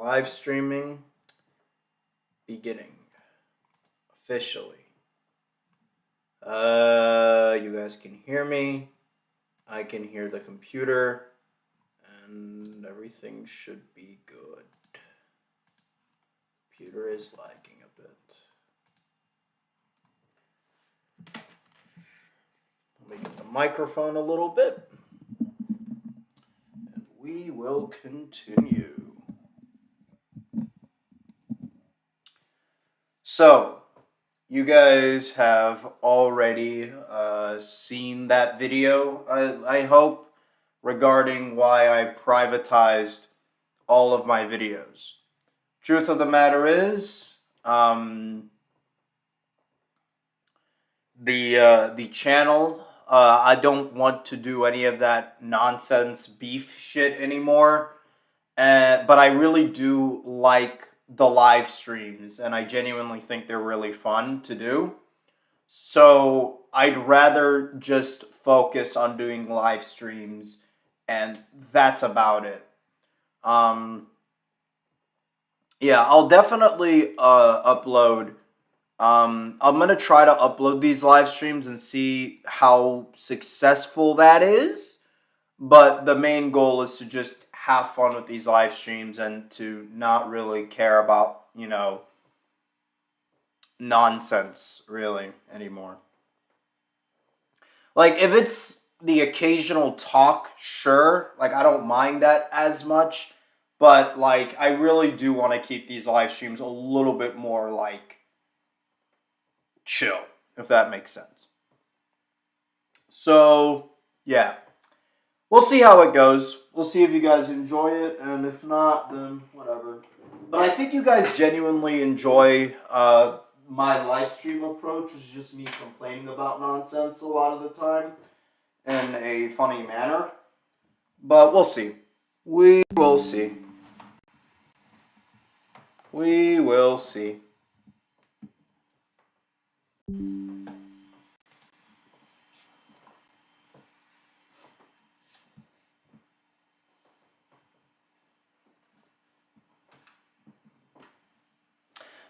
Live streaming beginning officially. You guys can hear me. I can hear the computer, and everything should be good. Computer is lagging a bit. Let me get the microphone a little bit, and we will continue. So, you guys have already seen that video, I hope, regarding why I privatized all of my videos. Truth of the matter is, the channel, I don't want to do any of that nonsense beef shit anymore, but I really do like the live streams, and I genuinely think they're really fun to do. So I'd rather just focus on doing live streams, and that's about it. Yeah, I'll definitely upload. I'm gonna try to upload these live streams and see how successful that is. But the main goal is to just have fun with these live streams and to not really care about, nonsense really anymore. Like, if it's the occasional talk, sure, like, I don't mind that as much, but like, I really do want to keep these live streams a little bit more like chill, if that makes sense. So yeah, we'll see how it goes. We'll see if you guys enjoy it, and if not, then whatever. But I think you guys genuinely enjoy my live stream approach. Is just me complaining about nonsense a lot of the time in a funny manner. But we'll see. We will see. We will see.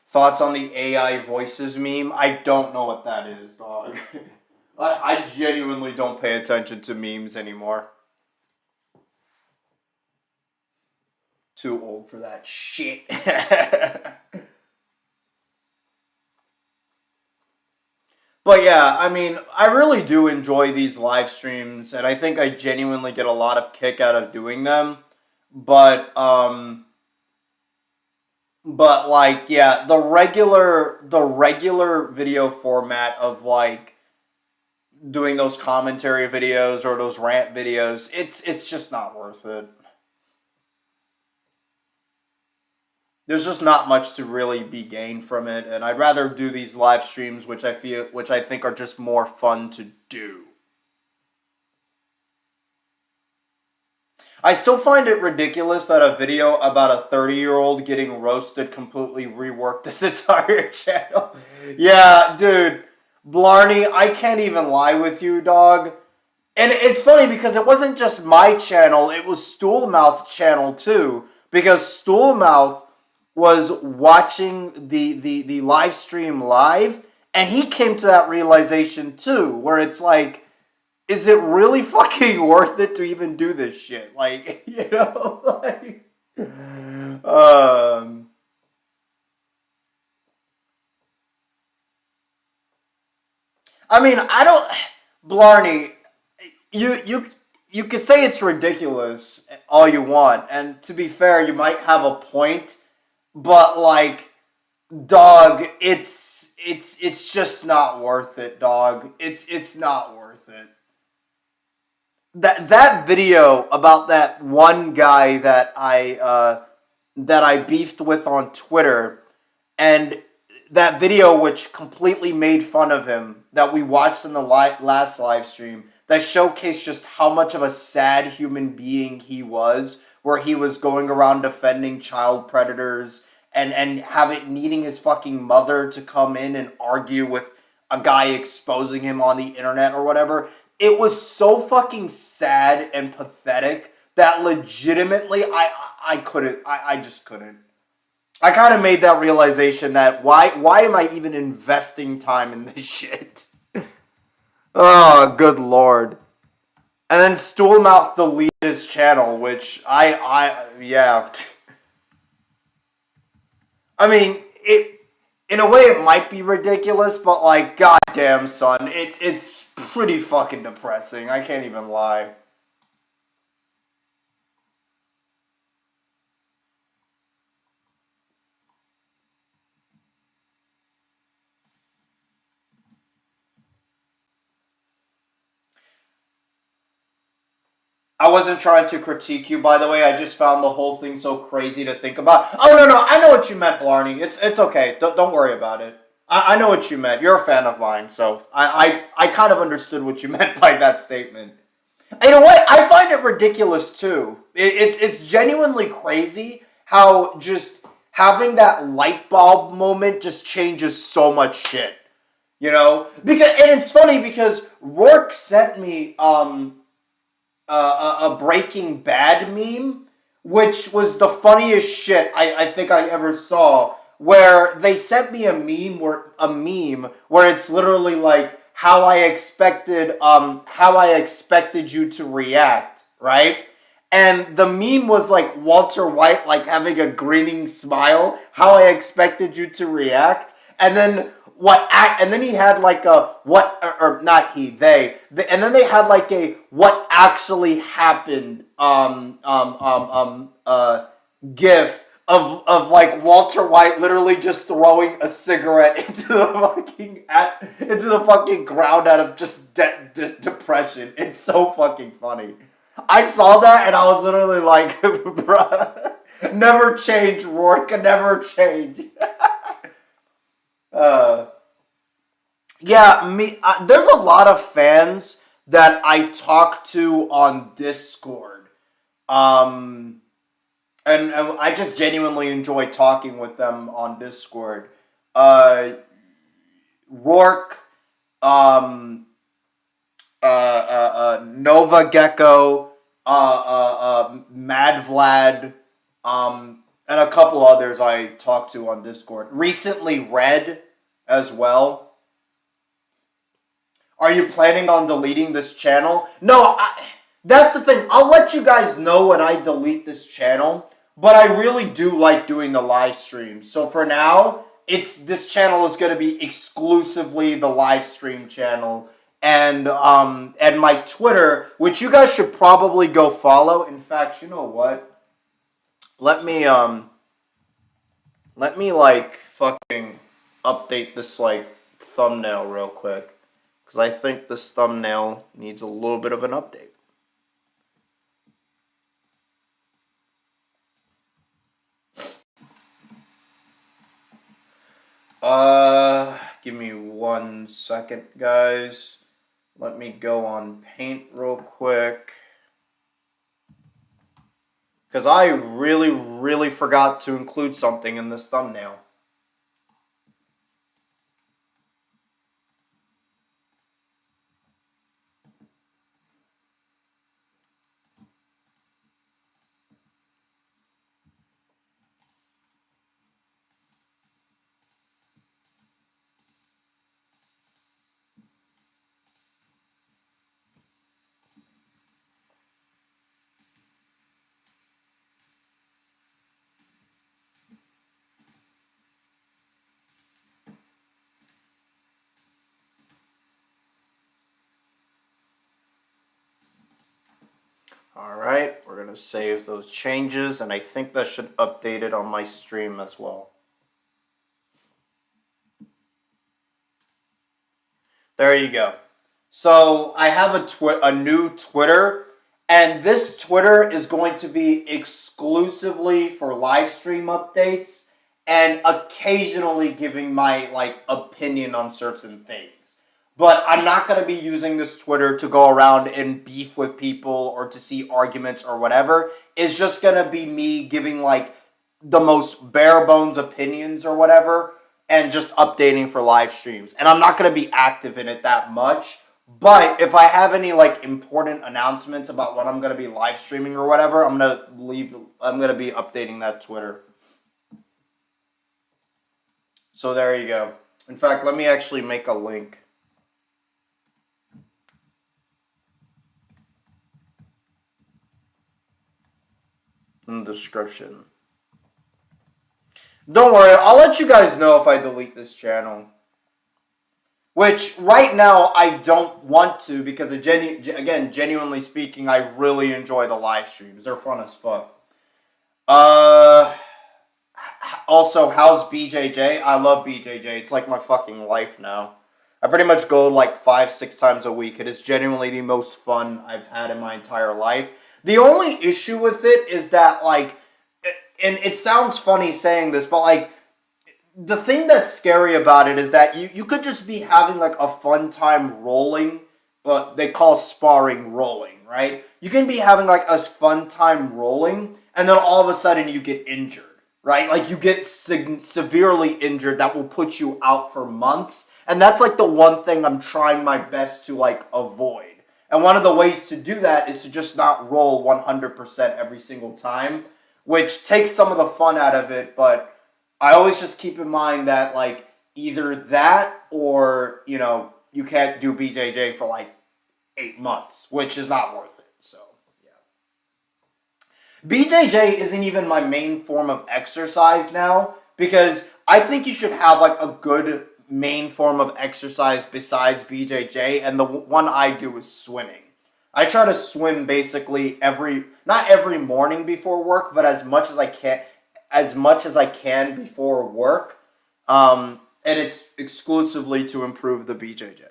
Thoughts on the AI voices meme? I don't know what that is, dog. I genuinely don't pay attention to memes anymore. Too old for that shit. But yeah, I mean, I really do enjoy these live streams, and I think I genuinely get a lot of kick out of doing them. But like, yeah, the regular video format of like doing those commentary videos or those rant videos, it's just not worth it. There's just not much to really be gained from it, and I'd rather do these live streams, which I think are just more fun to do. I still find it ridiculous that a video about a 30-year-old getting roasted completely reworked this entire channel. Yeah, dude, Blarney, I can't even lie with you, dog. And it's funny because it wasn't just my channel, it was Stoolmouth's channel too. Because Stoolmouth was watching the live stream live, and he came to that realization too, where it's like, is it really fucking worth it to even do this shit? Like, like, I mean, I don't, Blarney, you could say it's ridiculous all you want, and to be fair, you might have a point, but like, dog, it's just not worth it, dog. It's not worth it. That video about that one guy that I beefed with on Twitter, and that video which completely made fun of him that we watched in the last live stream, that showcased just how much of a sad human being he was, where he was going around defending child predators and needing his fucking mother to come in and argue with a guy exposing him on the internet or whatever. It was so fucking sad and pathetic that legitimately I couldn't. I just couldn't. I kind of made that realization that why am I even investing time in this shit? Oh, good lord. And then Stoolmouth deleted his channel, which yeah. I mean, in a way it might be ridiculous, but like, goddamn, son, it's pretty fucking depressing. I can't even lie. I wasn't trying to critique you, by the way. I just found the whole thing so crazy to think about. Oh, no, I know what you meant, Blarney. It's okay. Don't worry about it. I know what you meant. You're a fan of mine, so I kind of understood what you meant by that statement. You know what? I find it ridiculous, too. It's genuinely crazy how just having that light bulb moment just changes so much shit. You know? And it's funny because Rourke sent me, a Breaking Bad meme, which was the funniest shit I think I ever saw. Where they sent me a meme where it's literally like how I expected you to react, right? And the meme was like Walter White like having a grinning smile, how I expected you to react, and then and then he had like a what or not he and then they had like a what actually happened gif of like Walter White literally just throwing a cigarette into the fucking ground out of just depression. It's so fucking funny. I saw that and I was literally like, bruh, never change, Rourke, never change. uh there's a lot of fans that I talk to on Discord. And I just genuinely enjoy talking with them on Discord. Rourke, Nova Gecko, Mad Vlad, and a couple others I talk to on Discord. Recently, Red as well. Are you planning on deleting this channel? No, that's the thing. I'll let you guys know when I delete this channel. But I really do like doing the live streams. So for now, this channel is going to be exclusively the live stream channel. And my Twitter, which you guys should probably go follow. In fact, you know what? Let me like fucking update this like thumbnail real quick. Because I think this thumbnail needs a little bit of an update. Give me 1 second, guys. Let me go on Paint real quick. Because I really, really forgot to include something in this thumbnail. Alright, we're going to save those changes, and I think that should update it on my stream as well. There you go. So I have a new Twitter, and this Twitter is going to be exclusively for live stream updates and occasionally giving my like opinion on certain things. But I'm not going to be using this Twitter to go around and beef with people or to see arguments or whatever. It's just going to be me giving like the most bare bones opinions or whatever and just updating for live streams. And I'm not going to be active in it that much. But if I have any like important announcements about when I'm gonna be live streaming or whatever, I'm gonna be updating that Twitter. So there you go. In fact, let me actually make a link. In the description. Don't worry, I'll let you guys know if I delete this channel. Which, right now, I don't want to because, again, genuinely speaking, I really enjoy the live streams. They're fun as fuck. Also, how's BJJ? I love BJJ. It's like my fucking life now. I pretty much go like 5-6 times a week. It is genuinely the most fun I've had in my entire life. The only issue with it is that, like, and it sounds funny saying this, but, like, the thing that's scary about it is that you could just be having, like, a fun time rolling, but they call sparring rolling, right? You can be having, like, a fun time rolling, and then all of a sudden you get injured, right? Like, you get severely injured that will put you out for months, and that's, like, the one thing I'm trying my best to, like, avoid. And one of the ways to do that is to just not roll 100% every single time, which takes some of the fun out of it, but I always just keep in mind that, like, either that or, you know, you can't do BJJ for, like, 8 months, which is not worth it, so, yeah. BJJ isn't even my main form of exercise now, because I think you should have, like, a good main form of exercise besides BJJ, and the one I do is swimming. I try to swim basically not every morning before work, but as much as I can before work, and it's exclusively to improve the BJJ.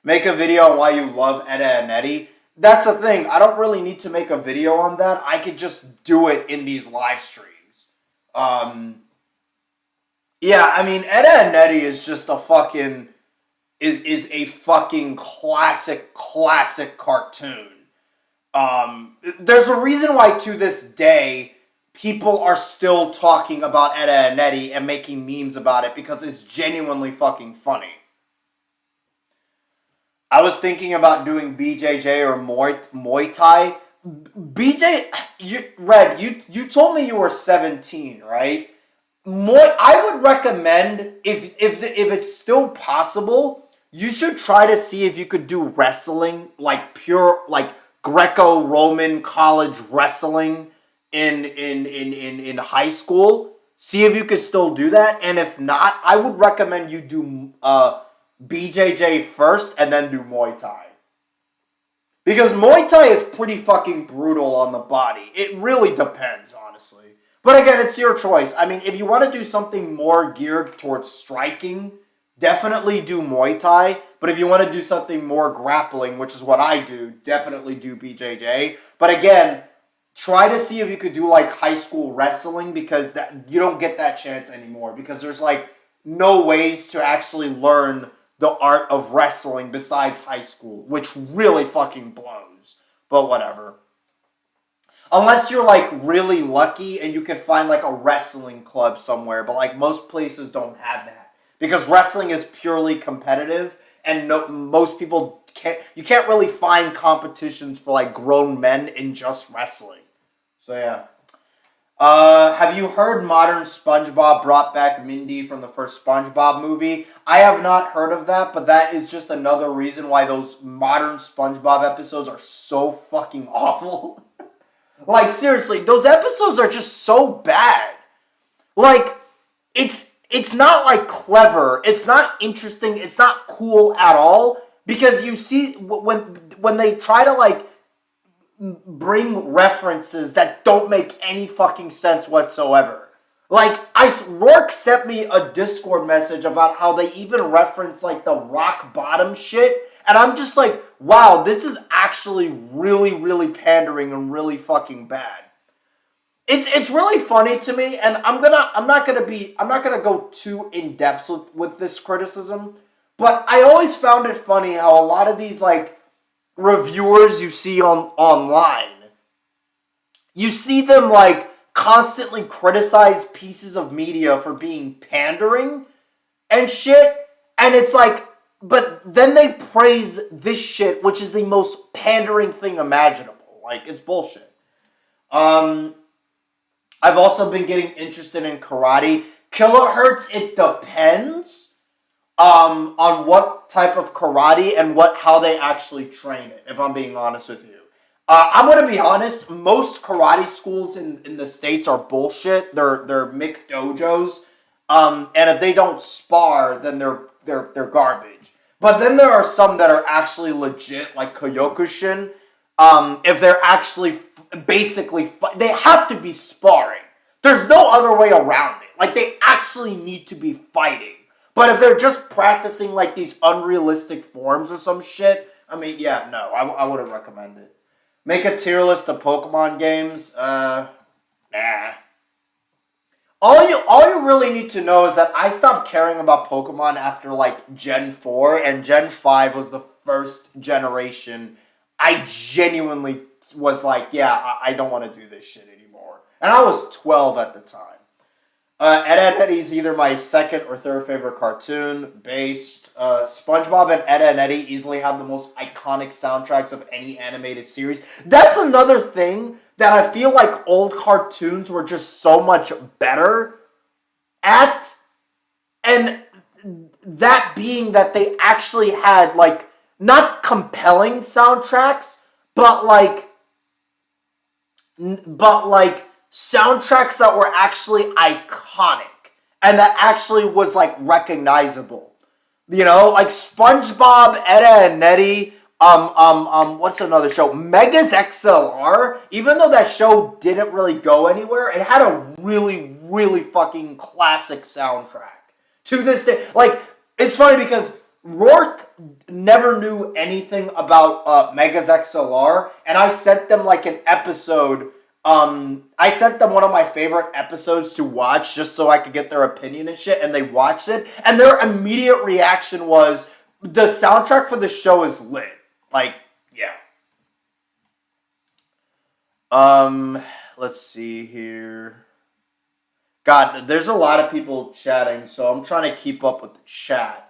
Make a video on why you love Etta and Eddie. That's the thing. I don't really need to make a video on that. I could just do it in these live streams. Yeah, I mean, Etta and Eddie is just a fucking is a fucking classic cartoon. There's a reason why to this day people are still talking about Etta and Eddie and making memes about it because it's genuinely fucking funny. I was thinking about doing BJJ or Muay Thai. Red, you told me you were 17, right? I would recommend, if it's still possible, you should try to see if you could do wrestling, like pure, like Greco-Roman college wrestling in high school. See if you could still do that, and if not, I would recommend you do BJJ first and then do Muay Thai. Because Muay Thai is pretty fucking brutal on the body. It really depends, honestly. But again, it's your choice. I mean, if you want to do something more geared towards striking, definitely do Muay Thai. But if you want to do something more grappling, which is what I do, definitely do BJJ. But again, try to see if you could do like high school wrestling, because you don't get that chance anymore. Because there's like no ways to actually learn the art of wrestling besides high school, which really fucking blows. But whatever. Unless you're, like, really lucky and you can find, like, a wrestling club somewhere. But, like, most places don't have that. Because wrestling is purely competitive. And most people you can't really find competitions for, like, grown men in just wrestling. So, yeah. Have you heard modern SpongeBob brought back Mindy from the first SpongeBob movie? I have not heard of that, but that is just another reason why those modern SpongeBob episodes are so fucking awful. Like, seriously, those episodes are just so bad. Like, it's not, like, clever. It's not interesting. It's not cool at all. Because you see, when they try to, like, bring references that don't make any fucking sense whatsoever. Like, Rourke sent me a Discord message about how they even reference, like, the rock bottom shit. And I'm just like, wow, this is actually really, really pandering and really fucking bad. It's really funny to me, and I'm not gonna go too in depth with this criticism, but I always found it funny how a lot of these like reviewers you see online, you see them like constantly criticize pieces of media for being pandering and shit, and it's like, but then they praise this shit, which is the most pandering thing imaginable. Like, it's bullshit. I've also been getting interested in karate. Kilohertz, it depends on what type of karate and how they actually train it, if I'm being honest with you. I'm going to be honest, most karate schools in the States are bullshit. They're McDojos. And if they don't spar, then they're garbage. But then there are some that are actually legit, like Kyokushin. If they're actually basically, they have to be sparring. There's no other way around it. Like, they actually need to be fighting. But if they're just practicing, like, these unrealistic forms or some shit, I mean, yeah, no, I wouldn't recommend it. Make a tier list of Pokemon games? Nah. All you really need to know is that I stopped caring about Pokemon after, like, Gen 4, and Gen 5 was the first generation I genuinely was like, yeah, I don't want to do this shit anymore. And I was 12 at the time. Ed, Edd n Eddy's either my second or third favorite cartoon based. SpongeBob and Ed, Edd n Eddy easily have the most iconic soundtracks of any animated series. That's another thing that I feel like old cartoons were just so much better at. And that being that they actually had, like, not compelling soundtracks, but like soundtracks that were actually iconic and that actually was, like, recognizable. You know, like SpongeBob, Ed, Edd n Eddy, what's another show? Megas XLR. Even though that show didn't really go anywhere, it had a really, really fucking classic soundtrack. To this day, like, it's funny because Rourke never knew anything about Megas XLR, and I sent them, like, an episode. I sent them one of my favorite episodes to watch just so I could get their opinion and shit, and they watched it, and their immediate reaction was, the soundtrack for the show is lit. Like, yeah. Let's see here. God, there's a lot of people chatting, so I'm trying to keep up with the chat.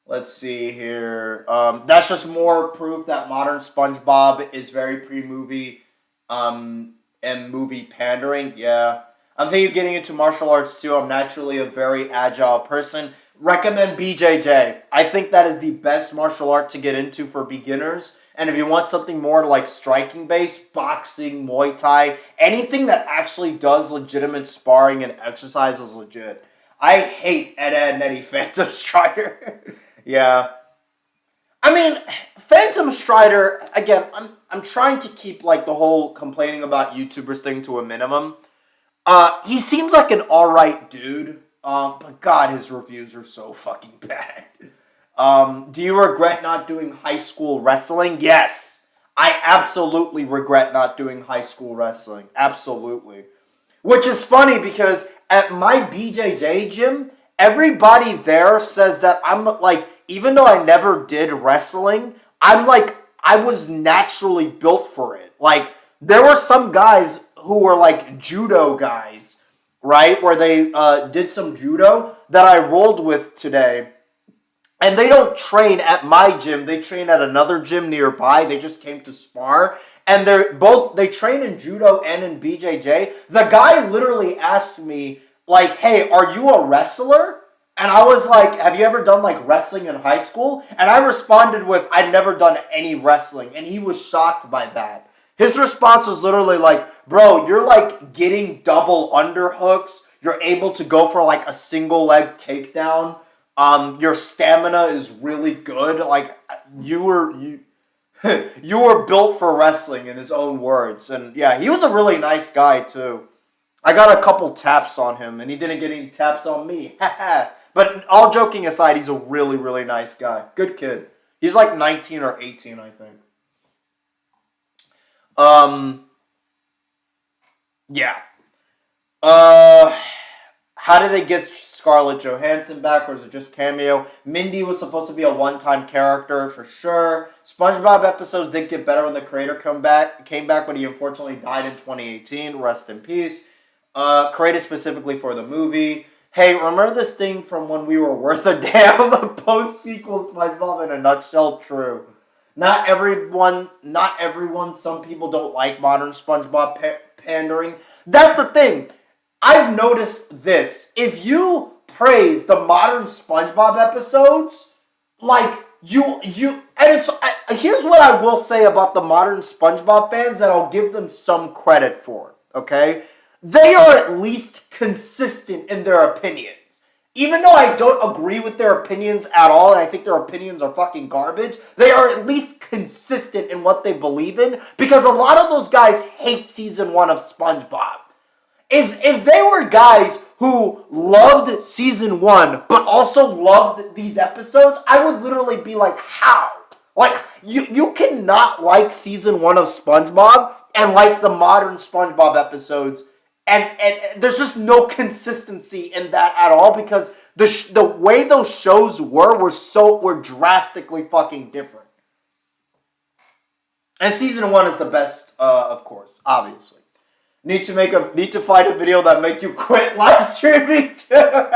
Let's see here. That's just more proof that modern SpongeBob is very pre-movie and movie pandering. Yeah. I'm thinking of getting into martial arts too. I'm naturally a very agile person. Recommend BJJ. I think that is the best martial art to get into for beginners. And if you want something more like striking based, boxing, Muay Thai, anything that actually does legitimate sparring and exercise is legit. I hate Ed, Edd n Eddy Phantom Strider. Yeah. I mean, Phantom Strider, again, I'm trying to keep, like, the whole complaining about YouTubers thing to a minimum. He seems like an alright dude, but God, his reviews are so fucking bad. Do you regret not doing high school wrestling? Yes. I absolutely regret not doing high school wrestling. Absolutely. Which is funny because at my BJJ gym, everybody there says that I'm, like, even though I never did wrestling, I'm like, I was naturally built for it. Like, there were some guys who were, like, judo guys, right? Where they did some judo that I rolled with today. And they don't train at my gym. They train at another gym nearby. They just came to spar. And they train in judo and in BJJ. The guy literally asked me, like, hey, are you a wrestler? And I was like, have you ever done, like, wrestling in high school? And I responded with, I'd never done any wrestling. And he was shocked by that. His response was literally like, bro, you're, like, getting double underhooks. You're able to go for, like, a single leg takedown. Your stamina is really good. Like, you were built for wrestling, in his own words. And yeah, he was a really nice guy too. I got a couple taps on him, and he didn't get any taps on me. But all joking aside, he's a really, really nice guy. Good kid. He's like 19 or 18, I think. Yeah. How did they get Scarlett Johansson back, or is it just cameo? Mindy was supposed to be a one-time character for sure. SpongeBob episodes did get better when the creator came back, but he unfortunately died in 2018. Rest in peace. Created specifically for the movie. Hey, remember this thing from when we were worth a damn? The post-sequel SpongeBob in a nutshell, true. Not everyone, some people don't like modern SpongeBob pandering. That's the thing. I've noticed this. If you praise the modern SpongeBob episodes, like, and it's, here's what I will say about the modern SpongeBob fans that I'll give them some credit for, okay? They are at least consistent in their opinions. Even though I don't agree with their opinions at all, and I think their opinions are fucking garbage, they are at least consistent in what they believe in, because a lot of those guys hate season 1 of SpongeBob. If they were guys who loved season 1, but also loved these episodes, I would literally be like, how? Like, you cannot like season 1 of SpongeBob and like the modern SpongeBob episodes, and there's just no consistency in that at all, because the way those shows were drastically fucking different. And season 1 is the best, of course, obviously. Need to find a video that make you quit live streaming too.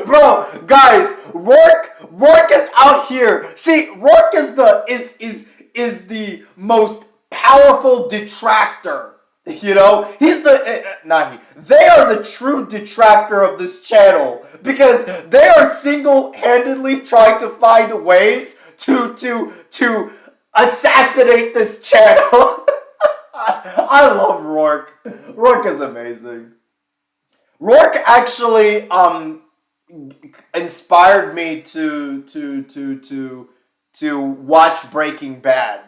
Bro, guys, Rourke is out here. See, Rourke is the most powerful detractor. You know, he's they are the true detractor of this channel, because they are single-handedly trying to find ways to assassinate this channel. I love Rourke. Rourke is amazing. Rourke actually inspired me to watch Breaking Bad.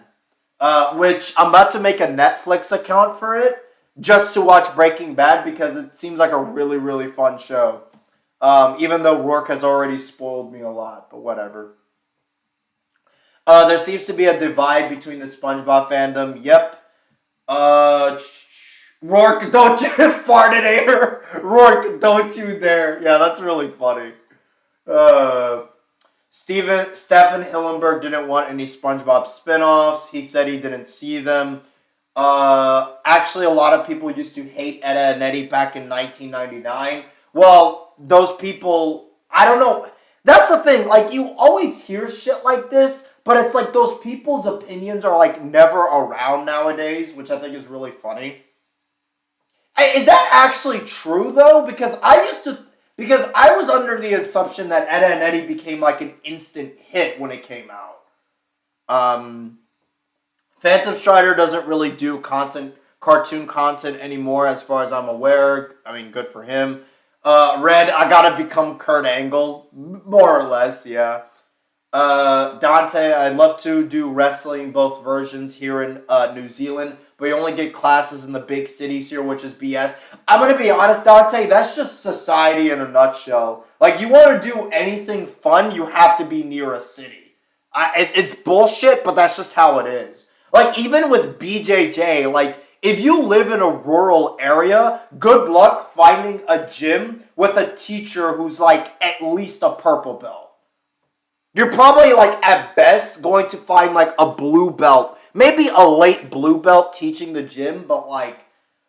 Which I'm about to make a Netflix account for it, just to watch Breaking Bad, because it seems like a really, really fun show. Even though Rourke has already spoiled me a lot, but whatever. There seems to be a divide between the SpongeBob fandom. Yep. Rourke, don't you fart in air. Rourke, don't you dare. Yeah, that's really funny. Stefan Hillenberg didn't want any SpongeBob spinoffs. He said he didn't see them. Actually, a lot of people used to hate Ed, Edd and Eddy back in 1999. Well, those people, I don't know. That's the thing. Like, you always hear shit like this, but it's like those people's opinions are like never around nowadays, which I think is really funny. Is that actually true though? Because I was under the assumption that Ed, Edd and Eddy became like an instant hit when it came out. Phantom Strider doesn't really do cartoon content anymore, as far as I'm aware. I mean, good for him. Red, I gotta become Kurt Angle, more or less, yeah. Dante, I'd love to do wrestling, both versions here in New Zealand, but you only get classes in the big cities here, which is BS. I'm going to be honest, Dante, that's just society in a nutshell. Like, you want to do anything fun, you have to be near a city. It's bullshit, but that's just how it is. Like, even with BJJ, like, if you live in a rural area, good luck finding a gym with a teacher who's, like, at least a purple belt. You're probably, like, at best going to find, like, a blue belt. Maybe a late blue belt teaching the gym, but, like,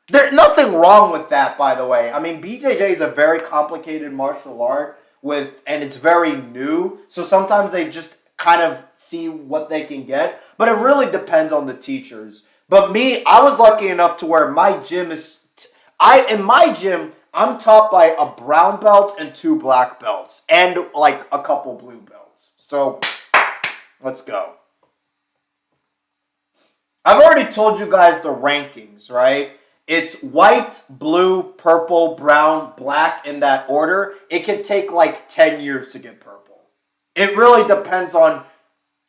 there's nothing wrong with that, by the way. I mean, BJJ is a very complicated martial art, and it's very new, so sometimes they just kind of see what they can get, but it really depends on the teachers. But me, I was lucky enough to where my gym is... in my gym, I'm taught by a brown belt and 2 black belts, and, like, a couple blue belts. So, let's go. I've already told you guys the rankings, right? It's white, blue, purple, brown, black in that order. It can take like 10 years to get purple. It really depends on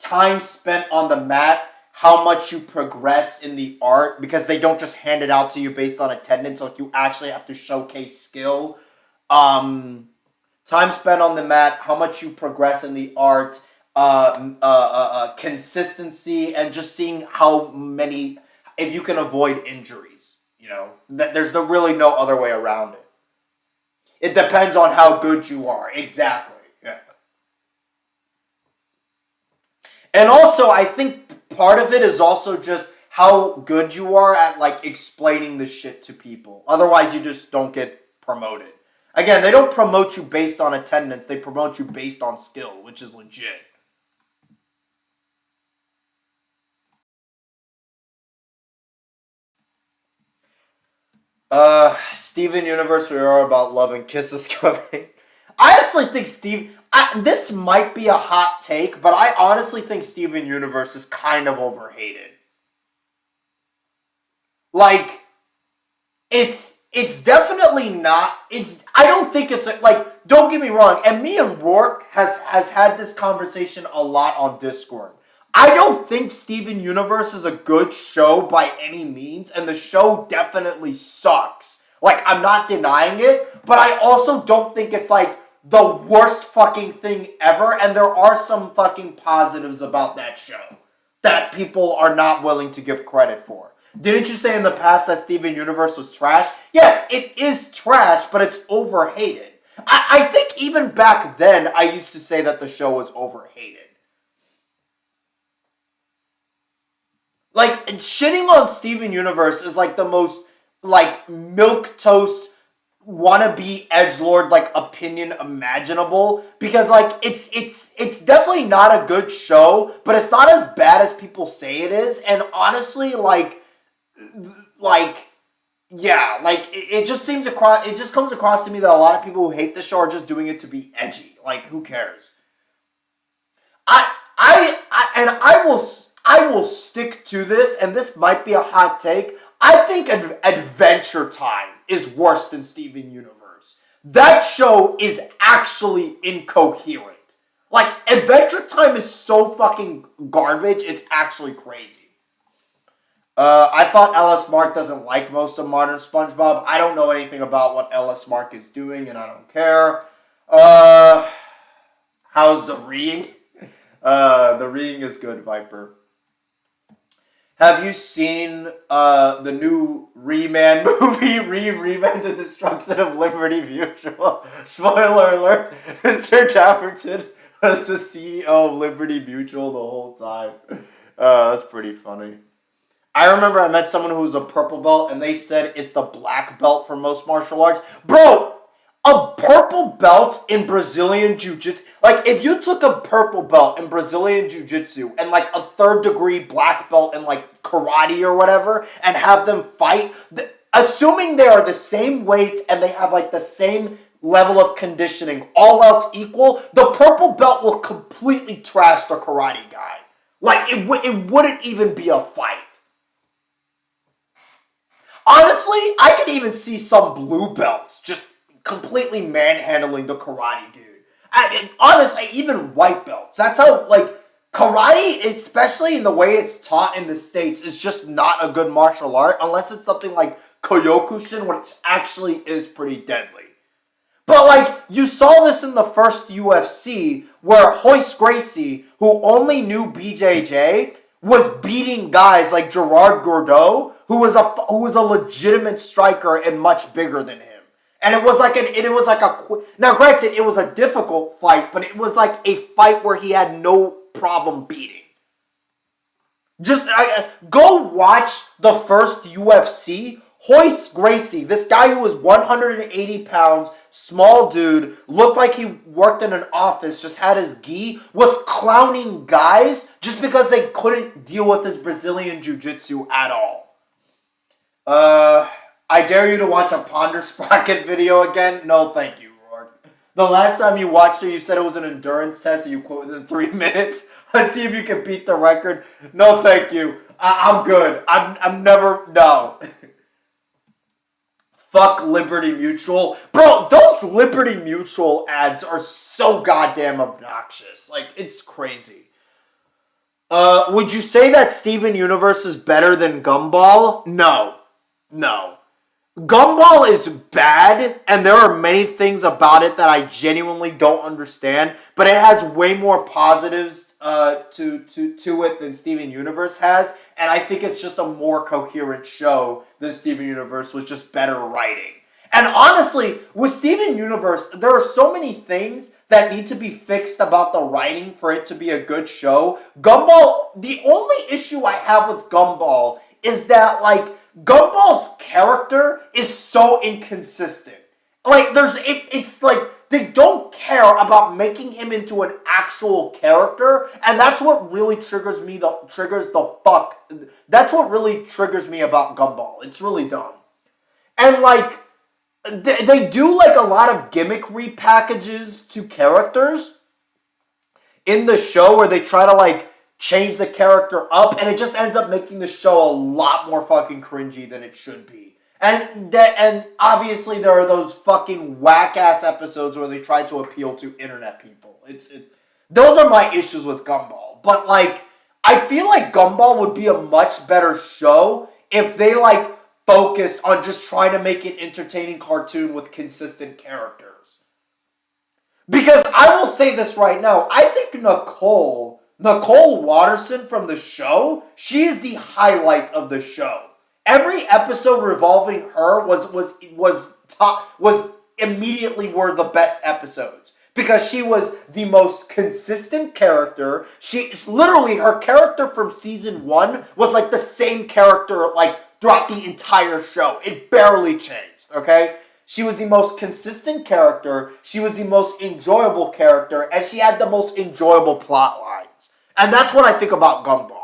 time spent on the mat, how much you progress in the art, because they don't just hand it out to you based on attendance. Like, you actually have to showcase skill. Time spent on the mat, how much you progress in the art, consistency, and just seeing how many, if you can avoid injuries, you know. There's really no other way around it. It depends on how good you are. Exactly. Yeah. And also, I think part of it is also just how good you are at, like, explaining the shit to people. Otherwise, you just don't get promoted. Again, they don't promote you based on attendance. They promote you based on skill, which is legit. Steven Universe, we are about love and kisses coming. I actually think this might be a hot take, but I honestly think Steven Universe is kind of overhated. Like, it's definitely not. I don't think it's like. Don't get me wrong. And me and Rourke has had this conversation a lot on Discord. I don't think Steven Universe is a good show by any means, and the show definitely sucks. Like, I'm not denying it, but I also don't think it's like the worst fucking thing ever, and there are some fucking positives about that show that people are not willing to give credit for. Didn't you say in the past that Steven Universe was trash? Yes, it is trash, but it's overhated. I think even back then, I used to say that the show was overhated. Like, shitting on Steven Universe is like the most, like, milquetoast, wannabe edgelord, like, opinion imaginable. Because, like, it's definitely not a good show, but it's not as bad as people say it is. And honestly, yeah, like, it just comes across to me that a lot of people who hate the show are just doing it to be edgy. Like, who cares? I will stick to this, and this might be a hot take. I think Adventure Time is worse than Steven Universe. That show is actually incoherent. Like, Adventure Time is so fucking garbage, it's actually crazy. I thought Ellis Mark doesn't like most of modern SpongeBob. I don't know anything about what Ellis Mark is doing, and I don't care. How's the reading? The reading is good, Viper. Have you seen the new Ree-Man movie, Ree-Man, The Destruction of Liberty Mutual? Spoiler alert, Mr. Tafferton was the CEO of Liberty Mutual the whole time. That's pretty funny. I remember I met someone who was a purple belt, and they said it's the black belt for most martial arts. Bro, a purple belt in Brazilian Jiu-Jitsu, like, if you took a purple belt in Brazilian Jiu-Jitsu and, like, a third-degree black belt in, like, karate or whatever, and have them fight, assuming they are the same weight and they have, like, the same level of conditioning, all else equal, the purple belt will completely trash the karate guy. Like, it wouldn't even be a fight. Honestly, I could even see some blue belts just completely manhandling the karate dude. Honestly, even white belts. That's how, like, karate, especially in the way it's taught in the States, is just not a good martial art unless it's something like Kyokushin, which actually is pretty deadly. But, like, you saw this in the first UFC where Royce Gracie, who only knew BJJ, was beating guys like Gerard Gordeau, who was a legitimate striker and much bigger than him. And now granted, it was a difficult fight, but it was like a fight where he had no problem beating. Just go watch the first UFC. Royce Gracie, this guy who was 180 pounds, small dude, looked like he worked in an office, just had his gi, was clowning guys just because they couldn't deal with his Brazilian Jiu-Jitsu at all. I dare you to watch a Ponder Sprocket video again? No, thank you, Rourke. The last time you watched it, you said it was an endurance test and you quit within 3 minutes. Let's see if you can beat the record. No, thank you. I'm good. I'm never, no. Fuck Liberty Mutual. Bro, those Liberty Mutual ads are so goddamn obnoxious. Like, it's crazy. Would you say that Steven Universe is better than Gumball? No. Gumball is bad, and there are many things about it that I genuinely don't understand, but it has way more positives to it than Steven Universe has, and I think it's just a more coherent show than Steven Universe with just better writing. And honestly, with Steven Universe, there are so many things that need to be fixed about the writing for it to be a good show. Gumball, the only issue I have with Gumball is that, like, Gumball's character is so inconsistent. Like, it's like they don't care about making him into an actual character, and that's what really triggers me. That's what really triggers me about Gumball. It's really dumb, and like they do like a lot of gimmick repackages to characters in the show where they try to like change the character up, and it just ends up making the show a lot more fucking cringy than it should be. And obviously there are those fucking whack ass episodes where they try to appeal to internet people. Those are my issues with Gumball. But like, I feel like Gumball would be a much better show if they like focused on just trying to make an entertaining cartoon with consistent characters. Because I will say this right now, I think Nicole Watterson from the show, she is the highlight of the show. Every episode revolving her was immediately were the best episodes because she was the most consistent character. Her character from season 1 was like the same character like throughout the entire show. It barely changed, okay? She was the most consistent character, she was the most enjoyable character, and she had the most enjoyable plot lines. And that's what I think about Gumball.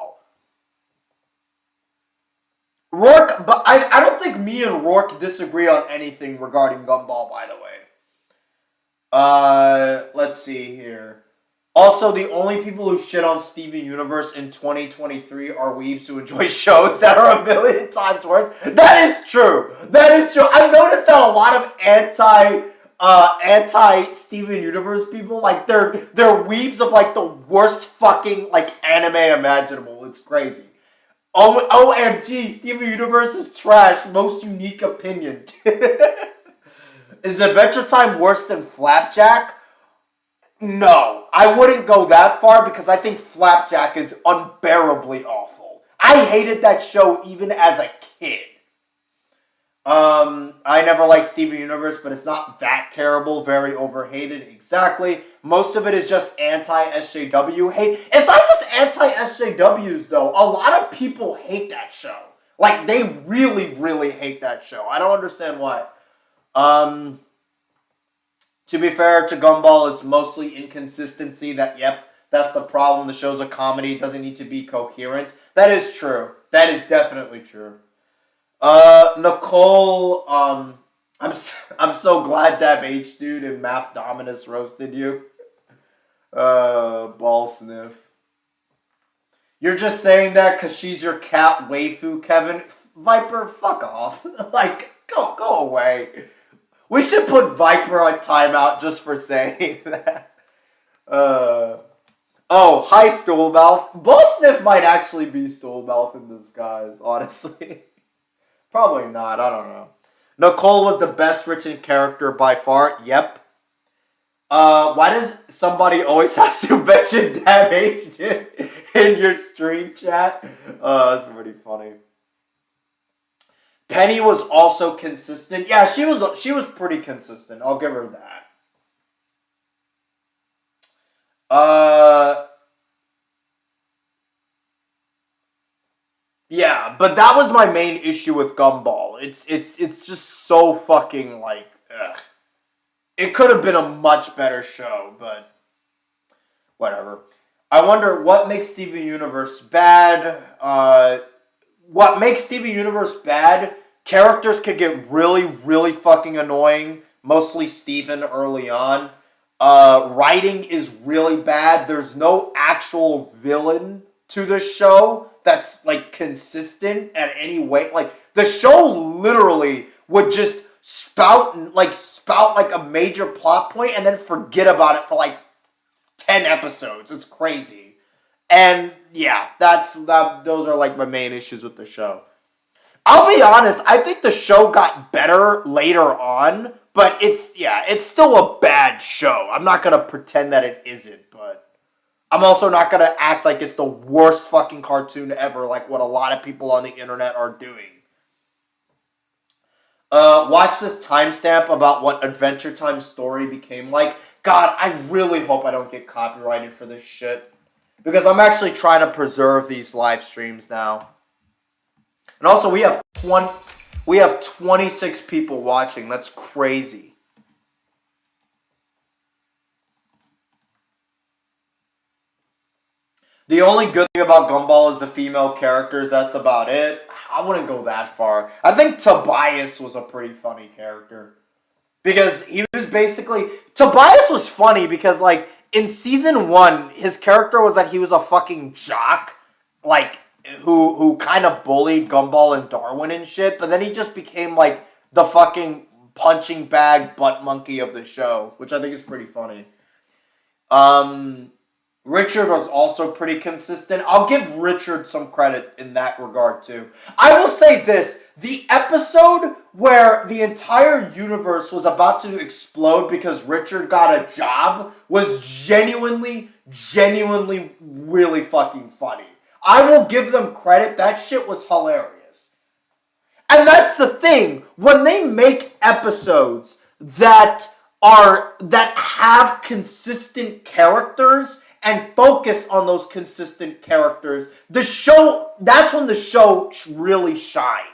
Rourke, but I don't think me and Rourke disagree on anything regarding Gumball, by the way. Let's see here. Also, the only people who shit on Steven Universe in 2023 are weebs who enjoy shows that are a million times worse. That is true. That is true. I've noticed that a lot of anti Steven Universe people, like they're weebs of like the worst fucking like anime imaginable. It's crazy. OMG, Steven Universe is trash. Most unique opinion. Is Adventure Time worse than Flapjack? No, I wouldn't go that far because I think Flapjack is unbearably awful. I hated that show even as a kid. I never liked Steven Universe, but it's not that terrible. Very overhated. Exactly. Most of it is just anti-SJW hate. It's not just anti-SJWs, though. A lot of people hate that show. Like, they really, really hate that show. I don't understand why. To be fair to Gumball, it's mostly inconsistency. That's the problem. The show's a comedy. It doesn't need to be coherent. That is true. That is definitely true. Nicole, I'm so glad Dab H dude and Math Dominus roasted you. Ball sniff. You're just saying that because she's your cat waifu, Kevin. Viper, fuck off. Like, go away. We should put Viper on timeout just for saying that. Oh, hi, Stoolmouth. Ball sniff might actually be Stoolmouth in disguise, honestly. Probably not. I don't know. Nicole was the best written character by far. Yep. Why does somebody always have to mention Dab H in your stream chat? That's pretty funny. Penny was also consistent. Yeah, she was pretty consistent. I'll give her that. Yeah, but that was my main issue with Gumball. It's just so fucking like, ugh. It could have been a much better show, but whatever. I wonder what makes Steven Universe bad. What makes Steven Universe bad? Characters could get really, really fucking annoying. Mostly Steven early on. Writing is really bad. There's no actual villain to the show that's like consistent at any way. Like the show literally would just spout like a major plot point and then forget about it for like 10 episodes. It's crazy. And yeah, those are like my main issues with the show. I'll be honest, I think the show got better later on, but it's still a bad show. I'm not gonna pretend that it isn't, but I'm also not gonna act like it's the worst fucking cartoon ever, like what a lot of people on the internet are doing. Watch this timestamp about what Adventure Time's story became like. God, I really hope I don't get copyrighted for this shit. Because I'm actually trying to preserve these live streams now. And also, we have 26 people watching. That's crazy. The only good thing about Gumball is the female characters. That's about it. I wouldn't go that far. I think Tobias was a pretty funny character. Because he was basically... Tobias was funny because, like, in season 1, his character was that he was a fucking jock. Like, who kind of bullied Gumball and Darwin and shit. But then he just became, like, the fucking punching bag butt monkey of the show. Which I think is pretty funny. Richard was also pretty consistent. I'll give Richard some credit in that regard, too. I will say this. The episode where the entire universe was about to explode because Richard got a job was genuinely really fucking funny. I will give them credit. That shit was hilarious. And that's the thing. When they make episodes that have consistent characters and focus on those consistent characters, that's when the show really shines.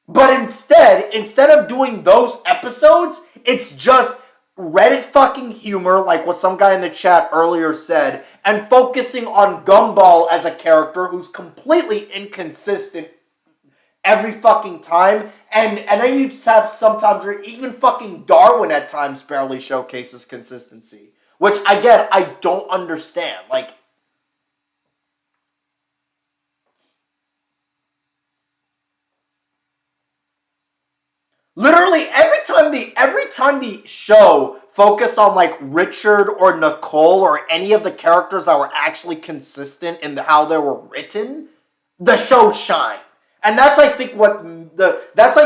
But instead of doing those episodes, it's just Reddit fucking humor, like what some guy in the chat earlier said, and focusing on Gumball as a character who's completely inconsistent every fucking time. And then you have sometimes where even fucking Darwin at times barely showcases consistency. Which, again, I don't understand. Like, literally every time the show focused on like Richard or Nicole or any of the characters that were actually consistent in how they were written, the show shined. And that's, I think, that's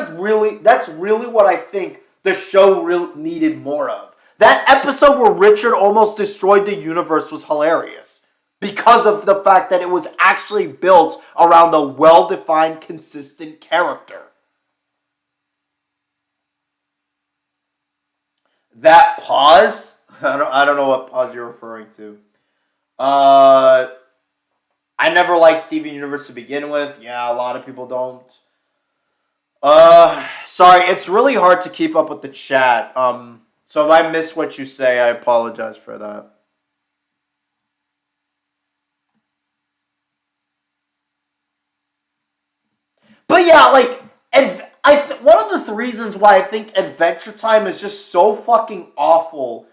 really what I think the show really needed more of. That episode where Richard almost destroyed the universe was hilarious because of the fact that it was actually built around a well-defined, consistent character. That pause? I don't know what pause you're referring to. I never liked Steven Universe to begin with. Yeah, a lot of people don't. Sorry, it's really hard to keep up with the chat. So if I miss what you say, I apologize for that. But yeah, like, one of the reasons why I think Adventure Time is just so fucking awful.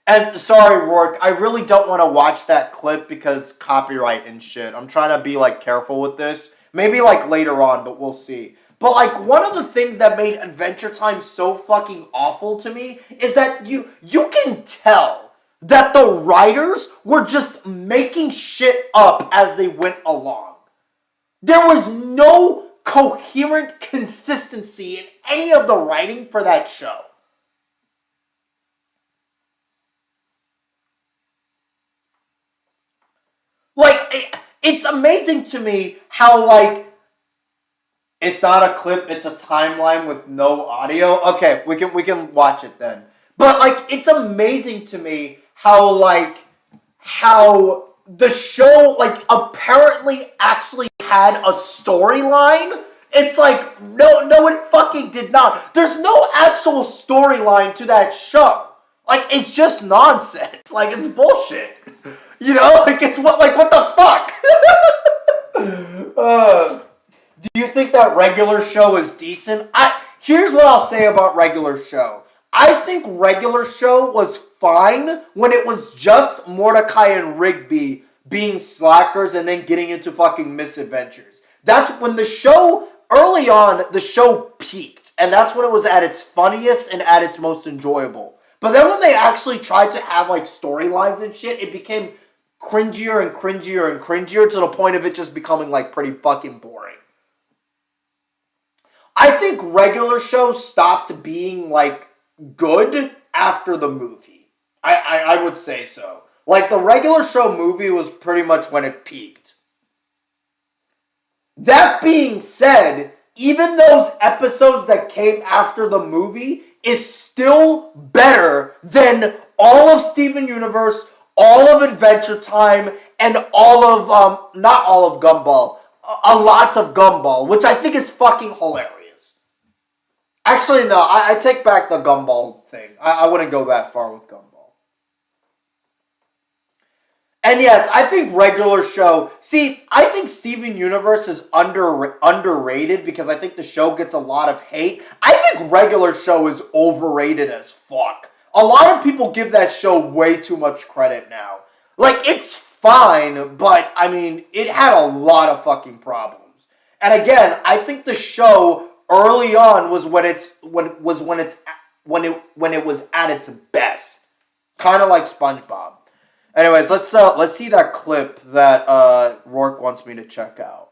And sorry, Rourke, I really don't want to watch that clip because copyright and shit. I'm trying to be, like, careful with this. Maybe, like, later on, but we'll see. But, like, one of the things that made Adventure Time so fucking awful to me is that you can tell that the writers were just making shit up as they went along. There was no coherent consistency in any of the writing for that show. Like, it's amazing to me how, like, it's not a clip, it's a timeline with no audio. Okay, we can watch it then. But, like, it's amazing to me how the show, like, apparently actually had a storyline. It's like, no, it fucking did not. There's no actual storyline to that show. Like, it's just nonsense. Like, it's bullshit. You know? Like, what the fuck? Do you think that regular show is decent? Here's what I'll say about regular show. I think regular show was fine when it was just Mordecai and Rigby being slackers and then getting into fucking misadventures. That's when the show, early on, the show peaked. And that's when it was at its funniest and at its most enjoyable. But then when they actually tried to have, like, storylines and shit, it became cringier and cringier and cringier to the point of it just becoming, like, pretty fucking boring. I think regular shows stopped being, like, good after the movie. I would say so. Like, the regular show movie was pretty much when it peaked. That being said, even those episodes that came after the movie is still better than all of Steven Universe, all of Adventure Time, and all of, not all of Gumball, a lot of Gumball, which I think is fucking hilarious. Actually, no, I take back the Gumball thing. I wouldn't go that far with Gumball. And yes, I think regular show. See, I think Steven Universe is underrated because I think the show gets a lot of hate. I think regular show is overrated as fuck. A lot of people give that show way too much credit now. Like, it's fine, but I mean, it had a lot of fucking problems. And again, I think the show early on was when it was at its best, kind of like SpongeBob. Anyways, let's see that clip that Rourke wants me to check out.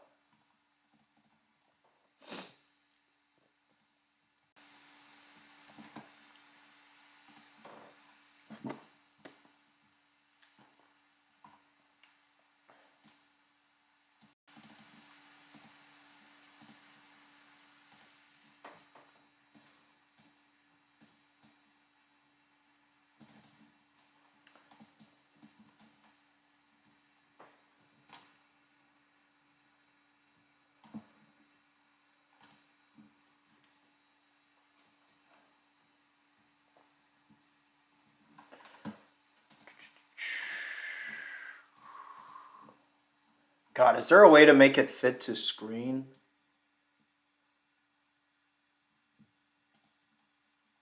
God, is there a way to make it fit to screen?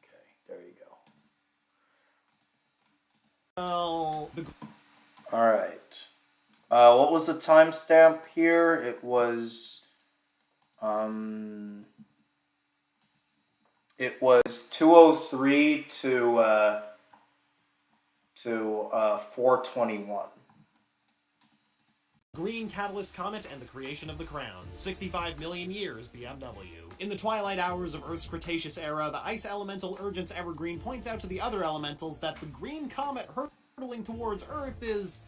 Okay, there you go. All right. What was the timestamp here? It was 2:03 to 4:21. Green Catalyst Comet and the Creation of the Crown. 65 million years BMW. In the twilight hours of Earth's Cretaceous era, the ice elemental Urgence Evergreen points out to the other elementals that the green comet hurtling towards Earth is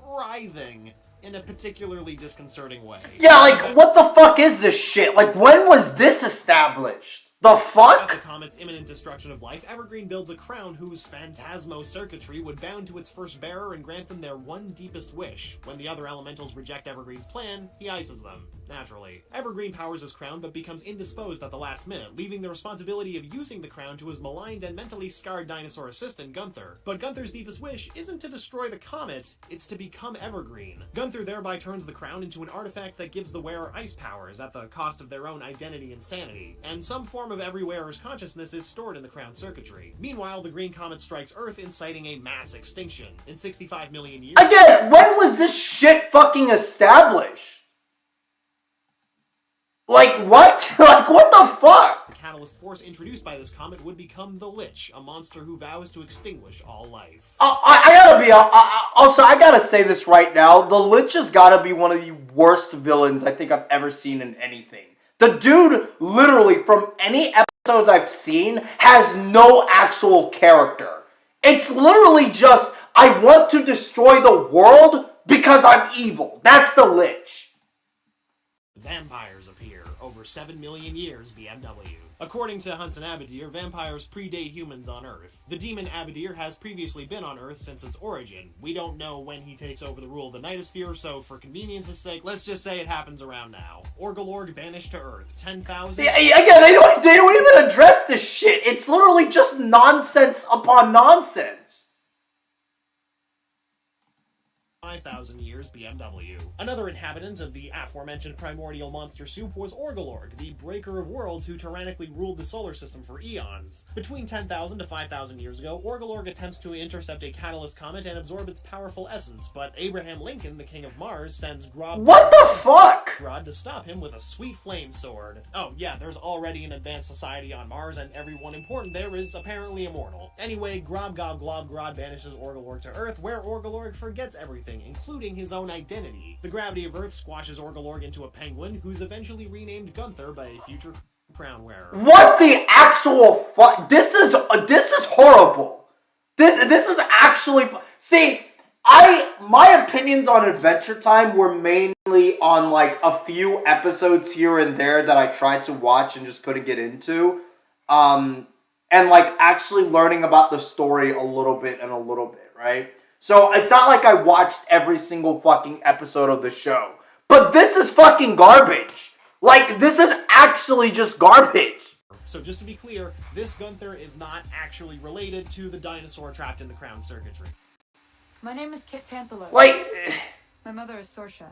writhing in a particularly disconcerting way. Yeah, like, what the fuck is this shit? Like, when was this established? The fuck? At the comet's imminent destruction of life, Evergreen builds a crown whose phantasmo circuitry would bound to its first bearer and grant them their one deepest wish. When the other elementals reject Evergreen's plan, he ices them. Naturally. Evergreen powers his crown but becomes indisposed at the last minute, leaving the responsibility of using the crown to his maligned and mentally scarred dinosaur assistant, Gunther. But Gunther's deepest wish isn't to destroy the comet, it's to become Evergreen. Gunther thereby turns the crown into an artifact that gives the wearer ice powers at the cost of their own identity and sanity, and some form of every wearer's consciousness is stored in the crown circuitry. Meanwhile, the green comet strikes Earth, inciting a mass extinction. In 65 million years... Again, when was this shit fucking established? Like, what? Like, what the fuck? The catalyst force introduced by this comet would become the Lich, a monster who vows to extinguish all life. I gotta say this right now. The Lich has gotta be one of the worst villains I think I've ever seen in anything. The dude, literally, from any episodes I've seen, has no actual character. It's literally just, I want to destroy the world because I'm evil. That's the Lich. Vampires appear over 7 million years BMW. According to Hunts and Abadir, vampires predate humans on Earth. The demon Abadir has previously been on Earth since its origin. We don't know when he takes over the rule of the Nightosphere, so for convenience's sake, let's just say it happens around now. Orgalorg banished to Earth. 10,000... Yeah, again, they don't even address this shit. It's literally just nonsense upon nonsense. 5,000 years BMW. Another inhabitant of the aforementioned primordial monster soup was Orgalorg, the breaker of worlds who tyrannically ruled the solar system for eons. Between 10,000 to 5,000 years ago, Orgalorg attempts to intercept a catalyst comet and absorb its powerful essence, but Abraham Lincoln, the king of Mars, sends What the fuck? Grodd to stop him with a sweet flame sword. Oh yeah, there's already an advanced society on Mars, and everyone important there is apparently immortal. Anyway, Grodd banishes Orgalorg to Earth, where Orgalorg forgets everything, including his own identity. The gravity of Earth squashes Orgalorg into a penguin, who's eventually renamed Gunther by a future crown wearer. What the actual fuck? This is horrible. This is actually... See, my opinions on Adventure Time were mainly on like a few episodes here and there that I tried to watch and just couldn't get into. And like actually learning about the story a little bit, right? So it's not like I watched every single fucking episode of the show. But this is fucking garbage. Like, this is actually just garbage. So just to be clear, this Gunther is not actually related to the dinosaur trapped in the crown circuitry. My name is Kit Tanthalo. Like, My mother is Sorsha.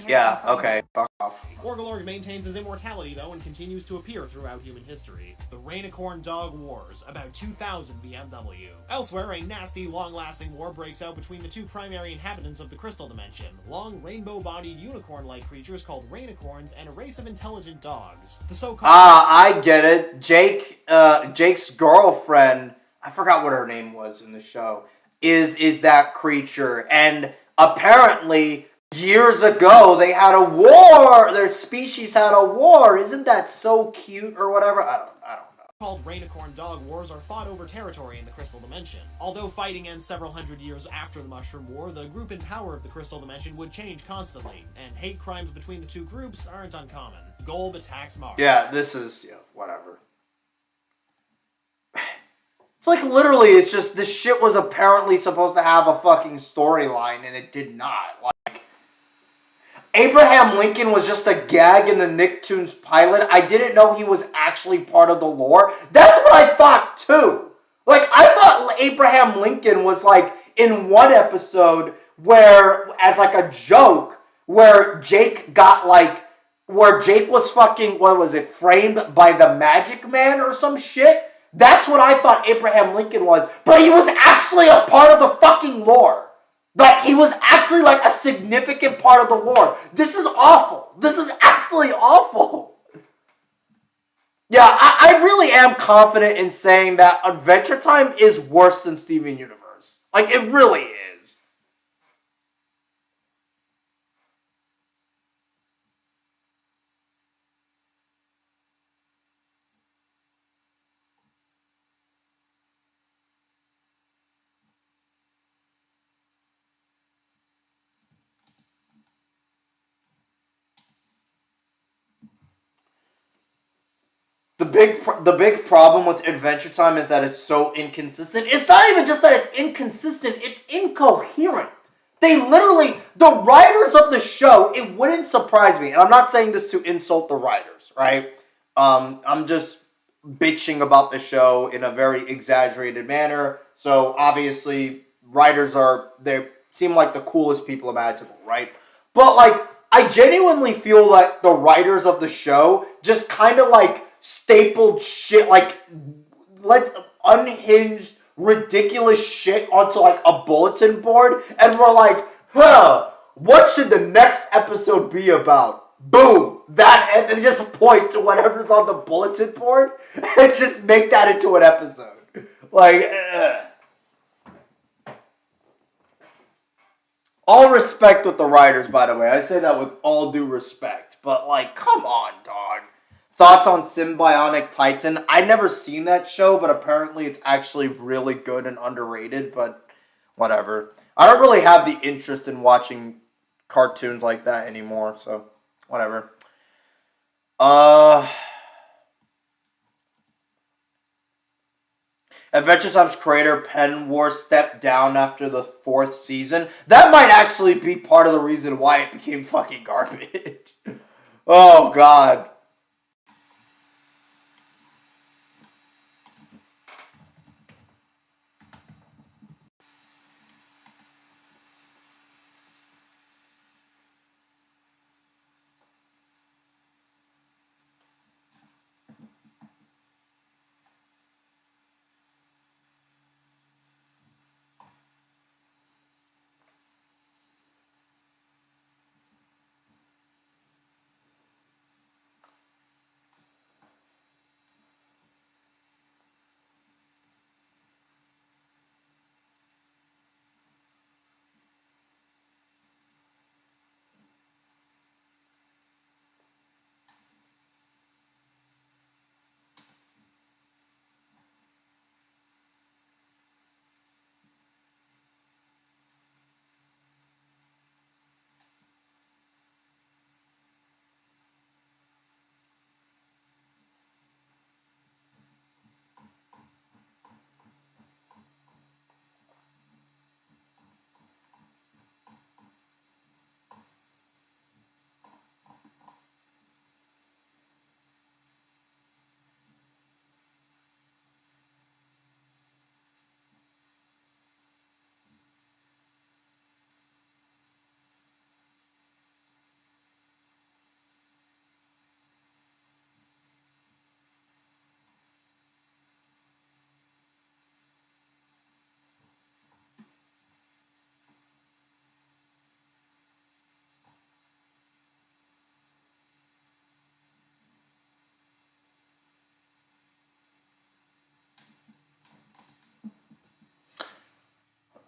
yeah, okay, fuck off. Orgalorg maintains his immortality, though, and continues to appear throughout human history. The Rainicorn Dog Wars, about 2000 BMW. Elsewhere, a nasty, long-lasting war breaks out between the two primary inhabitants of the Crystal Dimension, long, rainbow-bodied unicorn-like creatures called Rainicorns and a race of intelligent dogs. The so-called... I get it. Jake's girlfriend, I forgot what her name was in the show, is that creature, and apparently... years ago, they had a war. Their species had a war. Isn't that so cute or whatever? I don't know. Called Rainicorn Dog Wars are fought over territory in the Crystal Dimension. Although fighting ends several hundred years after the Mushroom War, the group and power of the Crystal Dimension would change constantly, and hate crimes between the two groups aren't uncommon. Golb attacks Mars. Yeah, this is, whatever. It's like literally, it's just, this shit was apparently supposed to have a fucking storyline, and it did not. Like, Abraham Lincoln was just a gag in the Nicktoons pilot. I didn't know he was actually part of the lore. That's what I thought too. Like, I thought Abraham Lincoln was like in one episode where, as like a joke, where Jake got like, where Jake was fucking, what was it, framed by the Magic Man or some shit. That's what I thought Abraham Lincoln was. But he was actually a part of the fucking lore. Like, he was actually, like, a significant part of the lore. This is awful. This is absolutely awful. Yeah, I really am confident in saying that Adventure Time is worse than Steven Universe. Like, it really is. The big problem with Adventure Time is that it's so inconsistent. It's not even just that it's inconsistent, it's incoherent. They literally, the writers of the show, it wouldn't surprise me, and I'm not saying this to insult the writers, right? I'm just bitching about the show in a very exaggerated manner. So obviously, they seem like the coolest people imaginable, right? But like, I genuinely feel like the writers of the show just kind of like stapled shit, like, unhinged, ridiculous shit onto like a bulletin board, and we're like, what should the next episode be about? Boom! That, and then just point to whatever's on the bulletin board and just make that into an episode. Like, all respect with the writers, by the way. I say that with all due respect. But, like, come on, dog. Thoughts on Symbionic Titan? I've never seen that show, but apparently it's actually really good and underrated, but whatever. I don't really have the interest in watching cartoons like that anymore, so whatever. Adventure Time's creator Penwar stepped down after the 4th season. That might actually be part of the reason why it became fucking garbage. Oh, God.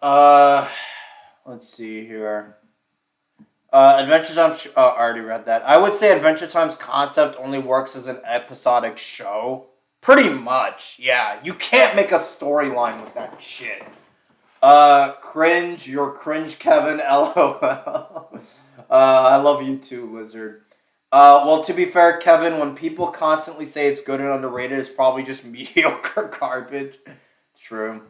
Let's see here. Adventure Time. I already read that. I would say Adventure Time's concept only works as an episodic show. Pretty much, yeah. You can't make a storyline with that shit. Cringe. You're cringe, Kevin. LOL. I love you too, Lizard. Well, to be fair, Kevin, when people constantly say it's good and underrated, it's probably just mediocre garbage. True.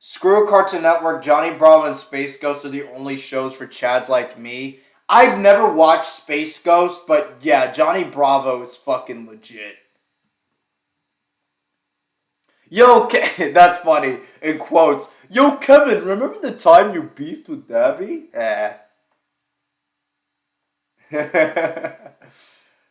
Screw Cartoon Network. Johnny Bravo and Space Ghost are the only shows for chads like me. I've never watched Space Ghost, but yeah, Johnny Bravo is fucking legit. Yo, that's funny. In quotes. Yo, Kevin, remember the time you beefed with Dabby?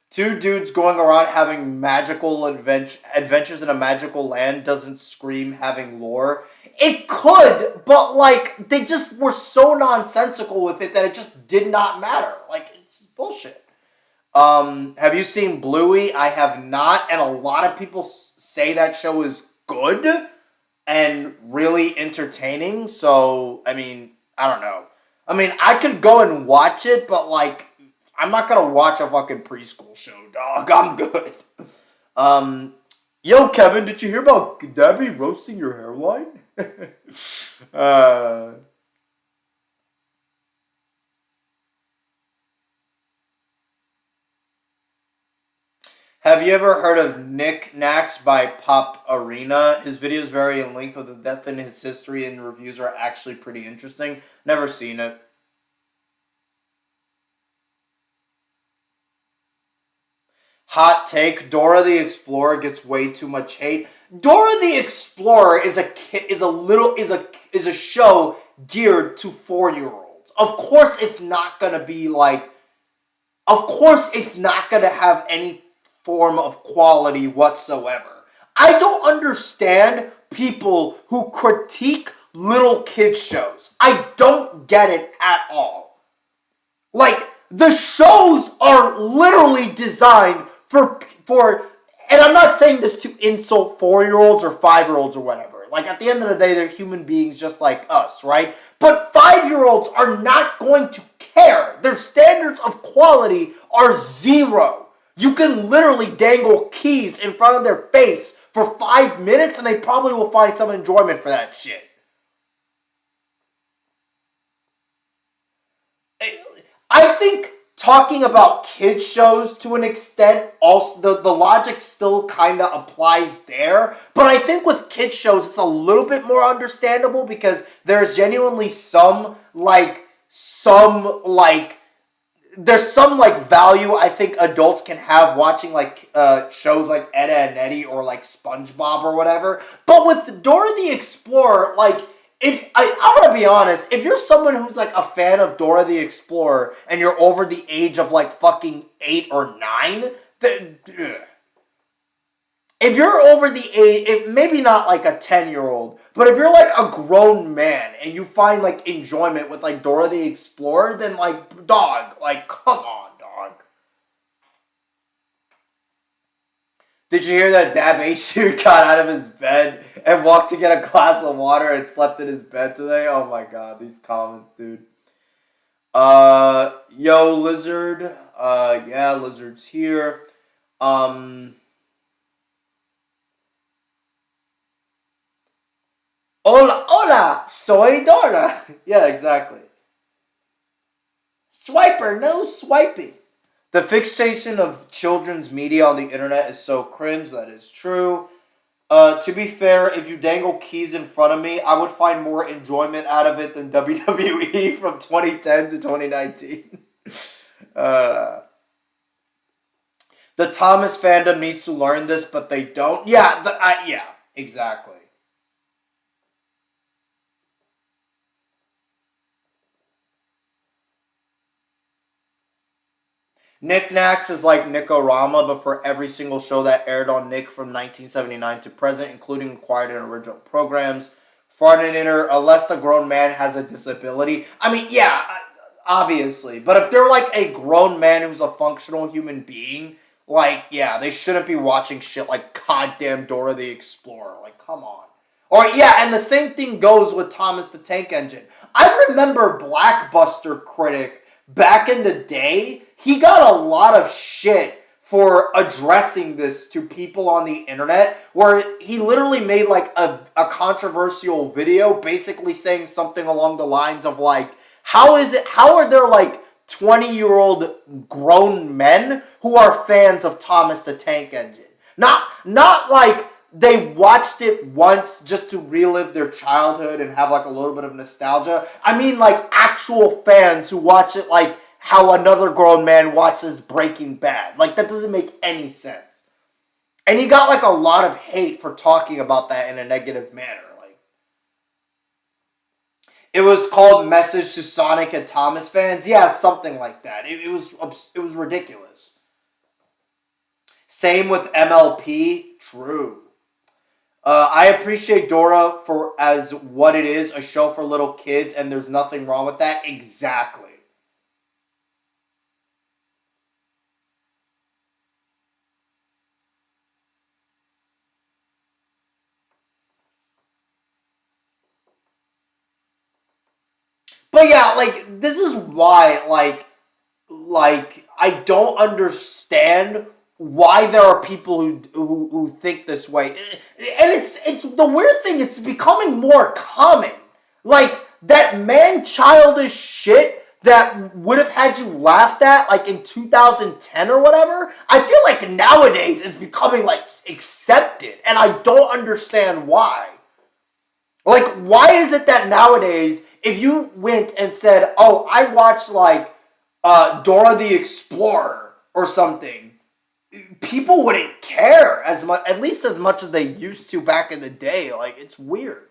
Two dudes going around having magical adventures in a magical land doesn't scream having lore. It could, but like they just were so nonsensical with it that it just did not matter. Like it's bullshit. Have you seen Bluey? I have not, and a lot of people say that show is good and really entertaining. So I mean, I don't know. I mean, I could go and watch it, but like I'm not gonna watch a fucking preschool show, dog. I'm good. Yo, Kevin, did you hear about Debbie roasting your hairline? Have you ever heard of Nick Knacks by Pop Arena? His videos vary in length with the depth in his history, and reviews are actually pretty interesting. Never seen it. Hot take: Dora the Explorer gets way too much hate. Dora the Explorer is a show geared to 4-year-olds. Of course, it's not gonna be like. Of course, it's not gonna have any form of quality whatsoever. I don't understand people who critique little kid shows. I don't get it at all. Like the shows are literally designed for and I'm not saying this to insult 4-year-olds or 5-year-olds or whatever. Like at the end of the day, they're human beings just like us, right? But 5-year-olds are not going to care. Their standards of quality are zero. You can literally dangle keys in front of their face for 5 minutes and they probably will find some enjoyment for that shit. I think talking about kids shows to an extent, also the logic still kind of applies there. But I think with kids shows, it's a little bit more understandable because there's genuinely there's some value I think adults can have watching like shows like Edda and Eddie or like SpongeBob or whatever. But with Dora the Explorer, like, I'm gonna be honest, if you're someone who's like a fan of Dora the Explorer and you're over the age of like fucking 8 or 9, then if you're over the age, if maybe not like a 10-year-old, but if you're like a grown man and you find like enjoyment with like Dora the Explorer, then like dog, like come on, dog. Did you hear that Dab H-Dude got out of his bed and walked to get a glass of water and slept in his bed today? Oh my god, these comments, dude. Yo, Lizard. Yeah, Lizard's here. Hola, hola, soy Dora. Yeah, exactly. Swiper, no swiping. The fixation of children's media on the internet is so cringe. That is true. To be fair, if you dangle keys in front of me, I would find more enjoyment out of it than WWE from 2010 to 2019. The Thomas fandom needs to learn this, but they don't. Yeah, yeah, exactly. Nick Knacks is like Nick-O-Rama, but for every single show that aired on Nick from 1979 to present, including acquired and original programs. Farting inner, unless the grown man has a disability. I mean, yeah, obviously. But if they're like a grown man who's a functional human being, like, yeah, they shouldn't be watching shit like goddamn Dora the Explorer. Like, come on. Or yeah, and the same thing goes with Thomas the Tank Engine. I remember Blackbuster Critic back in the day. He got a lot of shit for addressing this to people on the internet, where he literally made like a controversial video basically saying something along the lines of like, how are there like 20-year-old grown men who are fans of Thomas the Tank Engine? Not like they watched it once just to relive their childhood and have like a little bit of nostalgia. I mean like actual fans who watch it like how another grown man watches Breaking Bad. Like, that doesn't make any sense. And he got like a lot of hate for talking about that in a negative manner. Like, it was called Message to Sonic and Thomas fans. Yeah, something like that. It was ridiculous. Same with MLP. True. I appreciate Dora for as what it is, a show for little kids, and there's nothing wrong with that. Exactly. But yeah, like, this is why, like I don't understand why there are people who think this way. And it's the weird thing, it's becoming more common. Like, that man-childish shit that would have had you laughed at, like, in 2010 or whatever, I feel like nowadays it's becoming, like, accepted. And I don't understand why. Like, why is it that nowadays, if you went and said, oh, I watched, like, Dora the Explorer or something, people wouldn't care as much, at least as much as they used to back in the day. Like, it's weird.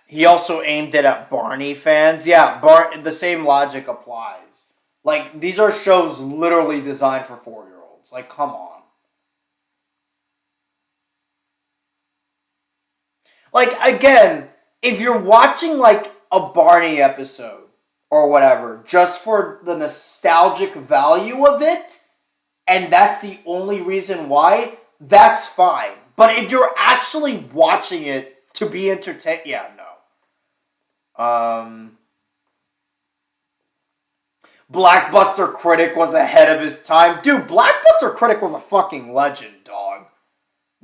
He also aimed it at Barney fans. Yeah, the same logic applies. Like, these are shows literally designed for 4-year-olds. Like, come on. Like, again, if you're watching, like, a Barney episode or whatever, just for the nostalgic value of it, and that's the only reason why, that's fine. But if you're actually watching it to be entertained, yeah, no. Blackbuster Critic was ahead of his time. Dude, Blackbuster Critic was a fucking legend, dog.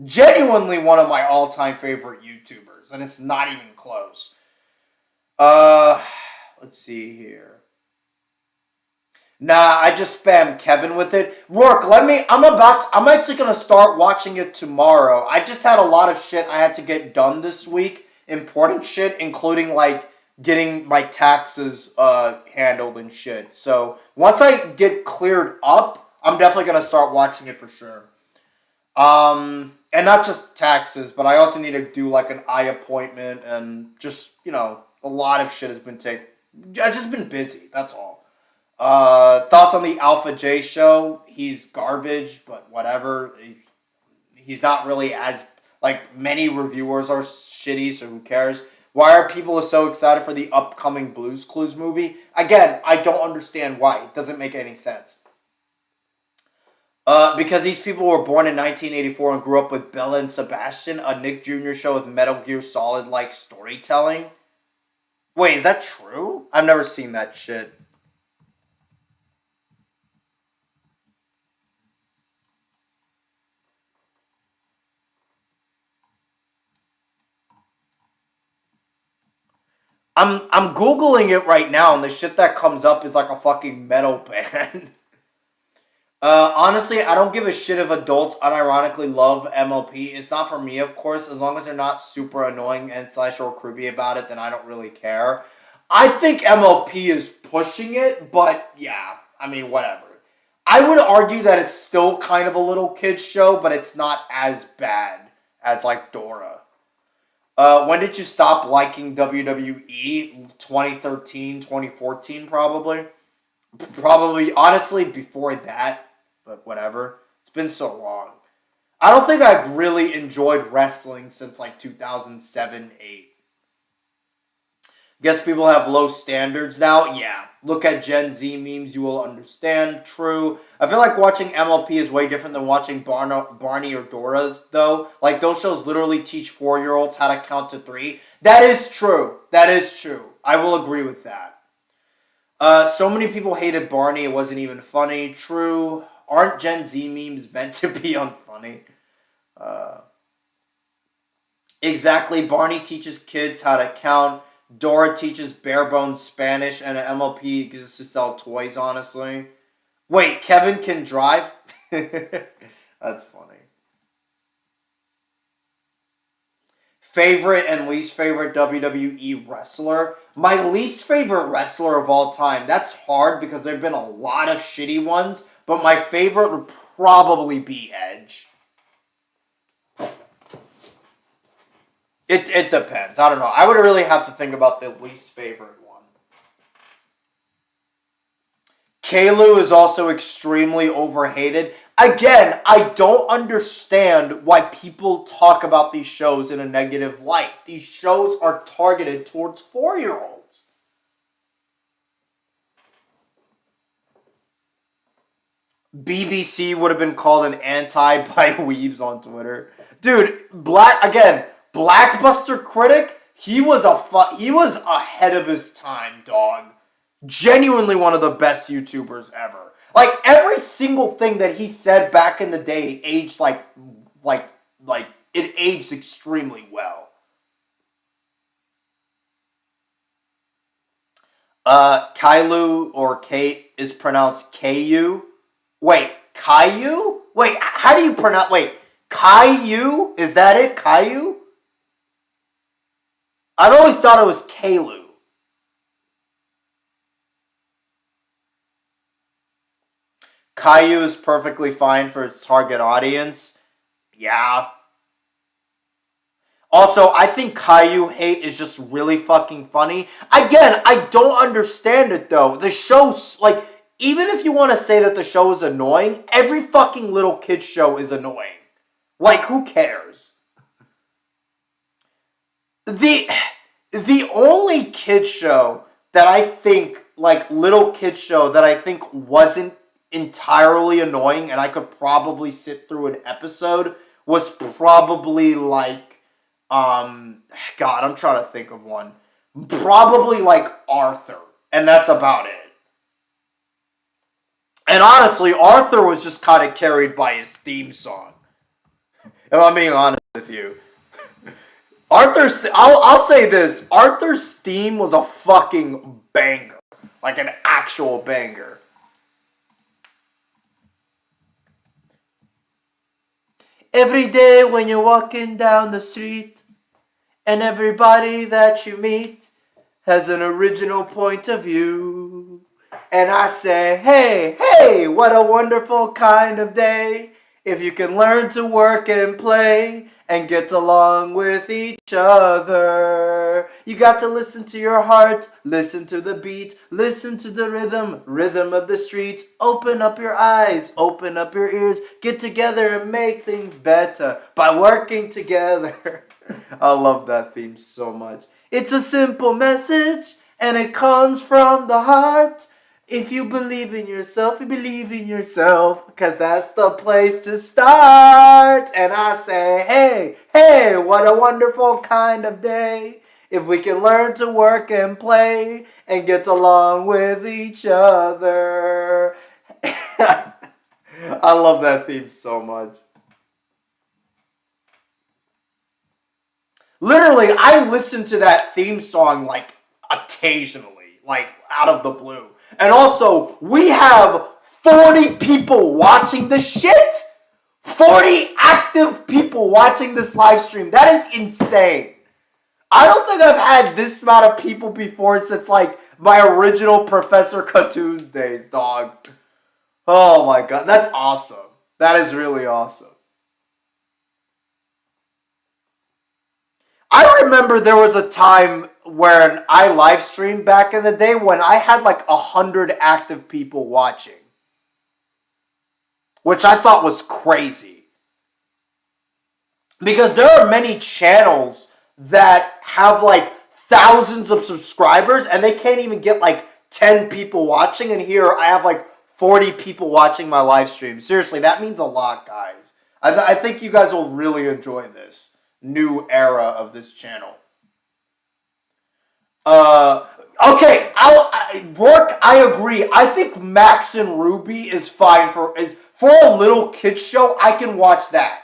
Genuinely one of my all-time favorite YouTubers, and it's not even close. Let's see here. Nah, I just spammed Kevin with it. Rourke, I'm actually gonna start watching it tomorrow. I just had a lot of shit I had to get done this week. Important shit, including like getting my taxes handled and shit. So once I get cleared up, I'm definitely gonna start watching it for sure. And not just taxes, but I also need to do like an eye appointment and just, a lot of shit has been I've just been busy, that's all. Thoughts on the Alpha J show? He's garbage, but whatever. He's not really as, like, many reviewers are shitty, so who cares? Why are people so excited for the upcoming Blue's Clues movie? Again, I don't understand why. It doesn't make any sense. Because these people were born in 1984 and grew up with Bella and Sebastian, a Nick Jr. show with Metal Gear Solid-like storytelling. Wait, is that true? I've never seen that shit. I'm Googling it right now, and the shit that comes up is like a fucking metal band. Honestly, I don't give a shit if adults unironically love MLP. It's not for me, of course. As long as they're not super annoying and / or creepy about it, then I don't really care. I think MLP is pushing it, but yeah, I mean, whatever. I would argue that it's still kind of a little kid's show, but it's not as bad as like Dora. When did you stop liking WWE? 2013, 2014, probably. Probably, honestly, before that. But whatever. It's been so long. I don't think I've really enjoyed wrestling since like 2007, 8. Guess people have low standards now? Yeah. Look at Gen Z memes, you will understand. True. I feel like watching MLP is way different than watching Barney or Dora, though. Like, those shows literally teach 4-year-olds how to count to 3. That is true. That is true. I will agree with that. So many people hated Barney, it wasn't even funny. True. Aren't Gen Z memes meant to be unfunny? Exactly. Barney teaches kids how to count. Dora teaches bare bones Spanish, and an MLP gets to sell toys, honestly. Wait, Kevin can drive? That's funny. Favorite and least favorite WWE wrestler? My least favorite wrestler of all time. That's hard because there have been a lot of shitty ones, but my favorite would probably be Edge. It depends. I don't know. I would really have to think about the least favorite one. Kalu is also extremely overhated. Again, I don't understand why people talk about these shows in a negative light. These shows are targeted towards 4-year-olds. BBC would have been called an anti by weebs on Twitter. Dude, Blackbuster Critic, he was ahead of his time, dog. Genuinely one of the best YouTubers ever. Like, every single thing that he said back in the day aged like it aged extremely well. Kailu or Kate is pronounced Ku. Wait, Caillou? Wait, how do you pronounce? Wait, Caillou? Is that it? Caillou? I've always thought it was Kalu. Caillou is perfectly fine for its target audience. Yeah. Also, I think Caillou hate is just really fucking funny. Again, I don't understand it though. The show's like, even if you want to say that the show is annoying, every fucking little kid show is annoying. Like, who cares? The only kid show that I think, like, little kid show that I think wasn't entirely annoying and I could probably sit through an episode was probably like, God, I'm trying to think of one. Probably like Arthur. And that's about it. And honestly, Arthur was just kind of carried by his theme song. If I'm being honest with you. I'll say this. Arthur's theme was a fucking banger. Like an actual banger. Every day when you're walking down the street, and everybody that you meet has an original point of view. And I say, hey, hey, what a wonderful kind of day. If you can learn to work and play and get along with each other. You got to listen to your heart, listen to the beat, listen to the rhythm of the streets. Open up your eyes, open up your ears, get together and make things better by working together. I love that theme so much. It's a simple message and it comes from the heart. If you believe in yourself, you believe in yourself, because that's the place to start. And I say, hey, hey, what a wonderful kind of day. If we can learn to work and play and get along with each other. I love that theme so much. Literally, I listen to that theme song like occasionally, like out of the blue. And also, we have 40 people watching this shit. 40 active people watching this live stream. That is insane. I don't think I've had this amount of people before since like my original Professor Cartoons days, dog. Oh my god, that's awesome. That is really awesome. I remember there was a time when I live streamed back in the day when I had like 100 active people watching. Which I thought was crazy. Because there are many channels that have like thousands of subscribers and they can't even get like 10 people watching. And here I have like 40 people watching my live stream. Seriously, that means a lot, guys. I think you guys will really enjoy this new era of this channel. Okay, Rourke, I agree. I think Max and Ruby is fine for a little kids show. I can watch that.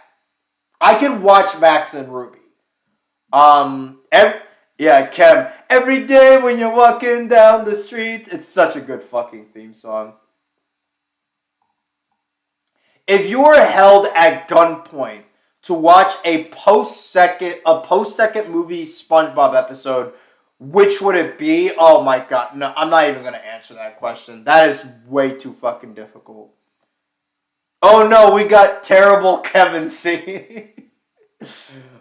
I can watch Max and Ruby. Kem. Every day when you're walking down the street, it's such a good fucking theme song. If you were held at gunpoint to watch a post-second movie SpongeBob episode, which would it be? Oh my god, no, I'm not even going to answer that question. That is way too fucking difficult. Oh no, we got terrible Kevin singing.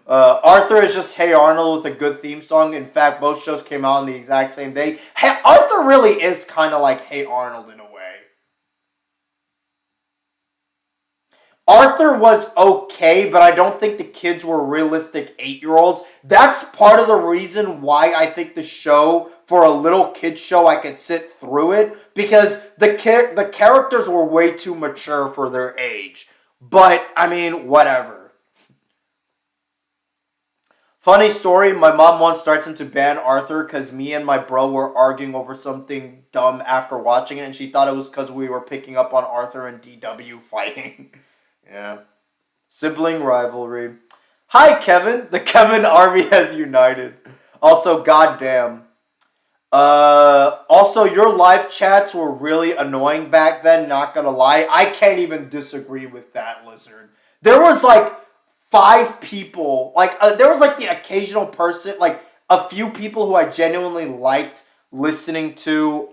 Arthur is just Hey Arnold with a good theme song. In fact, both shows came out on the exact same day. Hey, Arthur really is kind of like Hey Arnold in a way. Arthur was okay, but I don't think the kids were realistic 8-year-olds. That's part of the reason why I think the show, for a little kid show, I could sit through it. Because the characters were way too mature for their age. But, I mean, whatever. Funny story, my mom once threatened to ban Arthur because me and my bro were arguing over something dumb after watching it. And she thought it was because we were picking up on Arthur and DW fighting. Yeah. Sibling rivalry. Hi, Kevin. The Kevin army has united. Also, goddamn. Also, your live chats were really annoying back then, not gonna lie. I can't even disagree with that, Lizard. There was like 5 people. Like, there was like the occasional person, like a few people who I genuinely liked listening to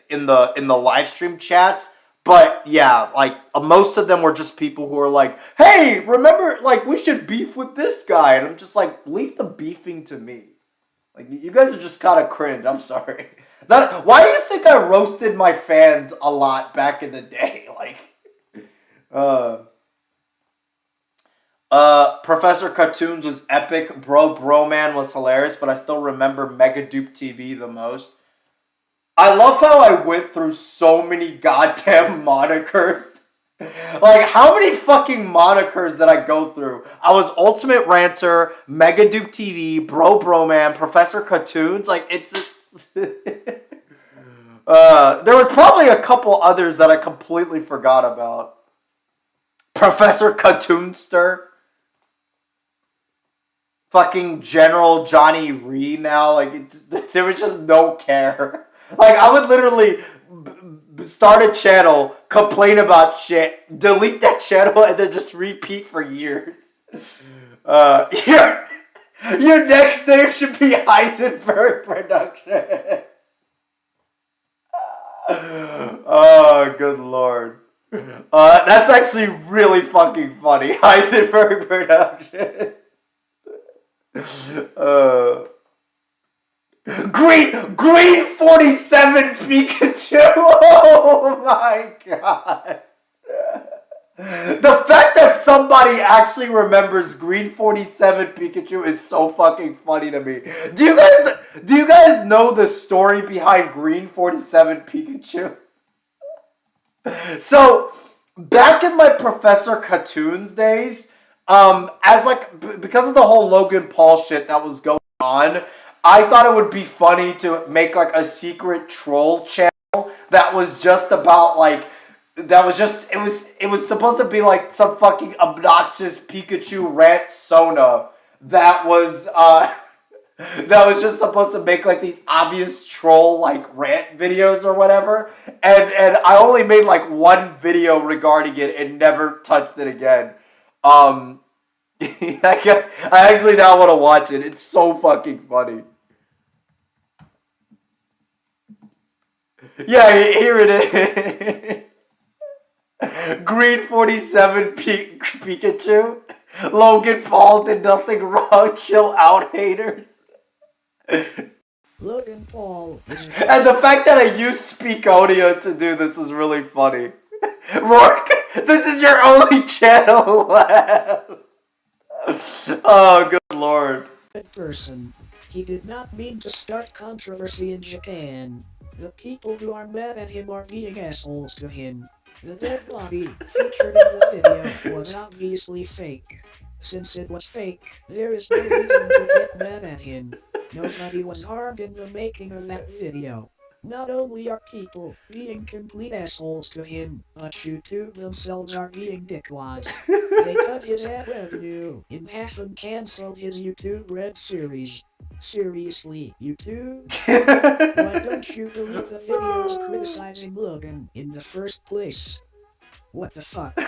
in the live stream chats. But yeah, like most of them were just people who are like, hey, remember, like we should beef with this guy. And I'm just like, leave the beefing to me. Like you guys are just kind of cringe. I'm sorry. Why do you think I roasted my fans a lot back in the day? Like, Professor Cartoons was epic. Bro Man was hilarious, but I still remember Mega Dupe TV the most. I love how I went through so many goddamn monikers. Like, how many fucking monikers did I go through? I was Ultimate Ranter, Mega Dupe TV, Bro Man, Professor Cartoons. Like, it's there was probably a couple others that I completely forgot about. Professor Cartoonster. fucking General Johnny Ree now. Like, there was just no care. Like, I would literally start a channel, complain about shit, delete that channel, and then just repeat for years. Your next name should be Heisenberg Productions. Oh, good lord. That's actually really fucking funny. Heisenberg Productions. Green 47 Pikachu. Oh my god. The fact that somebody actually remembers Green 47 Pikachu is so fucking funny to me. Do you guys know the story behind Green 47 Pikachu? So, back in my Professor Cartoons days, because of the whole Logan Paul shit that was going on, I thought it would be funny to make like a secret troll channel that was just about like, it was supposed to be like some fucking obnoxious Pikachu rant Sona that was just supposed to make like these obvious troll like rant videos or whatever, and I only made like one video regarding it and never touched it again. I actually now want to watch it. It's so fucking funny. Yeah, here it is. Green 47 Pikachu. Logan Paul did nothing wrong. Chill out, haters. Logan Paul. And the fact that I use Speak Audio to do this is really funny. Rourke, this is your only channel left. Oh, good lord. Person. He did not mean to start controversy in Japan. The people who are mad at him are being assholes to him. The dead body featured in the video was obviously fake. Since it was fake, there is no reason to get mad at him. Nobody was harmed in the making of that video. Not only are people being complete assholes to him, but YouTube themselves are being dickwads. They cut his ad revenue in half and canceled his YouTube Red series. Seriously, YouTube? Why don't you delete the videos criticizing Logan in the first place? What the fuck?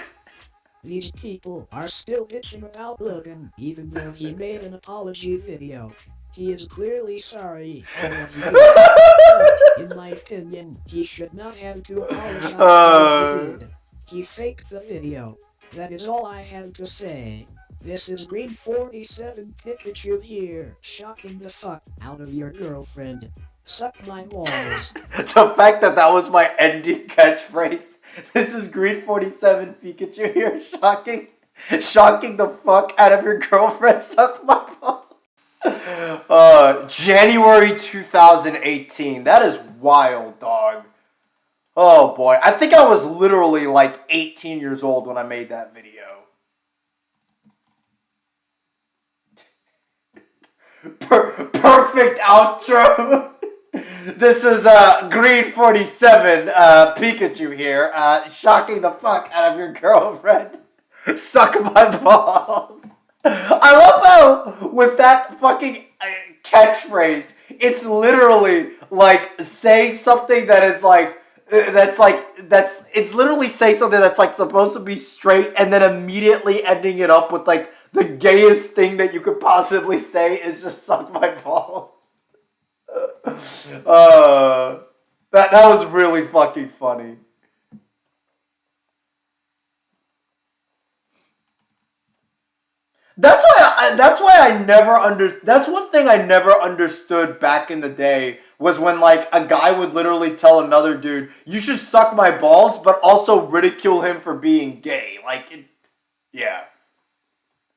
These people are still bitching about Logan, even though he made an apology video. He is clearly sorry for what he did. But, in my opinion, he should not have to apologize for what he did. He faked the video. That is all I have to say. This is Green 47 Pikachu here, shocking the fuck out of your girlfriend. Suck my balls. The fact that that was my ending catchphrase. This is Green 47 Pikachu here, shocking the fuck out of your girlfriend. Suck my balls. January 2018. That is wild, dog. Oh boy. I think I was literally like 18 years old when I made that video. Perfect outro. This is Green 47 Pikachu here, shocking the fuck out of your girlfriend. Suck my balls. I love how with that fucking catchphrase, it's literally like saying something that is like it's literally saying something that's like supposed to be straight and then immediately ending it up with like the gayest thing that you could possibly say is just suck my balls. That was really fucking funny. That's why I never that's one thing I never understood back in the day was when like a guy would literally tell another dude, "You should suck my balls," but also ridicule him for being gay. Yeah.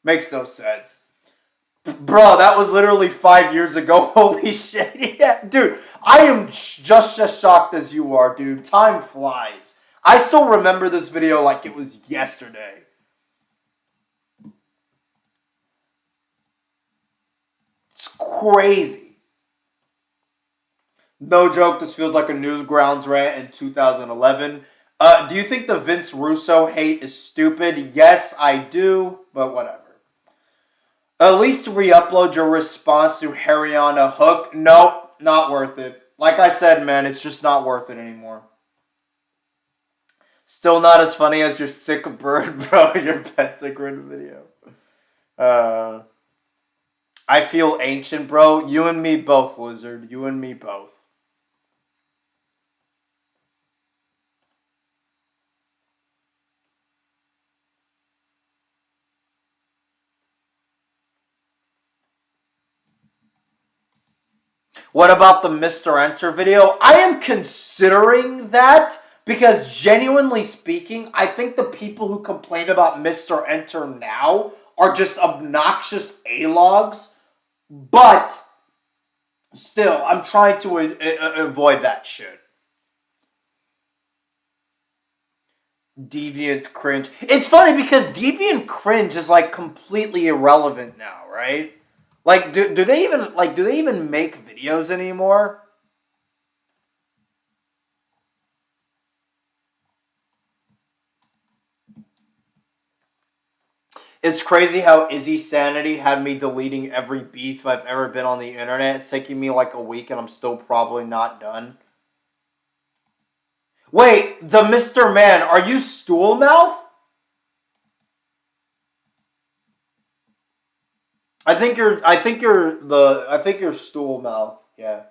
Makes no sense. Bro, that was literally 5 years ago. Holy shit. Yeah, dude, I am just as shocked as you are, dude. Time flies. I still remember this video like it was yesterday. It's crazy. No joke, this feels like a Newsgrounds rant in 2011. Do you think the Vince Russo hate is stupid? Yes, I do, but whatever. At least re-upload your response to Harry on a Hook. Nope, not worth it. Like I said, man, it's just not worth it anymore. Still not as funny as your sick bird, bro, your pentagram video. I feel ancient, bro. You and me both, Lizard. You and me both. What about the Mr. Enter video? I am considering that because genuinely speaking, I think the people who complain about Mr. Enter now are just obnoxious A-logs. But still, I'm trying to avoid that shit. Deviant cringe. It's funny because deviant cringe is like completely irrelevant now, right? Like, do they even make videos anymore? It's crazy how Izzy Sanity had me deleting every beef I've ever been on the internet. It's taking me like a week and I'm still probably not done. Wait, the Mr. Man, are you stool mouth? I think you're stool mouth. Yeah.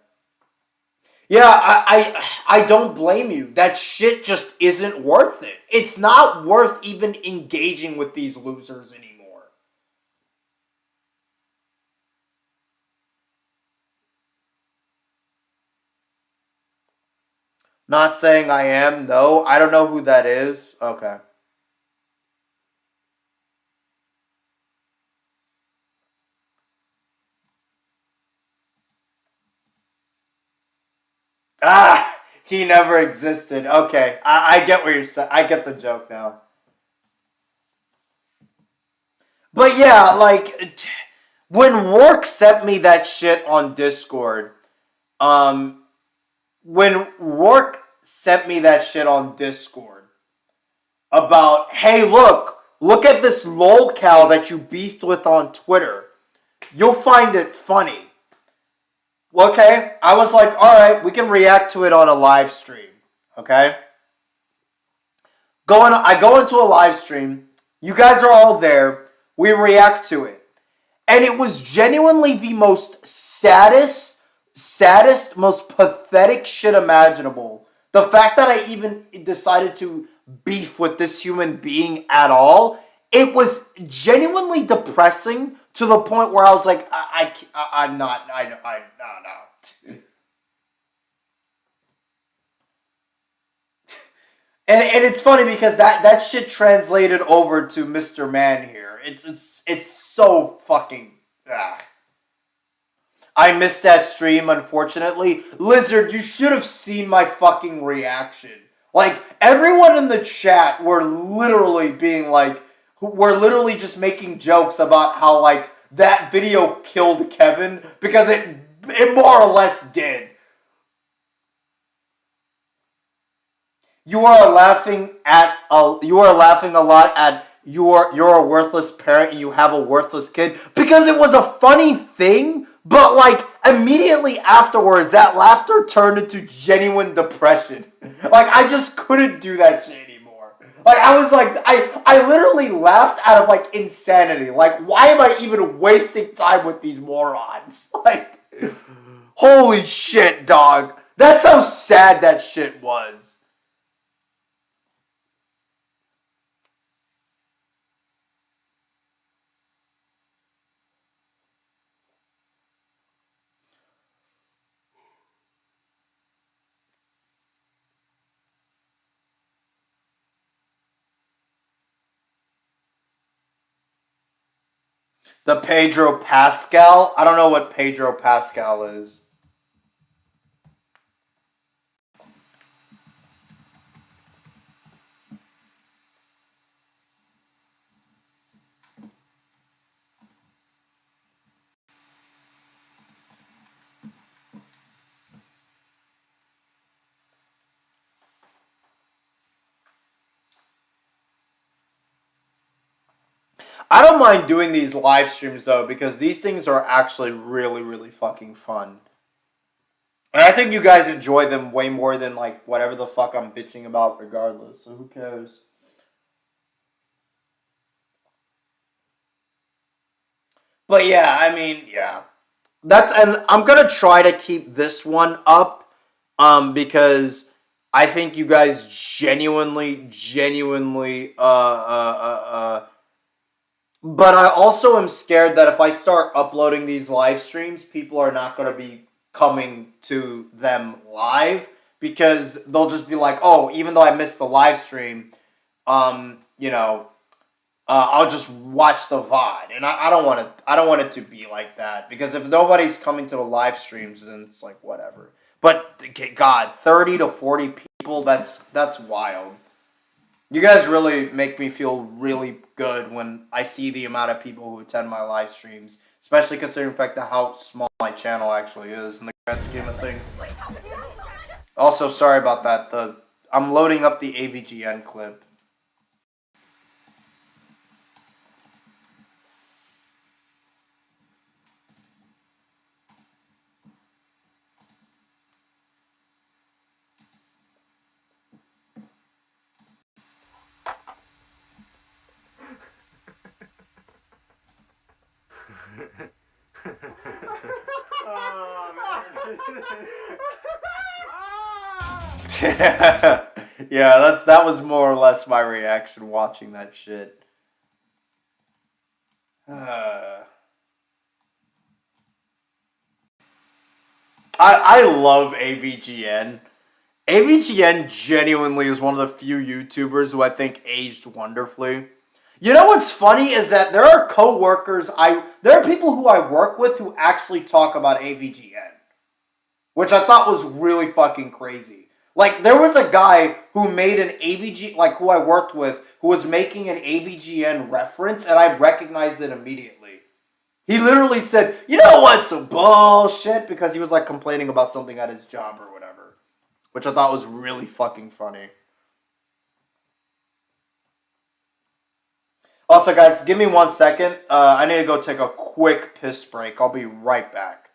Yeah, I don't blame you. That shit just isn't worth it. It's not worth even engaging with these losers anymore. Not saying I am, no. I don't know who that is. Okay. Ah, he never existed. Okay, I get what you're saying. I get the joke now. But yeah, like, when Rourke sent me that shit on Discord, when Rourke sent me that shit on Discord about, hey, look at this lolcow that you beefed with on Twitter. You'll find it funny. Okay, I was like, all right, we can react to it on a live stream. Okay, I go into a live stream. You guys are all there. We react to it, and it was genuinely the most saddest, most pathetic shit imaginable. The fact that I even decided to beef with this human being at all, it was genuinely depressing to the point where I was like, I'm not, no. And it's funny because that shit translated over to Mr. Man here. It's so fucking. I missed that stream, unfortunately. Lizard, you should have seen my fucking reaction. Like, everyone in the chat were literally being like, we're literally just making jokes about how, like, that video killed Kevin because it more or less did. You are laughing a lot at you're a worthless parent and you have a worthless kid because it was a funny thing, but like immediately afterwards that laughter turned into genuine depression. Like I just couldn't do that shit anymore. Like I was like I literally laughed out of like insanity. Like why am I even wasting time with these morons? Like holy shit, dog. That's how sad that shit was. The Pedro Pascal? I don't know what Pedro Pascal is. I don't mind doing these live streams though, because these things are actually really, really fucking fun. And I think you guys enjoy them way more than like whatever the fuck I'm bitching about regardless. So who cares? But yeah, I mean, yeah. And I'm gonna try to keep this one up, because I think you guys genuinely, but I also am scared that if I start uploading these live streams, people are not gonna be coming to them live because they'll just be like, oh, even though I missed the live stream, you know, I'll just watch the VOD, and I don't want to. I don't want it to be like that because if nobody's coming to the live streams, then it's like whatever. But God, 30 to 40 people. That's wild. You guys really make me feel really good when I see the amount of people who attend my live streams, especially considering the fact that how small my channel actually is in the grand scheme of things. Also, sorry about that. I'm loading up the AVGN clip. Yeah, that was more or less my reaction watching that shit. I love AVGN. AVGN genuinely is one of the few YouTubers who I think aged wonderfully. You know what's funny is that there are there are people who I work with who actually talk about AVGN, which I thought was really fucking crazy. Like, there was a guy who made an who I worked with, who was making an AVGN reference, and I recognized it immediately. He literally said, you know what's bullshit? Because he was, like, complaining about something at his job or whatever. Which I thought was really fucking funny. Also, guys, give me 1 second. I need to go take a quick piss break. I'll be right back.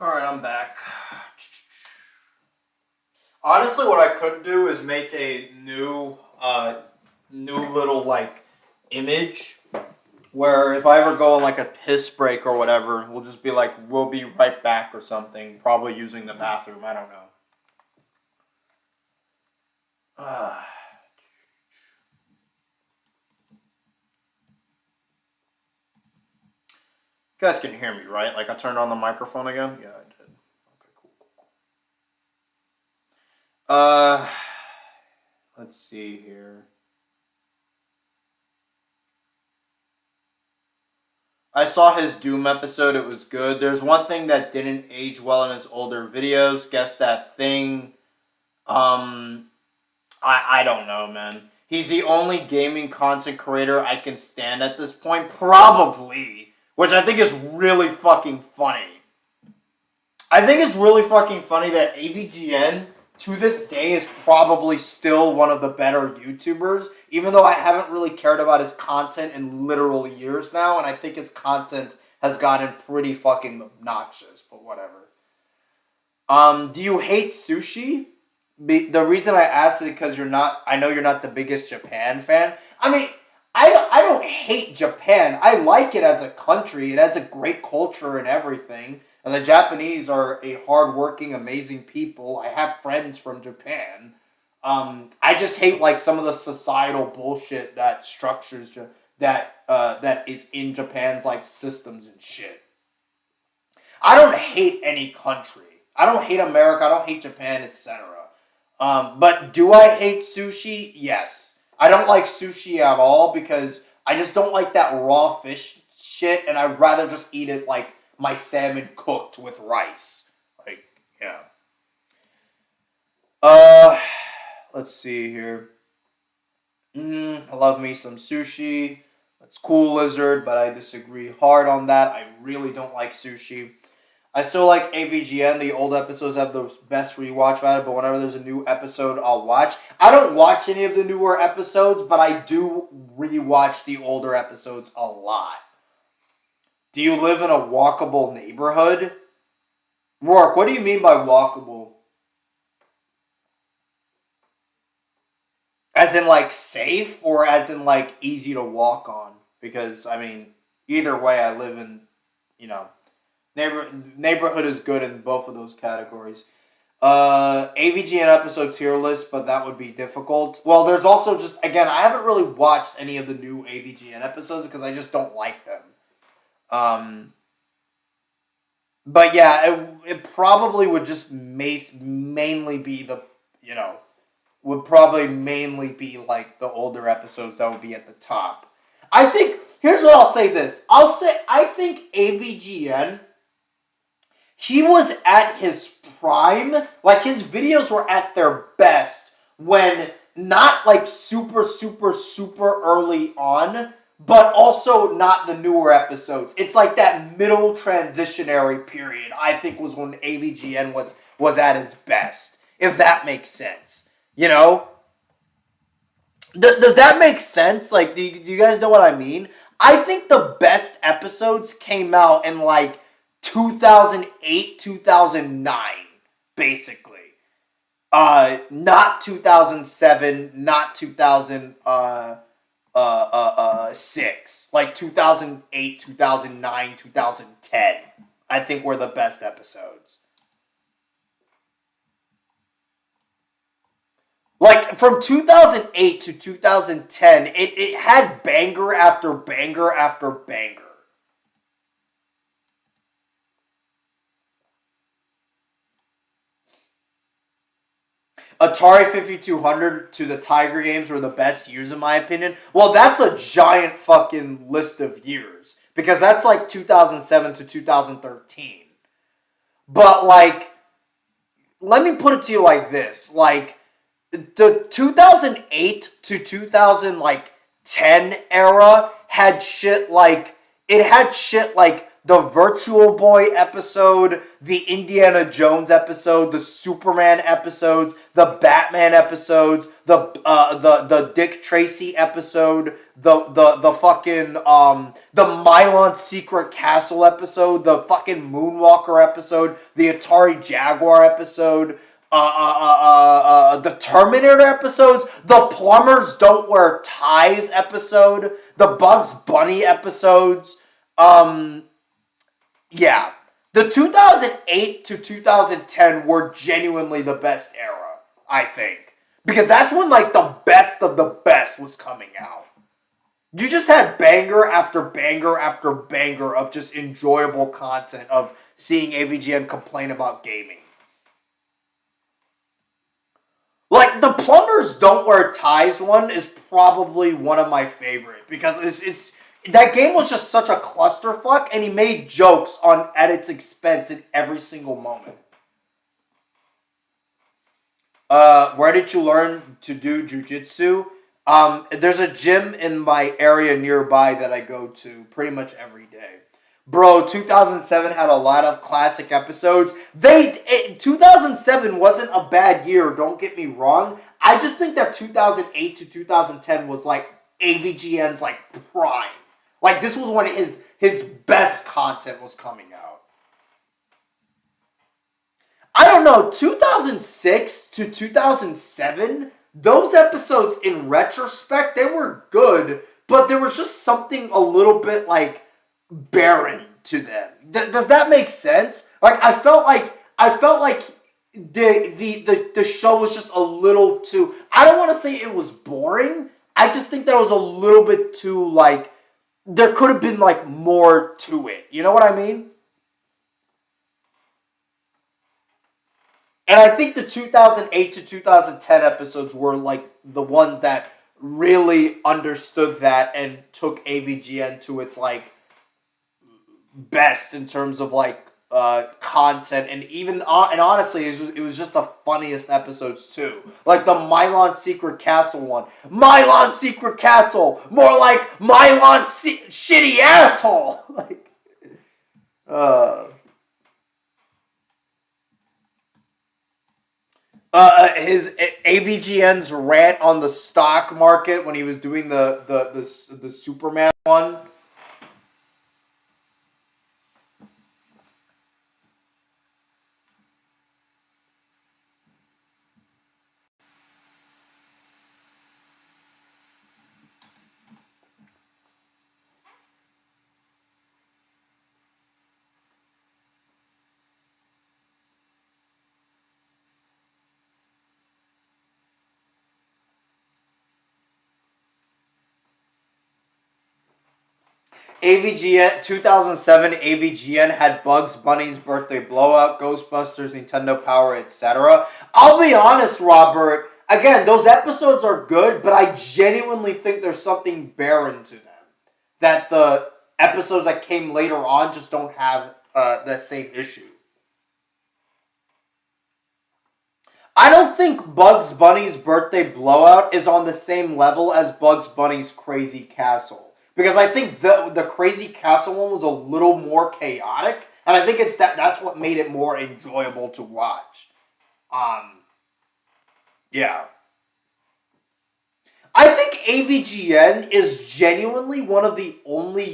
Alright, I'm back. Honestly, what I could do is make a new little, like, image where if I ever go on, like, a piss break or whatever, we'll just be like, we'll be right back or something, probably using the bathroom, I don't know. You guys can hear me, right? Like I turned on the microphone again? Yeah, I did. Okay, cool. Let's see here. I saw his Doom episode. It was good. There's one thing that didn't age well in his older videos. Guess that thing. I don't know, man. He's the only gaming content creator I can stand at this point. Probably. Which I think is really fucking funny. I think it's really fucking funny that AVGN, to this day, is probably still one of the better YouTubers. Even though I haven't really cared about his content in literal years now. And I think his content has gotten pretty fucking obnoxious. But whatever. Do you hate sushi? The reason I asked it because I know you're not the biggest Japan fan. I mean, I don't hate Japan. I like it as a country. It has a great culture and everything. And the Japanese are a hardworking, amazing people. I have friends from Japan. I just hate like some of the societal bullshit that structures that is in Japan's like systems and shit. I don't hate any country. I don't hate America. I don't hate Japan, etc. But do I hate sushi? Yes. I don't like sushi at all because I just don't like that raw fish shit, and I'd rather just eat it like my salmon cooked with rice. Like, yeah. Let's see here. I love me some sushi. That's cool, Lizard, but I disagree hard on that. I really don't like sushi. I still like AVGN. The old episodes have the best rewatch value, but whenever there's a new episode, I'll watch. I don't watch any of the newer episodes, but I do rewatch the older episodes a lot. Do you live in a walkable neighborhood? Rourke, what do you mean by walkable? As in, like, safe, or as in, like, easy to walk on? Because, I mean, either way, I live in, neighborhood is good in both of those categories. AVGN episode tier list, but that would be difficult. Well, there's also just, again, I haven't really watched any of the new AVGN episodes because I just don't like them. But yeah, it probably would just mainly be would probably mainly be like the older episodes that would be at the top. I think, here's what I'll say this. I think AVGN, he was at his prime, like his videos were at their best when not like super, super, super early on, but also not the newer episodes. It's like that middle transitionary period, I think, was when AVGN was at his best, if that makes sense. Does that make sense? Like, do you guys know what I mean? I think the best episodes came out in like 2008, 2009, basically. Not 2007, not 2006. Like 2008, 2009, 2010. I think were the best episodes. Like, from 2008 to 2010, it had banger after banger after banger. Atari 5200 to the Tiger games were the best years, in my opinion. Well, that's a giant fucking list of years. Because that's like 2007 to 2013. But, like, let me put it to you like this. Like, the 2008 to 2010 era had shit like, it had shit like the Virtual Boy episode, the Indiana Jones episode, the Superman episodes, the Batman episodes, the Dick Tracy episode, the fucking the Mylon Secret Castle episode, the fucking Moonwalker episode, the Atari Jaguar episode, the Terminator episodes, the Plumbers Don't Wear Ties episode, the Bugs Bunny episodes, yeah. The 2008 to 2010 were genuinely the best era, I think. Because that's when, like, the best of the best was coming out. You just had banger after banger after banger of just enjoyable content of seeing AVGN complain about gaming. Like, the Plumbers Don't Wear Ties one is probably one of my favorite. Because it's that game was just such a clusterfuck, and he made jokes at its expense in every single moment. Where did you learn to do jujitsu? There's a gym in my area nearby that I go to pretty much every day. Bro, 2007 had a lot of classic episodes. 2007 wasn't a bad year, don't get me wrong. I just think that 2008 to 2010 was like AVGN's like prime. Like, this was when his best content was coming out. I don't know, 2006 to 2007, those episodes in retrospect, they were good, but there was just something a little bit like barren to them. Does that make sense? Like, I felt like the show was just a little too, I don't want to say it was boring. I just think that was a little bit too, like, there could have been like more to it. You know what I mean? And I think the 2008 to 2010 episodes were like the ones that really understood that and took AVGN to its like best in terms of like content, and even and honestly it was just the funniest episodes too. Like the Mylon Secret Castle one. Mylon Secret Castle! More like Mylon shitty asshole! Like his AVGN's rant on the stock market when he was doing the Superman one. AVGN 2007 AVGN had Bugs Bunny's birthday blowout, Ghostbusters, Nintendo Power, etc. I'll be honest, Robert. Again, those episodes are good, but I genuinely think there's something barren to them. That the episodes that came later on just don't have that same issue. I don't think Bugs Bunny's birthday blowout is on the same level as Bugs Bunny's Crazy Castle. Because I think the Crazy Castle one was a little more chaotic, and I think that's what made it more enjoyable to watch. Yeah. I think AVGN is genuinely one of the only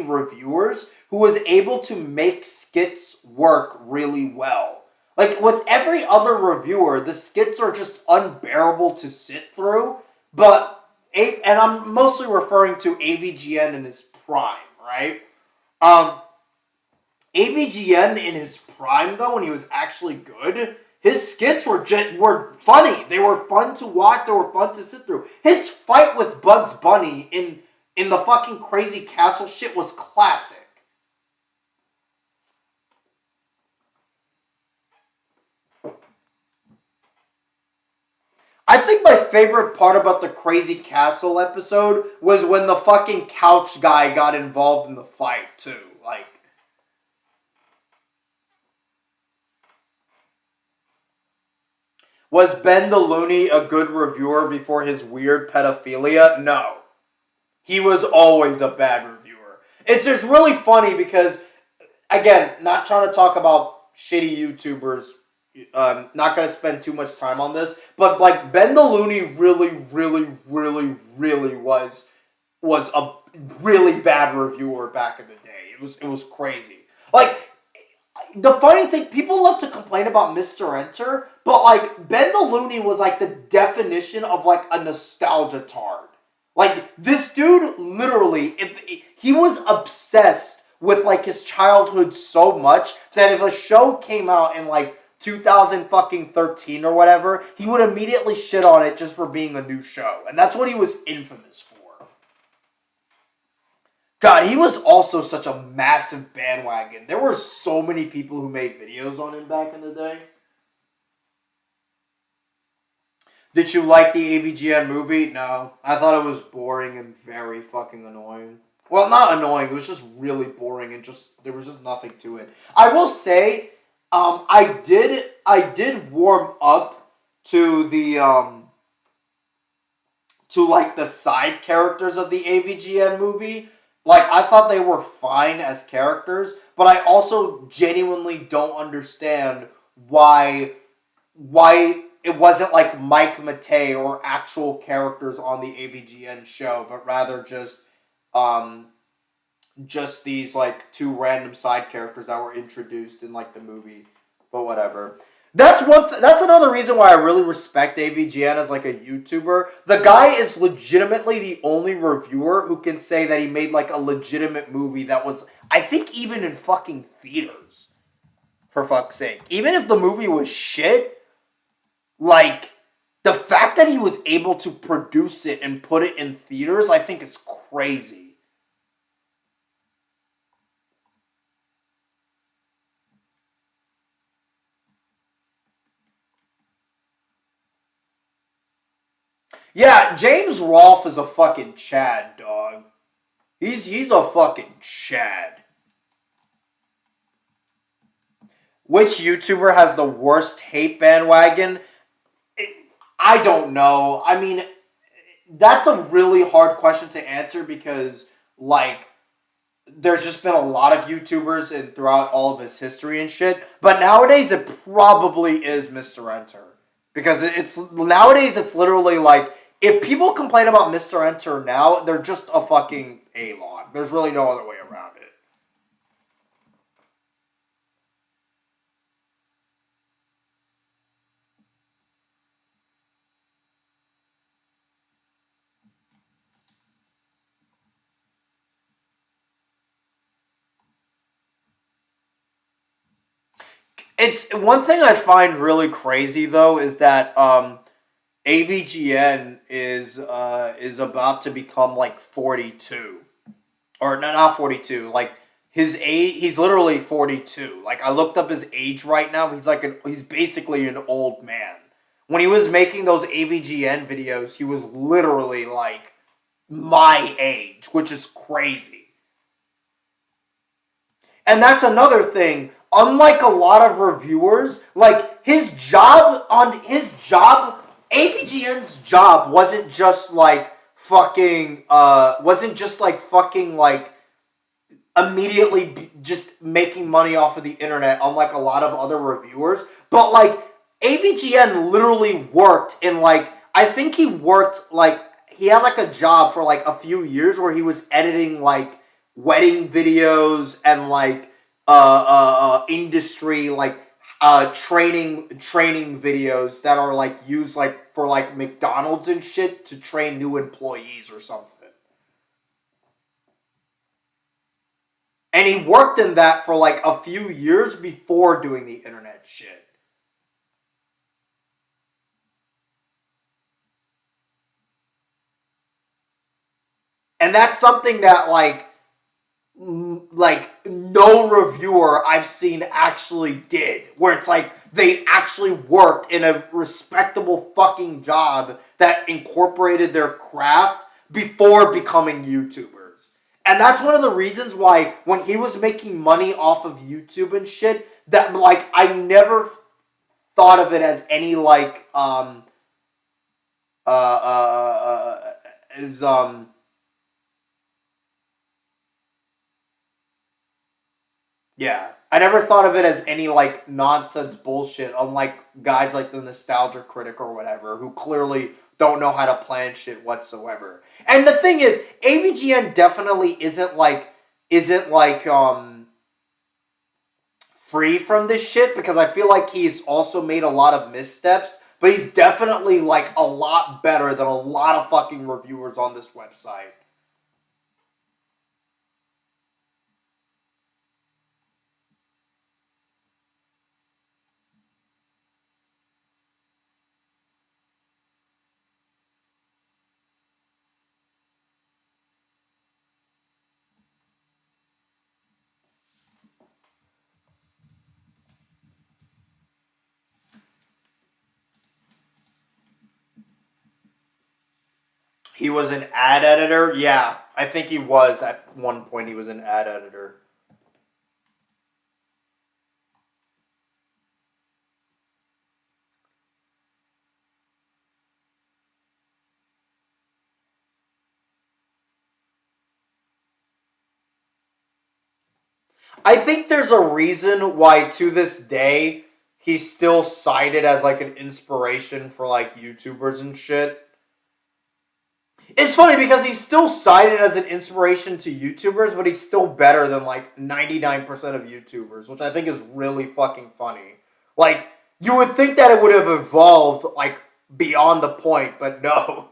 reviewers who was able to make skits work really well. Like, with every other reviewer, the skits are just unbearable to sit through, but and I'm mostly referring to AVGN in his prime, right? AVGN in his prime, though, when he was actually good, his skits were funny. They were fun to watch. They were fun to sit through. His fight with Bugs Bunny in the fucking Crazy Castle shit was classic. I think my favorite part about the Crazy Castle episode was when the fucking couch guy got involved in the fight, too. Like, was Ben the Looney a good reviewer before his weird pedophilia? No. He was always a bad reviewer. It's just really funny because, again, not trying to talk about shitty YouTubers, not going to spend too much time on this, but like Ben the Looney really was a really bad reviewer back in the day. It was crazy. Like, the funny thing, people love to complain about Mr. Enter, but like Ben the Looney was like the definition of like a nostalgia tard. Like, this dude literally, he was obsessed with like his childhood so much that if a show came out in like 2013 or whatever, he would immediately shit on it just for being a new show. And that's what he was infamous for. God, he was also such a massive bandwagon. There were so many people who made videos on him back in the day. Did you like the AVGN movie? No. I thought it was boring and very fucking annoying. Well, not annoying. It was just really boring and there was just nothing to it. I will say, I did warm up to the the side characters of the AVGN movie. Like, I thought they were fine as characters, but I also genuinely don't understand why it wasn't like Mike Matei or actual characters on the AVGN show, but rather just these like two random side characters that were introduced in like the movie. But whatever. That's another reason why I really respect AVGN as like a YouTuber. The guy is legitimately the only reviewer who can say that he made like a legitimate movie that was, I think, even in fucking theaters. For fuck's sake. Even if the movie was shit, like, the fact that he was able to produce it and put it in theaters, I think is crazy. Yeah, James Rolfe is a fucking Chad, dog. He's a fucking Chad. Which YouTuber has the worst hate bandwagon? I don't know. I mean, that's a really hard question to answer because, like, there's just been a lot of YouTubers and throughout all of his history and shit. But nowadays, it probably is Mr. Enter. Because nowadays, it's literally like, if people complain about Mr. Enter now, they're just a fucking A-log. There's really no other way around it. It's one thing I find really crazy though is that AVGN is about to become like 42, or no, not 42. Like his age, he's literally 42. Like I looked up his age right now. He's basically an old man. When he was making those AVGN videos, he was literally like my age, which is crazy. And that's another thing. Unlike a lot of reviewers, like AVGN's job wasn't just like fucking immediately just making money off of the internet, unlike a lot of other reviewers. But like AVGN literally worked in like, I think he worked like, he had like a job for like a few years where he was editing like wedding videos and like industry like training videos that are like used like for like McDonald's and shit to train new employees or something. And he worked in that for like a few years before doing the internet shit. And that's something that like no reviewer I've seen actually did, where it's like they actually worked in a respectable fucking job that incorporated their craft before becoming YouTubers. And that's one of the reasons why when he was making money off of YouTube and shit, that like I never thought of it as any like yeah, I never thought of it as any, like, nonsense bullshit, unlike guys like the Nostalgia Critic or whatever, who clearly don't know how to plan shit whatsoever. And the thing is, AVGN definitely isn't free from this shit, because I feel like he's also made a lot of missteps, but he's definitely, like, a lot better than a lot of fucking reviewers on this website. He was an ad editor? Yeah, I think he was at one point. He was an ad editor. I think there's a reason why to this day he's still cited as like an inspiration for like YouTubers and shit. It's funny because he's still cited as an inspiration to YouTubers, but he's still better than like 99% of YouTubers, which I think is really fucking funny. Like, you would think that it would have evolved like beyond the point, but no.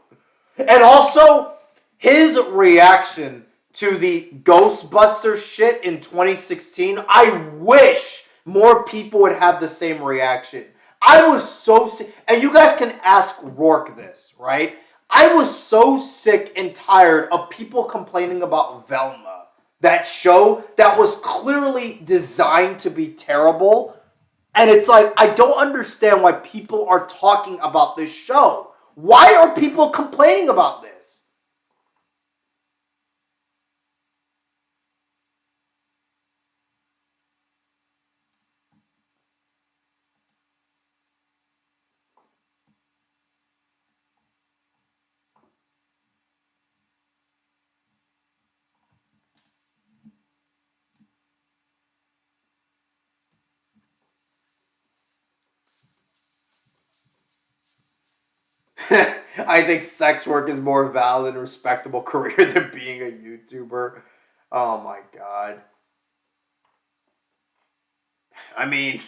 And also, his reaction to the Ghostbusters shit in 2016, I wish more people would have the same reaction. I was so sick, and you guys can ask Rourke this, right? I was so sick and tired of people complaining about Velma, that show that was clearly designed to be terrible. And it's like, I don't understand why people are talking about this show. Why are people complaining about this? I think sex work is more valid and respectable career than being a YouTuber. Oh my god. I mean,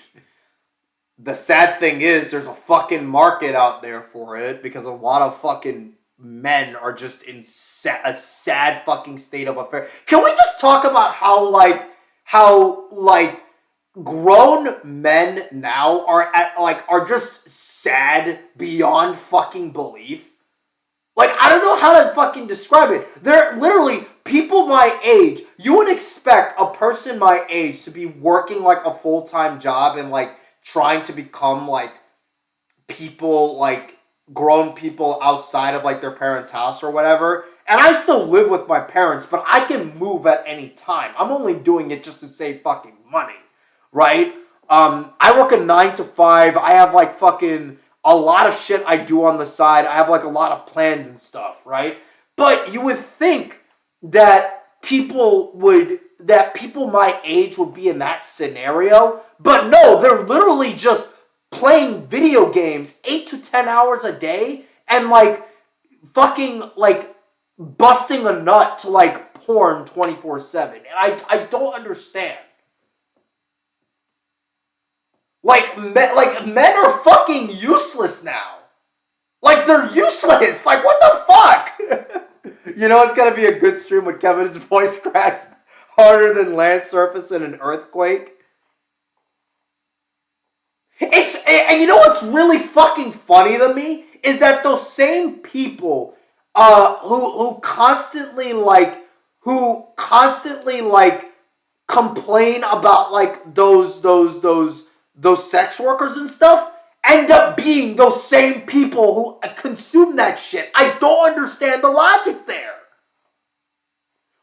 the sad thing is there's a fucking market out there for it because a lot of fucking men are just in a sad fucking state of affair. Can we just talk about how grown men now are just sad beyond fucking belief? Like, I don't know how to fucking describe it. They're literally people my age. You would expect a person my age to be working like a full-time job and like trying to become like people, like grown people outside of like their parents' house or whatever. And I still live with my parents, but I can move at any time. I'm only doing it just to save fucking money, right? I work a 9 to 5. I have like fucking a lot of shit I do on the side. I have like a lot of plans and stuff, right? But you would think that people my age would be in that scenario. But no, they're literally just playing video games 8 to 10 hours a day and like fucking like busting a nut to like porn 24/7. And I don't understand. Like men are fucking useless now. Like, they're useless. Like, what the fuck? You know, it's gonna be a good stream when Kevin's voice cracks harder than land surface in an earthquake. And you know what's really fucking funny to me is that those same people who constantly complain about like those sex workers and stuff end up being those same people who consume that shit. I don't understand the logic there.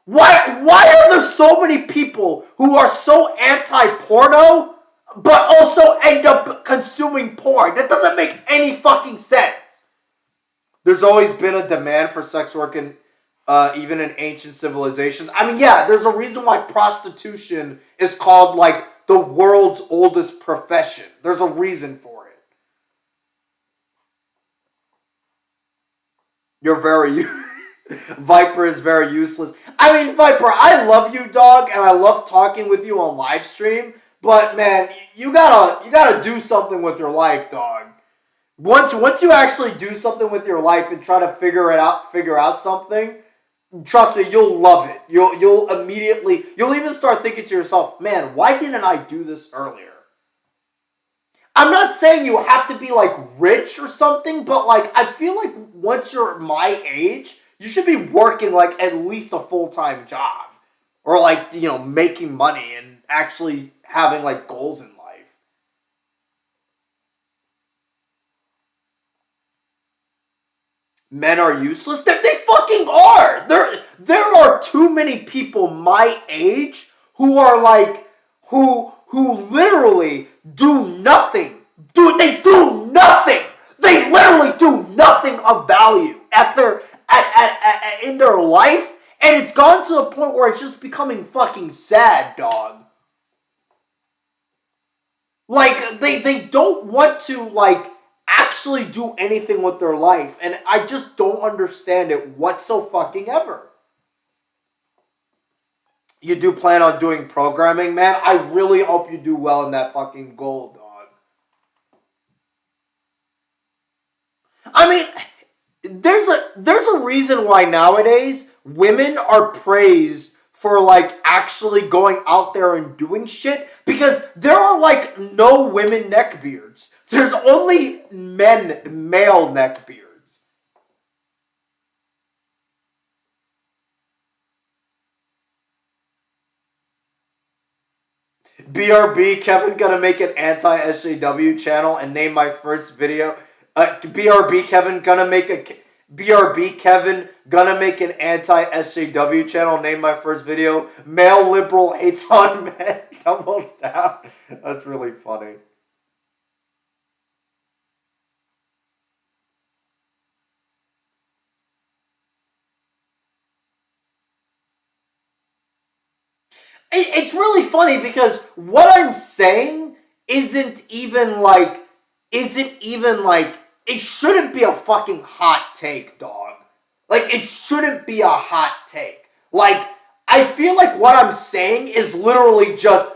Why are there so many people who are so anti-porno but also end up consuming porn? That doesn't make any fucking sense. There's always been a demand for sex work in even in ancient civilizations. I mean, yeah, there's a reason why prostitution is called like the world's oldest profession. There's a reason for it. You're very Viper is very useless. I mean, Viper, I love you, dog, and I love talking with you on live stream. But man, you gotta do something with your life, dog. Once you actually do something with your life and try to figure out something, trust me, you'll love it. You'll even start thinking to yourself, man, why didn't I do this earlier? I'm not saying you have to be like rich or something, but like I feel like once you're my age, you should be working like at least a full-time job. Or like, you know, making money and actually having like goals in life. men are useless. They fucking are. There are too many people my age who are like, who literally do nothing. Dude, they do nothing. They literally do nothing of value in their life, and it's gone to the point where it's just becoming fucking sad, dog. Like, they don't want to, like, actually do anything with their life, and I just don't understand it whatsoever. You do plan on doing programming, man? I really hope you do well in that fucking goal, dog. I mean, there's a reason why nowadays women are praised for, like, actually going out there and doing shit, because there are, like, no women neckbeards. There's only male neckbeards. BRB, Kevin gonna make an anti-SJW channel and name my first video. BRB Kevin gonna make an anti-SJW channel, name my first video. Male liberal hates on men. Doubles down. That's really funny. It's really funny because what I'm saying isn't even like, it shouldn't be a fucking hot take, dog. Like, it shouldn't be a hot take. Like, I feel like what I'm saying is literally just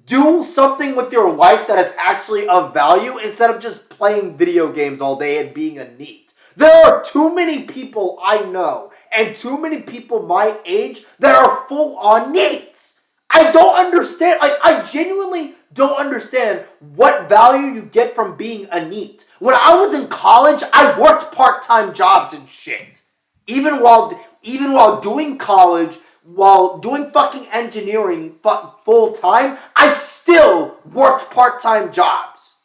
do something with your life that is actually of value instead of just playing video games all day and being a NEET. There are too many people I know and too many people my age that are full on NEETs. I don't understand. Like, I genuinely don't understand what value you get from being a NEET. When I was in college, I worked part-time jobs and shit. Even while doing college, while doing fucking engineering full-time, I still worked part-time jobs.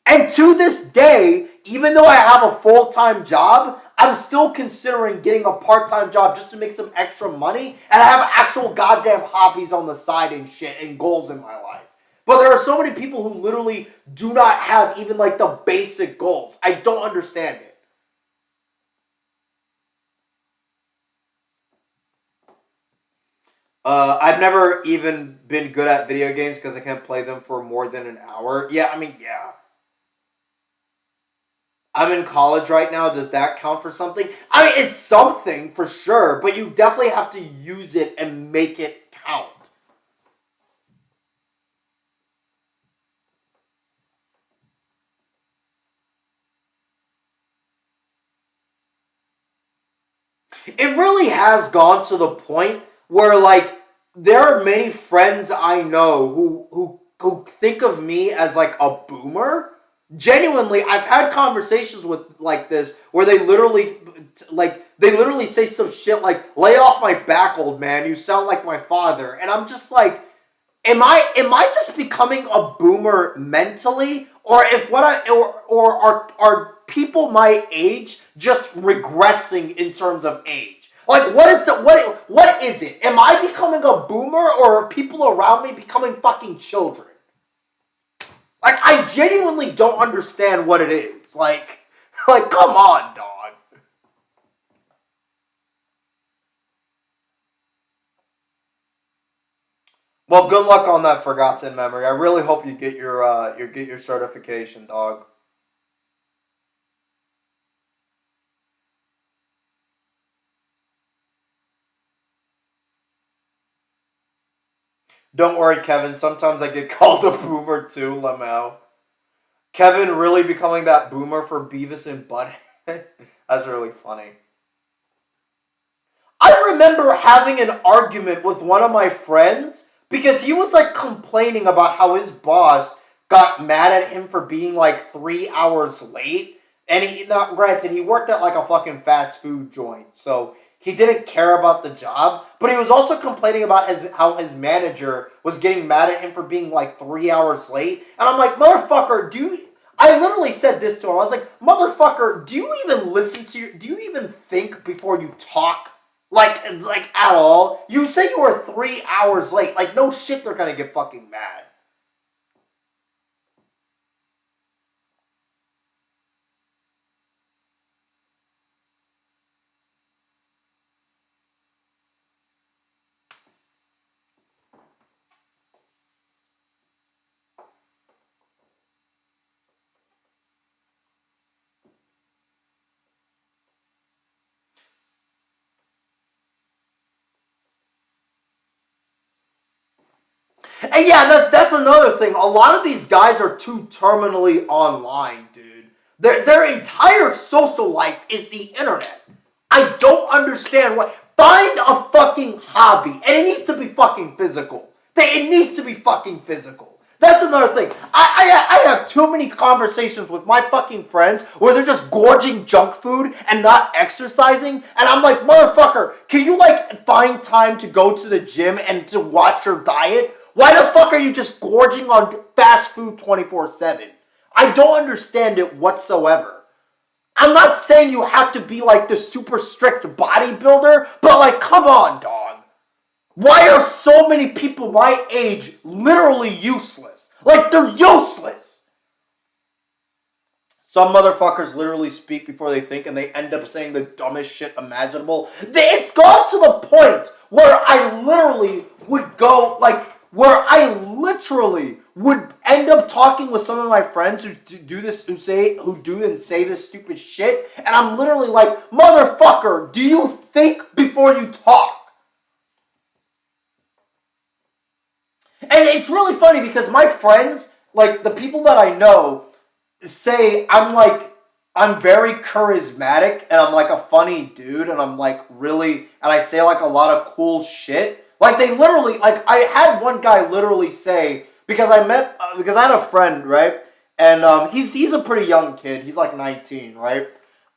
And to this day, even though I have a full-time job, I'm still considering getting a part-time job just to make some extra money, and I have actual goddamn hobbies on the side and shit and goals in my life. But there are so many people who literally do not have even like the basic goals. I don't understand it. I've never even been good at video games because I can't play them for more than an hour. Yeah, I mean, yeah. I'm in college right now. Does that count for something? I mean, it's something for sure, but you definitely have to use it and make it count. It really has gone to the point where, like, there are many friends I know who think of me as, like, a boomer. Genuinely, I've had conversations with like this where they literally say some shit like, "Lay off my back, old man. You sound like my father." And I'm just like, am I just becoming a boomer mentally, or are people my age just regressing in terms of age? Like, what is it? Am I becoming a boomer, or are people around me becoming fucking children? Like, I genuinely don't understand what it is. Like, come on, dog. Well, good luck on that forgotten memory. I really hope you get your certification, dog. Don't worry, Kevin. Sometimes I get called a boomer too, Lamau. Kevin really becoming that boomer for Beavis and Butthead. That's really funny. I remember having an argument with one of my friends because he was like complaining about how his boss got mad at him for being like 3 hours late. And granted, he worked at like a fucking fast food joint, so he didn't care about the job, but he was also complaining about how his manager was getting mad at him for being like 3 hours late. And I'm like, motherfucker, I literally said this to him. I was like, motherfucker, do you even do you even think before you talk? Like at all? You say you were 3 hours late. Like, no shit, they're gonna get fucking mad. And yeah, that's another thing. A lot of these guys are too terminally online, dude. Their entire social life is the internet. I don't understand what. Find a fucking hobby, and it needs to be fucking physical. It needs to be fucking physical. That's another thing. I have too many conversations with my fucking friends where they're just gorging junk food and not exercising, and I'm like, motherfucker, can you like find time to go to the gym and to watch your diet? Why the fuck are you just gorging on fast food 24/7? I don't understand it whatsoever. I'm not saying you have to be like the super strict bodybuilder, but like, come on, dog. Why are so many people my age literally useless? Like, they're useless. Some motherfuckers literally speak before they think and they end up saying the dumbest shit imaginable. It's gone to the point where I literally would go, like, where I literally would end up talking with some of my friends who do and say this stupid shit, and I'm literally like, motherfucker, do you think before you talk? And it's really funny because my friends, like the people that I know, say I'm very charismatic and I'm like a funny dude and I'm like really, and I say like a lot of cool shit. Like they literally, like I had one guy literally say, because I had a friend, right? And he's a pretty young kid. He's like 19, right?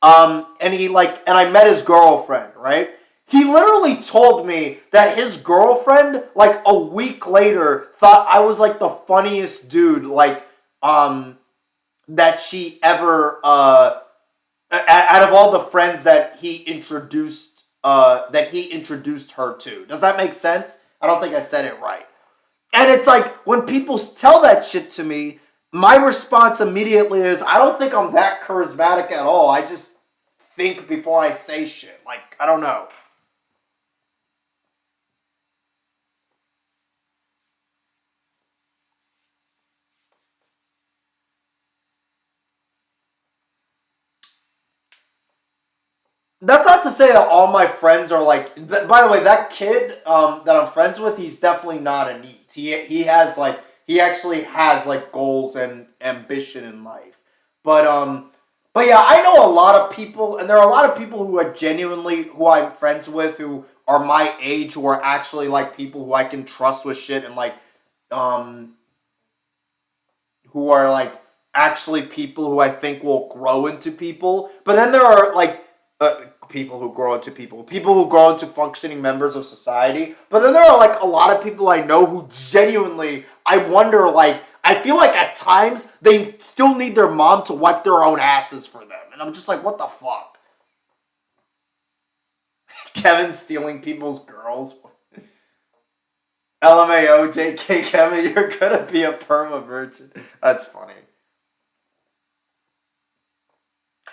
And I met his girlfriend, right? He literally told me that his girlfriend, like a week later, thought I was like the funniest dude, like, that she ever, out of all the friends that he introduced her to. Does that make sense? I don't think I said it right. And it's like, when people tell that shit to me, my response immediately is, I don't think I'm that charismatic at all. I just think before I say shit. Like, I don't know. That's not to say that all my friends are like. By the way, that kid that I'm friends with, he's definitely not a NEET. He actually has like goals and ambition in life. But yeah, I know a lot of people, and there are a lot of people who I'm friends with who are my age, who are actually like people who I can trust with shit, and like um who are like actually people who I think will grow into people. But then there are like people who grow into functioning members of society. But then there are like a lot of people I know who genuinely, I wonder, like, I feel like at times they still need their mom to wipe their own asses for them. And I'm just like, what the fuck? Kevin stealing people's girls. LMAO, JK, Kevin, you're gonna be a perma virgin. That's funny.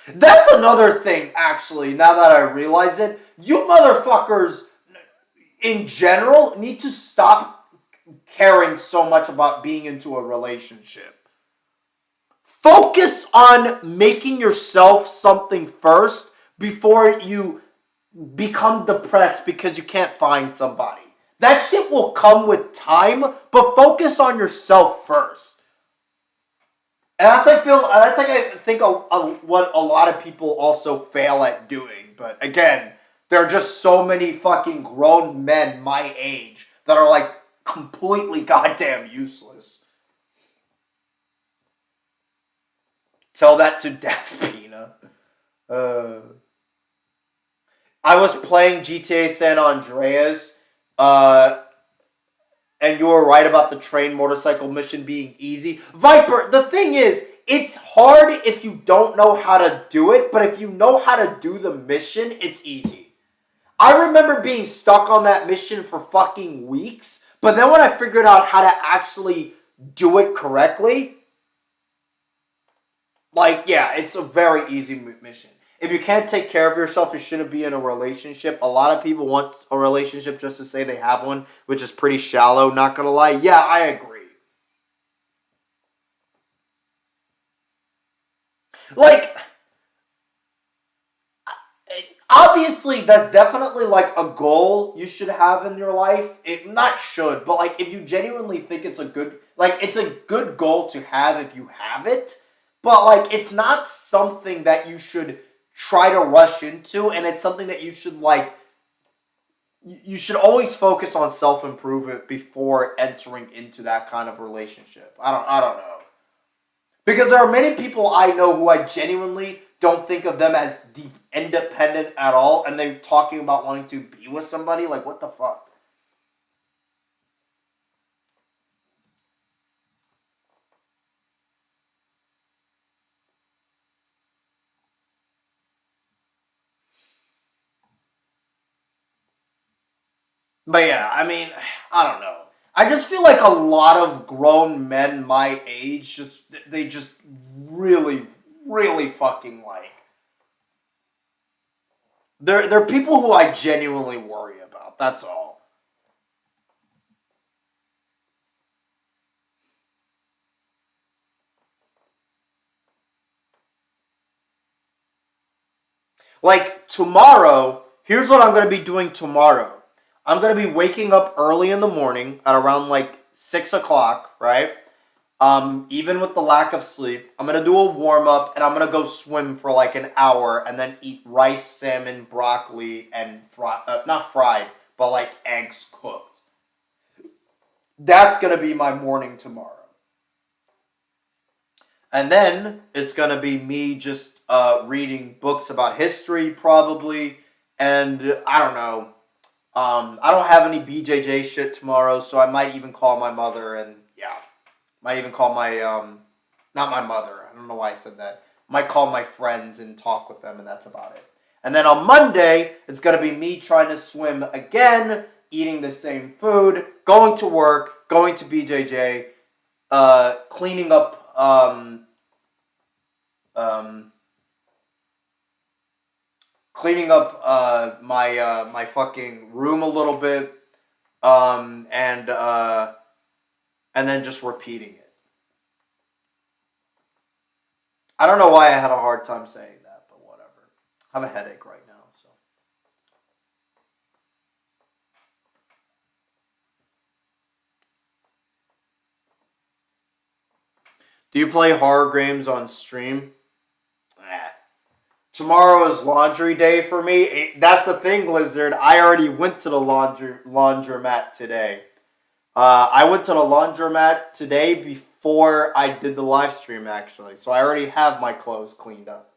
That's another thing, actually, now that I realize it. You motherfuckers, in general, need to stop caring so much about being into a relationship. Focus on making yourself something first before you become depressed because you can't find somebody. That shit will come with time, but focus on yourself first. And that's I think what a lot of people also fail at doing. But again, there are just so many fucking grown men my age that are like completely goddamn useless. Tell that to Death, Pina. I was playing GTA San Andreas, and you were right about the train motorcycle mission being easy. Viper, the thing is, it's hard if you don't know how to do it, but if you know how to do the mission, it's easy. I remember being stuck on that mission for fucking weeks, but then when I figured out how to actually do it correctly, like, yeah, it's a very easy mission. If you can't take care of yourself, you shouldn't be in a relationship. A lot of people want a relationship just to say they have one, which is pretty shallow, not gonna lie. Yeah, I agree. Like, obviously, that's definitely like a goal you should have in your life. It not should, but like if you genuinely think it's a good, like it's a good goal to have if you have it. But like it's not something that you should try to rush into, and it's something that you should like. You should always focus on self improvement before entering into that kind of relationship. I don't know. Because there are many people I know who I genuinely don't think of them as deep independent at all, and they're talking about wanting to be with somebody. Like, what the fuck? But yeah, I mean, I don't know. I just feel like a lot of grown men my age they just really, really fucking like. They're people who I genuinely worry about. That's all. Like tomorrow, here's what I'm gonna be doing tomorrow. I'm gonna be waking up early in the morning at around like 6 o'clock, right? Even with the lack of sleep, I'm gonna do a warm up and I'm gonna go swim for like an hour and then eat rice, salmon, broccoli, and not fried, but like eggs cooked. That's gonna be my morning tomorrow. And then it's gonna be me just reading books about history, probably, and I don't know. I don't have any BJJ shit tomorrow, so I might even call my mother and yeah, might even call my not my mother. I don't know why I said that. Might call my friends and talk with them, and that's about it. And then on Monday, it's gonna be me trying to swim again, eating the same food, going to work, going to BJJ, cleaning up um, cleaning up my fucking room a little bit, um, and uh, and then just repeating it. I don't know why I had a hard time saying that, but whatever. I have a headache right now, so. Do you play horror games on stream? Nah. Tomorrow is laundry day for me. That's the thing, Lizard. I already went to the laundromat today. I went to the laundromat today before I did the live stream, actually. So I already have my clothes cleaned up.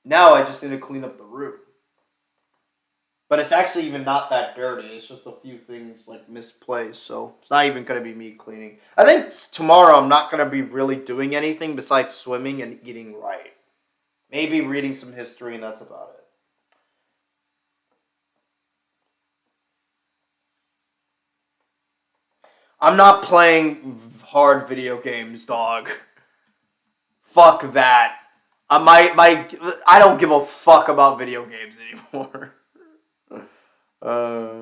Now I just need to clean up the room. But it's actually even not that dirty. It's just a few things like misplaced. So it's not even going to be me cleaning. I think tomorrow I'm not going to be really doing anything besides swimming and eating right. Maybe reading some history and that's about it. I'm not playing hard video games, dog. Fuck that. I don't give a fuck about video games anymore. uh...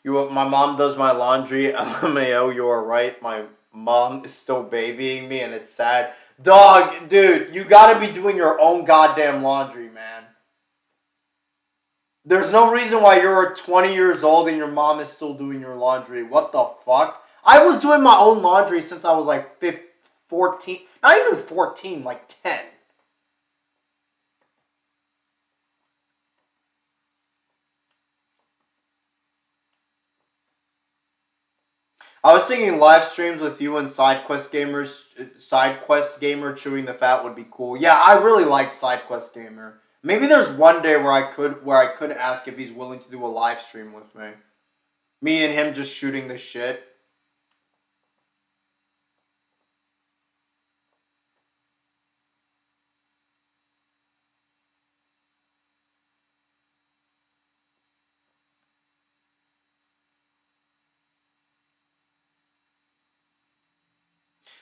My mom does my laundry. LMAO, you are right. My mom is still babying me, and it's sad. Dog, dude, you gotta be doing your own goddamn laundry, man. There's no reason why you're 20 years old and your mom is still doing your laundry. What the fuck? I was doing my own laundry since I was like 14. Not even 14, like 10. I was thinking live streams with you and SideQuest Gamer chewing the fat would be cool. Yeah, I really like SideQuest Gamer. Maybe there's one day where I could ask if he's willing to do a live stream with me. Me and him just shooting the shit.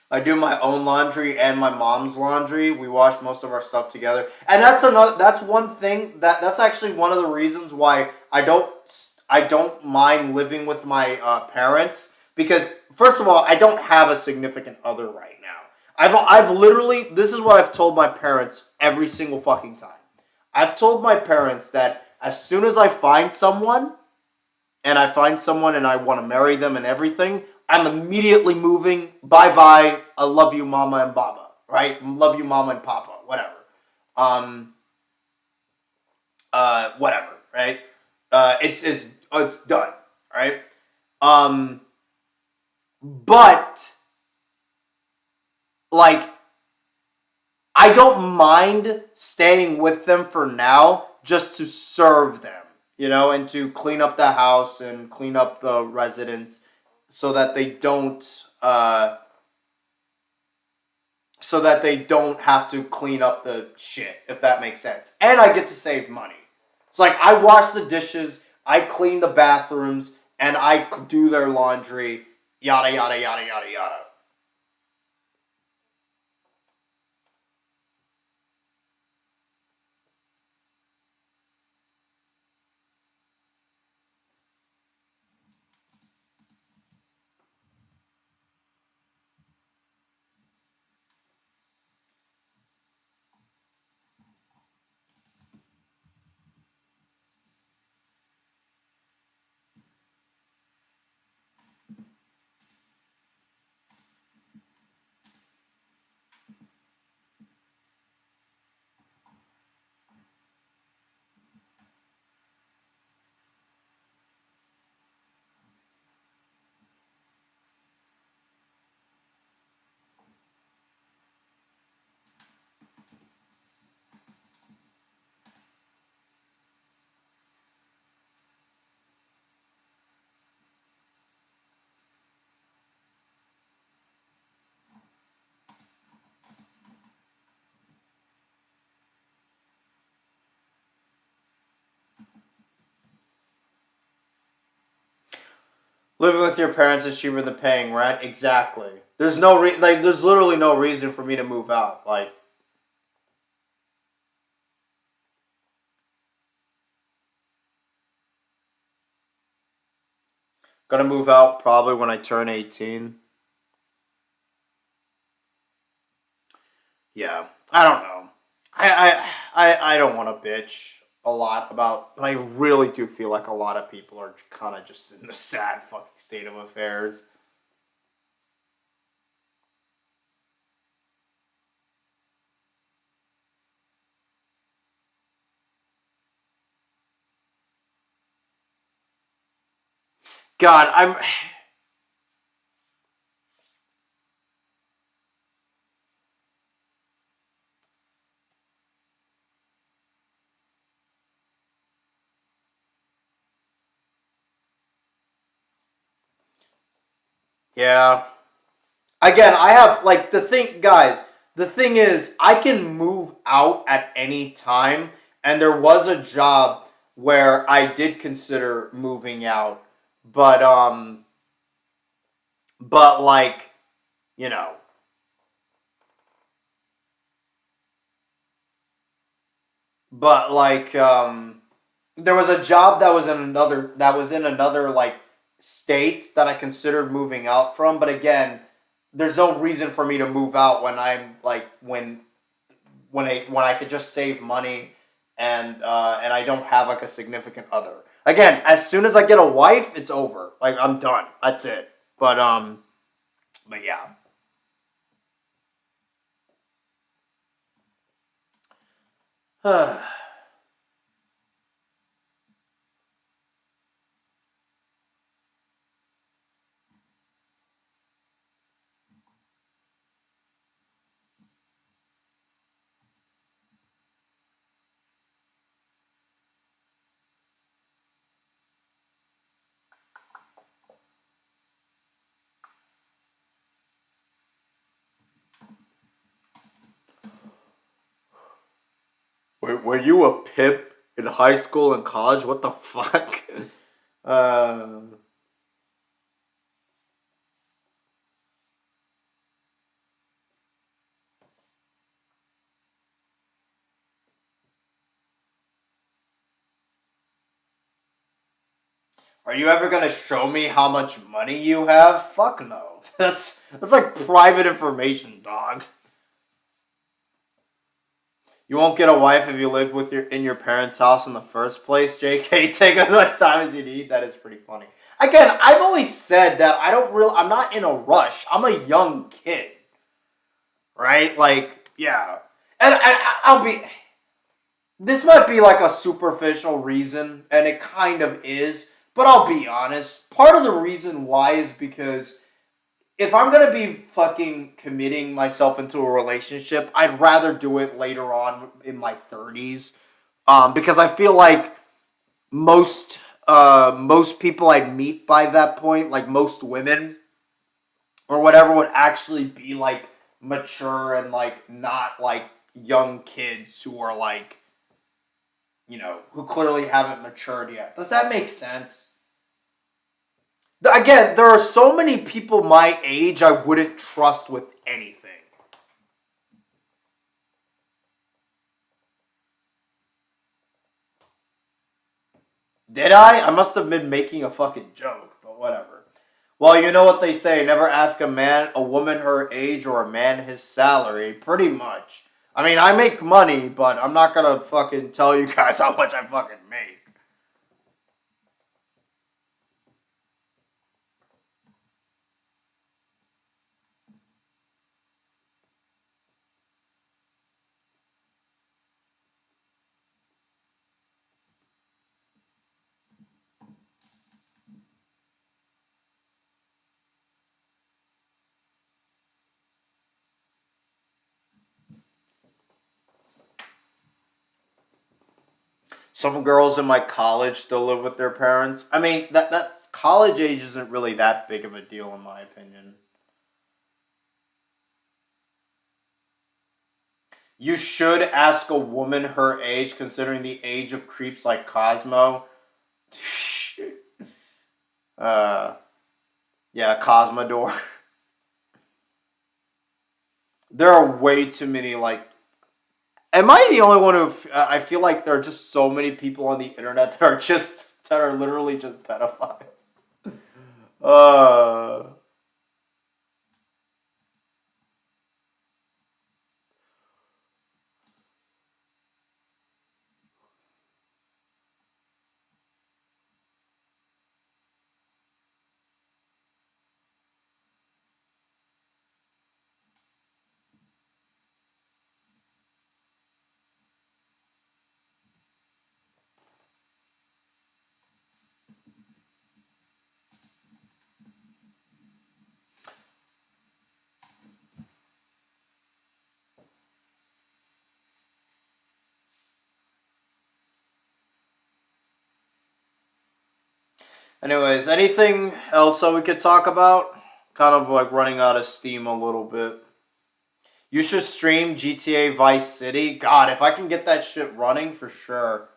I do my own laundry and my mom's laundry. We wash most of our stuff together. And that's one thing that's actually one of the reasons why I don't mind living with my parents, because first of all, I don't have a significant other right now. I've literally, this is what I've told my parents every single fucking time. I've told my parents that as soon as I find someone and I want to marry them and everything, I'm immediately moving. Bye-bye. I love you, mama and baba. Right? Love you, mama and papa. Whatever. Whatever. Right? It's done. Right? But, like, I don't mind staying with them for now just to serve them, you know, and to clean up the house and clean up the residence so that they don't have to clean up the shit, if that makes sense. And I get to save money. It's like I wash the dishes, I clean the bathrooms, and I do their laundry, yada yada yada yada yada. Living with your parents is cheaper than paying rent. Exactly. There's there's literally no reason for me to move out. Like, gonna move out probably when I turn 18. Yeah, I don't know. I don't want to bitch a lot about, but I really do feel like a lot of people are kind of just in the sad fucking state of affairs. God, yeah. Again, I have, like, the thing is, I can move out at any time, and there was a job where I did consider moving out, but, like, you know, but, like, there was a job that was in another, like, state that I considered moving out from. But again, there's no reason for me to move out when I'm like when I could just save money and I don't have like a significant other. Again, as soon as I get a wife, it's over. Like I'm done. That's it. But yeah. Were you a pimp in high school and college? What the fuck? uh, are you ever gonna show me how much money you have? Fuck no. That's like private information, dog. You won't get a wife if you live with your parents' house in the first place, JK. Take as much time as you need. That is pretty funny. Again, I've always said that I'm not in a rush. I'm a young kid. Right? Like, yeah. And I'll be this might be like a superficial reason, and it kind of is, but I'll be honest. Part of the reason why is because if I'm gonna be fucking committing myself into a relationship, I'd rather do it later on in my 30s. Because I feel like most people I'd meet by that point, like most women or whatever, would actually be like mature and like not like young kids who are like, who clearly haven't matured yet. Does that make sense? Again, there are so many people my age I wouldn't trust with anything. Did I? I must have been making a fucking joke, but whatever. Well, you know what they say, never ask a woman her age or a man his salary, pretty much. I mean, I make money, but I'm not gonna fucking tell you guys how much I fucking make. Some girls in my college still live with their parents. I mean, that's college age isn't really that big of a deal in my opinion. You should ask a woman her age, considering the age of creeps like Cosmo. uh, yeah, Cosmodor. There are way too many like. Am I the only one who? I feel like there are just so many people on the internet that are literally just pedophiles. Uh. Anyways, anything else that we could talk about? Kind of like running out of steam a little bit. You should stream GTA Vice City. God, if I can get that shit running, for sure.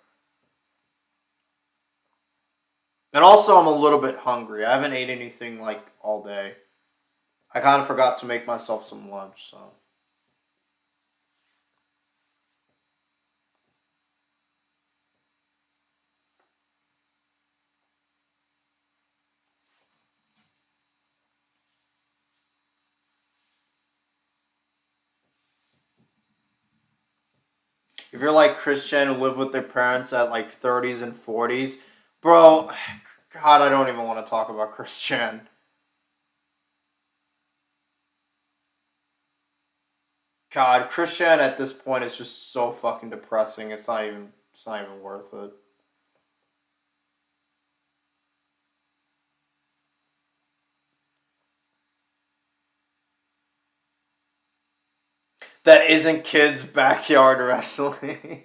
And also, I'm a little bit hungry. I haven't ate anything like all day. I kind of forgot to make myself some lunch, so. if you're like Christian and live with their parents at like 30s and 40s, bro, God, I don't even want to talk about Christian. God, Christian at this point is just so fucking depressing. It's not even worth it. That isn't kids' backyard wrestling.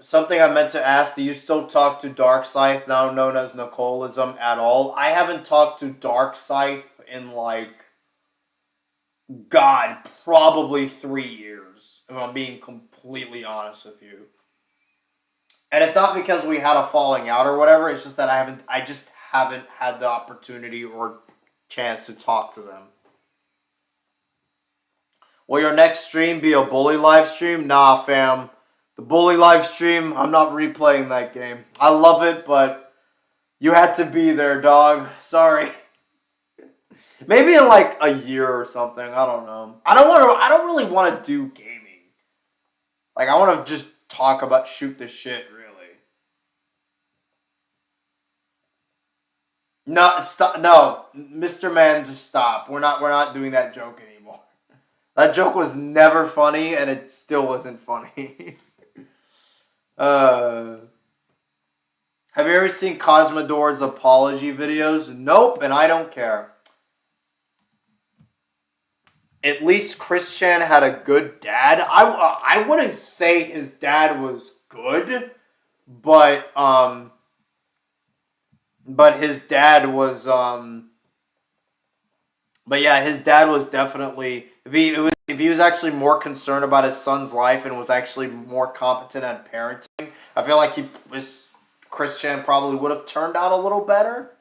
Something I meant to ask, do you still talk to Darkseid, now known as Nicolism, at all? I haven't talked to Darkseid in like, God, probably 3 years, if I'm being completely honest with you. And it's not because we had a falling out or whatever, it's just that I just haven't had the opportunity or chance to talk to them. Will your next stream be a bully live stream? Nah, fam. The bully live stream, I'm not replaying that game. I love it, but you had to be there, dog. Sorry. Maybe in like a year or something. I don't know. I don't really want to do gaming. Like, I want to just talk about shoot the shit, really. No, stop. No, Mr. Man, just stop. We're not doing that joke anymore. That joke was never funny, and it still wasn't funny. Have you ever seen Cosmodor's apology videos? Nope, and I don't care. At least Christian had a good dad. I wouldn't say his dad was good, but his dad was but yeah, his dad was definitely, if he was actually more concerned about his son's life and was actually more competent at parenting, I feel like Christian probably would have turned out a little better.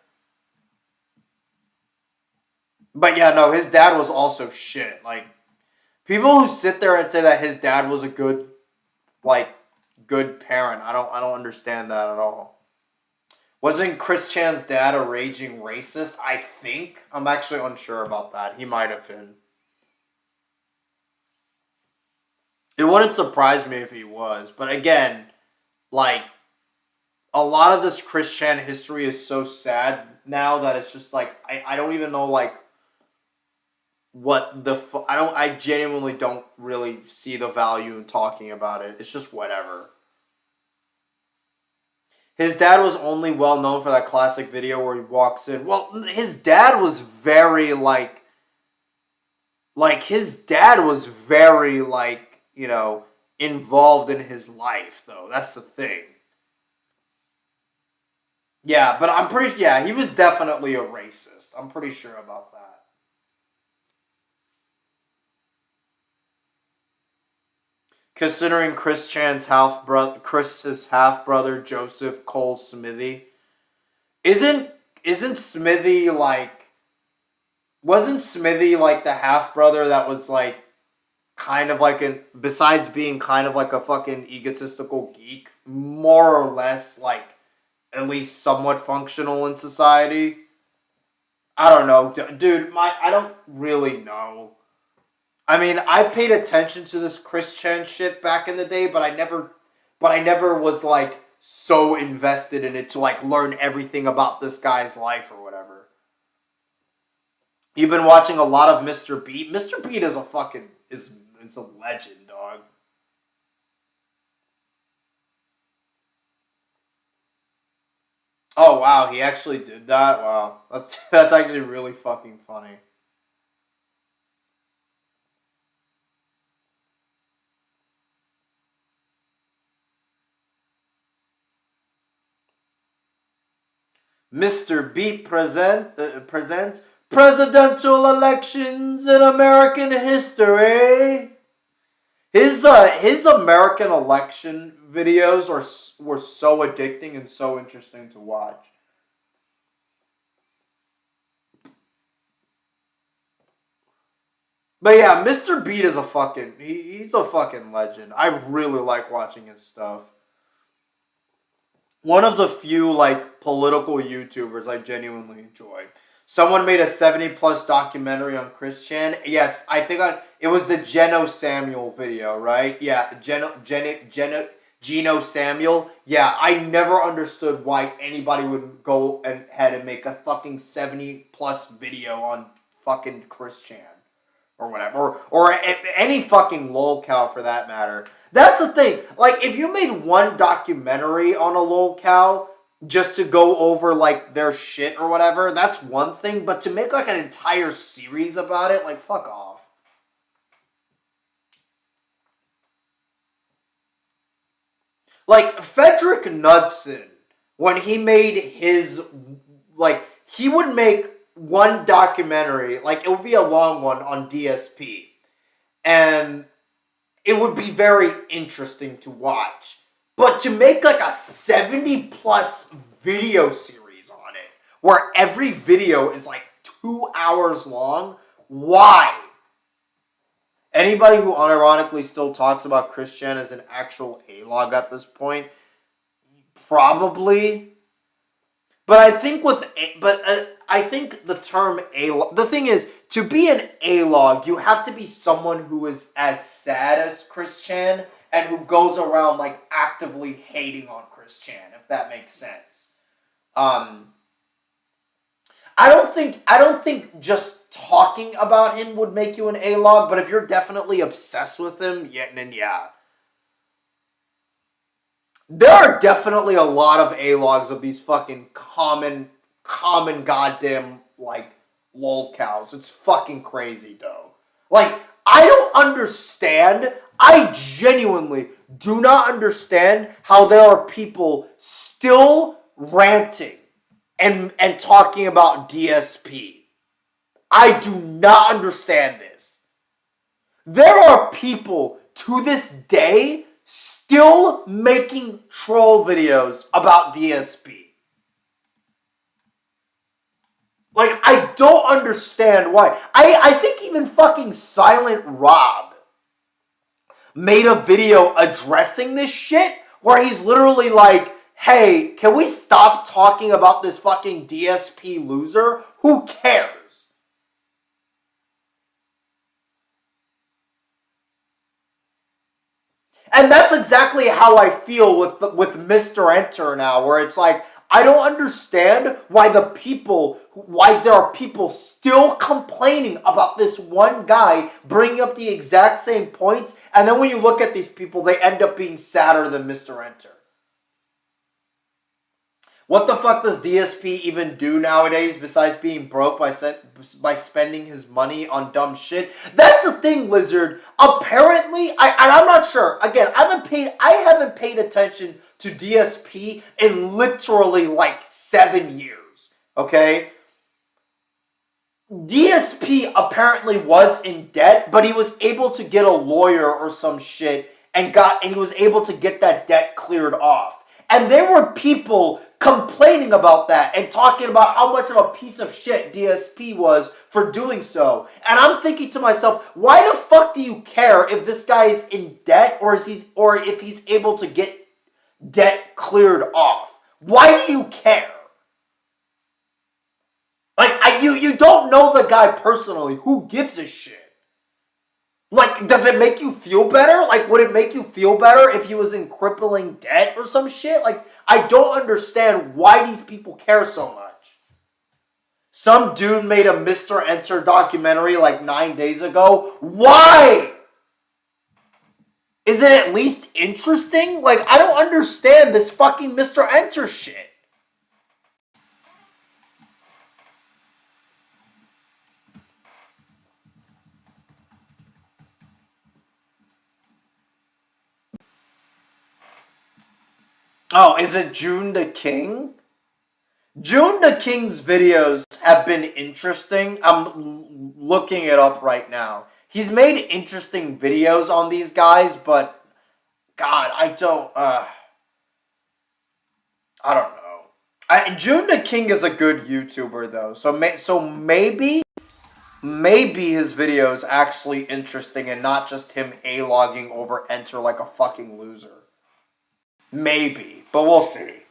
But yeah, no, his dad was also shit. Like, people who sit there and say that his dad was a good parent, I don't understand that at all. Wasn't Christian's dad a raging racist? I think. I'm actually unsure about that. He might have been. It wouldn't surprise me if he was. But again, like, a lot of this Christian history is so sad now that it's just like, I don't even know, like, I genuinely don't really see the value in talking about it. It's just whatever. His dad was only well known for that classic video where he walks in. Well, his dad was very, involved in his life, though. That's the thing. Yeah, but he was definitely a racist. I'm pretty sure about that. Considering Chris's half-brother Joseph Cole Smithy, isn't Smithy wasn't Smithy like the half-brother that was like kind of like besides being kind of like a fucking egotistical geek, more or less like at least somewhat functional in society? I don't know, dude. I don't really know. I mean, I paid attention to this Christian shit back in the day, but I never was like so invested in it to like learn everything about this guy's life or whatever. You've been watching a lot of Mr. Beat. Mr. Beat is a legend, dog. Oh wow, he actually did that? Wow. That's actually really fucking funny. Mr. Beat presents presidential elections in American history. His American election videos were so addicting and so interesting to watch. But yeah, Mr. Beat is he's a fucking legend. I really like watching his stuff. One of the few like political YouTubers I genuinely enjoy. Someone made a 70+ documentary on Chris Chan. Yes, I think it was the Geno Samuel video, right? Yeah, Geno Samuel. Yeah, I never understood why anybody would go ahead and make a fucking 70+ video on fucking Chris Chan. Or whatever. Or any fucking lolcow for that matter. That's the thing. Like, if you made one documentary on a lolcow just to go over, like, their shit or whatever, that's one thing. But to make, like, an entire series about it, like, fuck off. Like, Frederick Knudsen, when he made his, like, he would make one documentary, like, it would be a long one on DSP. And it would be very interesting to watch. But to make, like, a 70+ video series on it, where every video is, like, 2 hours long, why? Anybody who unironically still talks about Chris Chan as an actual A-log at this point, probably. But I think I think the term A-log, the thing is, to be an A-log, you have to be someone who is as sad as Chris Chan and who goes around, like, actively hating on Chris Chan, if that makes sense. I don't think just talking about him would make you an A-log, but if you're definitely obsessed with him, then yeah. There are definitely a lot of A-logs of these fucking common goddamn, like, lolcows. It's fucking crazy, though. Like, I don't understand. I genuinely do not understand how there are people still ranting and talking about DSP. I do not understand this. There are people to this day still making troll videos about DSP. Like, I don't understand why. I think even fucking Silent Rob made a video addressing this shit where he's literally like, hey, can we stop talking about this fucking DSP loser? Who cares? And that's exactly how I feel with Mr. Enter now, where it's like, I don't understand why there are people still complaining about this one guy bringing up the exact same points, and then when you look at these people, they end up being sadder than Mr. Enter. What the fuck does DSP even do nowadays besides being broke by spending his money on dumb shit? That's the thing, Lizard. Apparently, I'm not sure. Again, I haven't paid attention to DSP in literally like 7 years. Okay? DSP apparently was in debt, but he was able to get a lawyer or some shit and he was able to get that debt cleared off. And there were people complaining about that and talking about how much of a piece of shit DSP was for doing so. And I'm thinking to myself, why the fuck do you care if this guy is in debt or if he's able to get debt cleared off? Why do you care? Like, you don't know the guy personally. Who gives a shit? Like, does it make you feel better? Like, would it make you feel better if he was in crippling debt or some shit? Like, I don't understand why these people care so much. Some dude made a Mr. Enter documentary like 9 days ago. Why? Is it at least interesting? Like, I don't understand this fucking Mr. Enter shit. Oh, is it June the King? June the King's videos have been interesting. I'm looking it up right now. He's made interesting videos on these guys, but God, I don't know. June the King is a good YouTuber though, so maybe his video is actually interesting and not just him A-logging over Enter like a fucking loser. Maybe, but we'll see.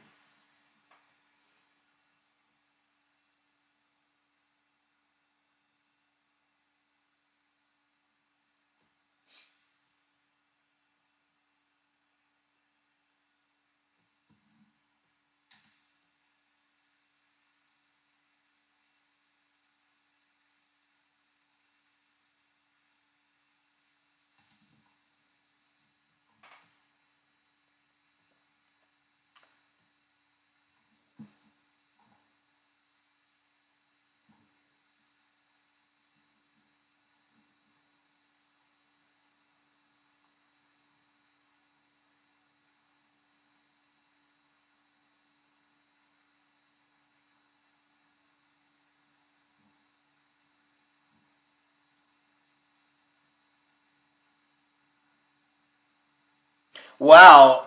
Wow,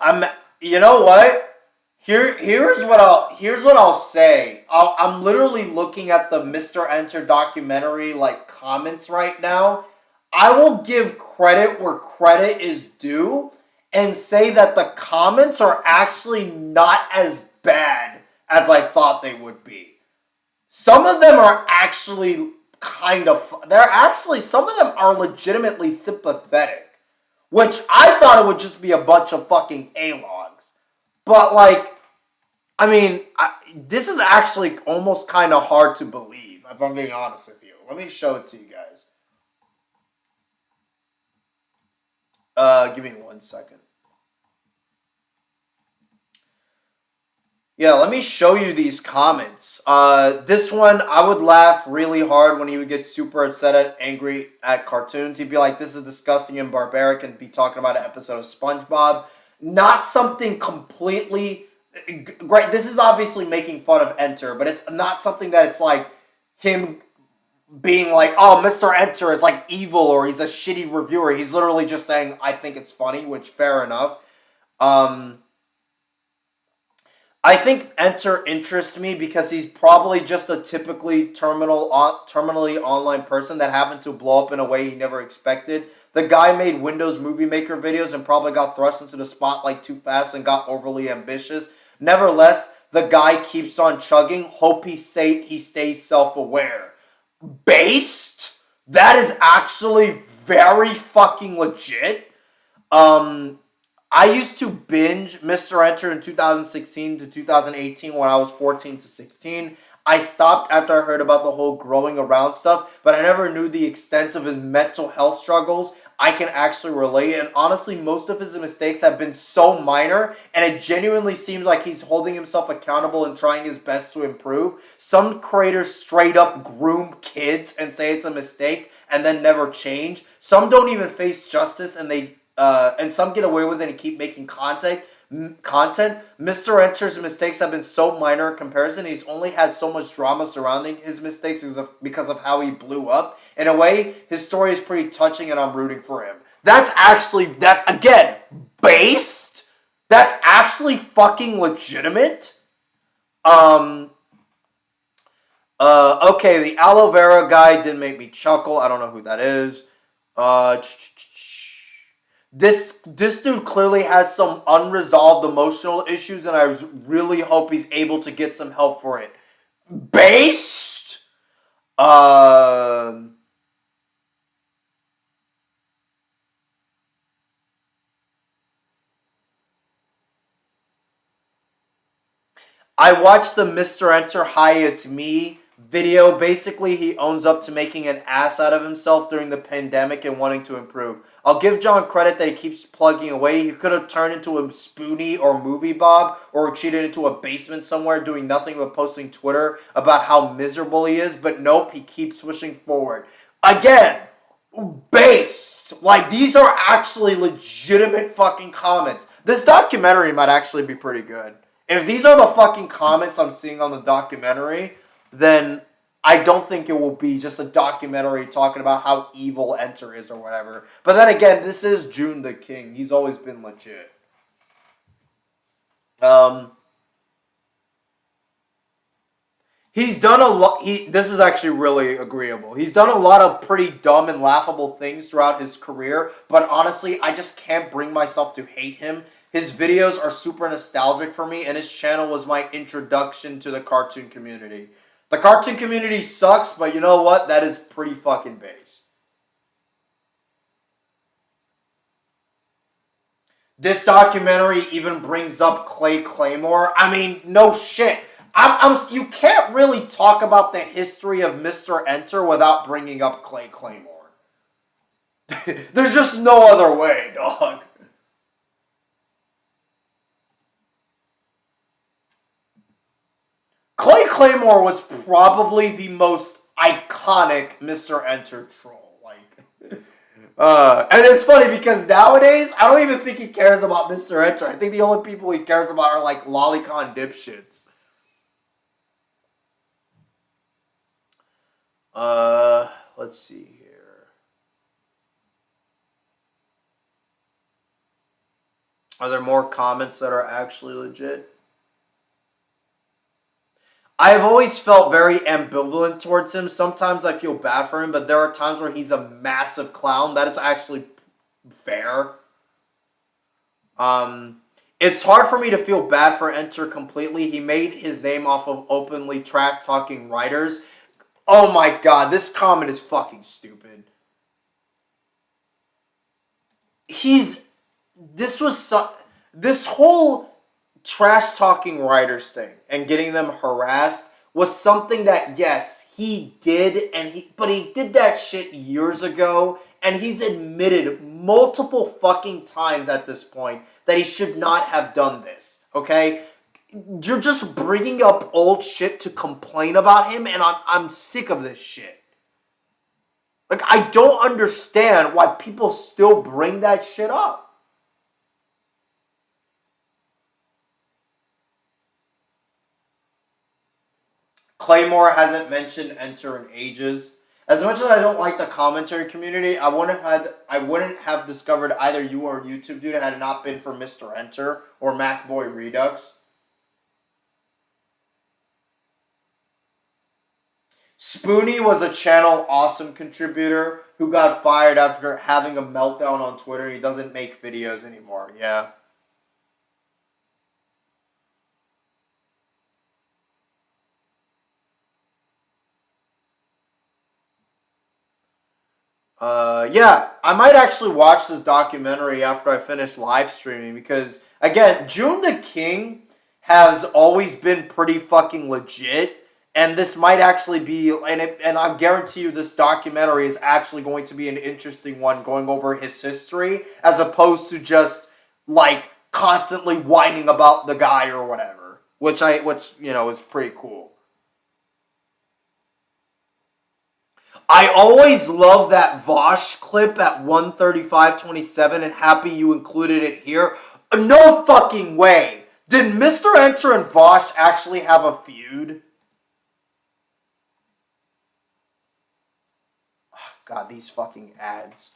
you know what? Here's what I'll say. I'm literally looking at the Mr. Enter documentary like comments right now. I will give credit where credit is due and say that the comments are actually not as bad as I thought they would be. Some of them are actually some of them are legitimately sympathetic, which I thought it would just be a bunch of fucking A-logs. But like, I mean, this is actually almost kind of hard to believe, if I'm being honest with you. Let me show it to you guys. Give me 1 second. Yeah, let me show you these comments. This one, I would laugh really hard when he would get super angry at cartoons. He'd be like, this is disgusting and barbaric, and be talking about an episode of SpongeBob. Not something completely... Great, this is obviously making fun of Enter, but it's not something that it's like him being like, oh, Mr. Enter is like evil or he's a shitty reviewer. He's literally just saying, I think it's funny, which fair enough. I think Enter interests me because he's probably just a typically terminally online person that happened to blow up in a way he never expected. The guy made Windows Movie Maker videos and probably got thrust into the spotlight too fast and got overly ambitious. Nevertheless, the guy keeps on chugging. Hope he stays self-aware. Based? That is actually very fucking legit. I used to binge Mr. Enter in 2016 to 2018 when I was 14 to 16. I stopped after I heard about the whole growing around stuff, but I never knew the extent of his mental health struggles. I can actually relate, and honestly, most of his mistakes have been so minor, and it genuinely seems like he's holding himself accountable and trying his best to improve. Some creators straight up groom kids and say it's a mistake, and then never change. Some don't even face justice, and some get away with it and keep making content. Mr. Enter's mistakes have been so minor in comparison. He's only had so much drama surrounding his mistakes because of how he blew up. In a way, his story is pretty touching and I'm rooting for him. That's again, based. That's actually fucking legitimate. Okay, the aloe vera guy did make me chuckle. I don't know who that is. This dude clearly has some unresolved emotional issues, and I really hope he's able to get some help for it. Based? I watched the Mr. Enter Hi It's Me video. Basically, he owns up to making an ass out of himself during the pandemic and wanting to improve. I'll give John credit that he keeps plugging away. He could have turned into a Spoonie or Movie Bob or cheated into a basement somewhere doing nothing but posting Twitter about how miserable he is. But nope, he keeps pushing forward. Again, based. Like, these are actually legitimate fucking comments. This documentary might actually be pretty good. If these are the fucking comments I'm seeing on the documentary, then I don't think it will be just a documentary talking about how evil Enter is or whatever. But then again, this is June the King. He's always been legit. He's done a lot. This is actually really agreeable. He's done a lot of pretty dumb and laughable things throughout his career. But honestly, I just can't bring myself to hate him. His videos are super nostalgic for me, and his channel was my introduction to the cartoon community. The cartoon community sucks, but you know what? That is pretty fucking base. This documentary even brings up Clay Claymore. I mean, no shit. You can't really talk about the history of Mr. Enter without bringing up Clay Claymore. There's just no other way, dog. Clay Claymore was probably the most iconic Mr. Enter troll. And it's funny because nowadays, I don't even think he cares about Mr. Enter. I think the only people he cares about are like lolicon dipshits. Let's see here. Are there more comments that are actually legit? I've always felt very ambivalent towards him. Sometimes I feel bad for him, but there are times where he's a massive clown. That is actually fair. It's hard for me to feel bad for Enter completely. He made his name off of openly trash-talking writers. Oh my god, this comment is fucking stupid. This whole trash-talking writers thing and getting them harassed was something that, yes, he did, but he did that shit years ago, and he's admitted multiple fucking times at this point that he should not have done this, okay? You're just bringing up old shit to complain about him, and I'm sick of this shit. Like, I don't understand why people still bring that shit up. Claymore hasn't mentioned Enter in ages. As much as I don't like the commentary community, I wouldn't have discovered either you or YouTube Dude had it not been for Mr. Enter or MacBoy Redux. Spoonie was a channel awesome contributor who got fired after having a meltdown on Twitter. He doesn't make videos anymore. Yeah. Yeah, I might actually watch this documentary after I finish live streaming because, again, June the King has always been pretty fucking legit, and this might actually be, and I guarantee you this documentary is actually going to be an interesting one going over his history as opposed to just, like, constantly whining about the guy or whatever, which, you know, is pretty cool. I always love that Vosh clip at 1:35:27 and happy you included it here. No fucking way. Did Mr. Enter and Vosh actually have a feud? God, these fucking ads.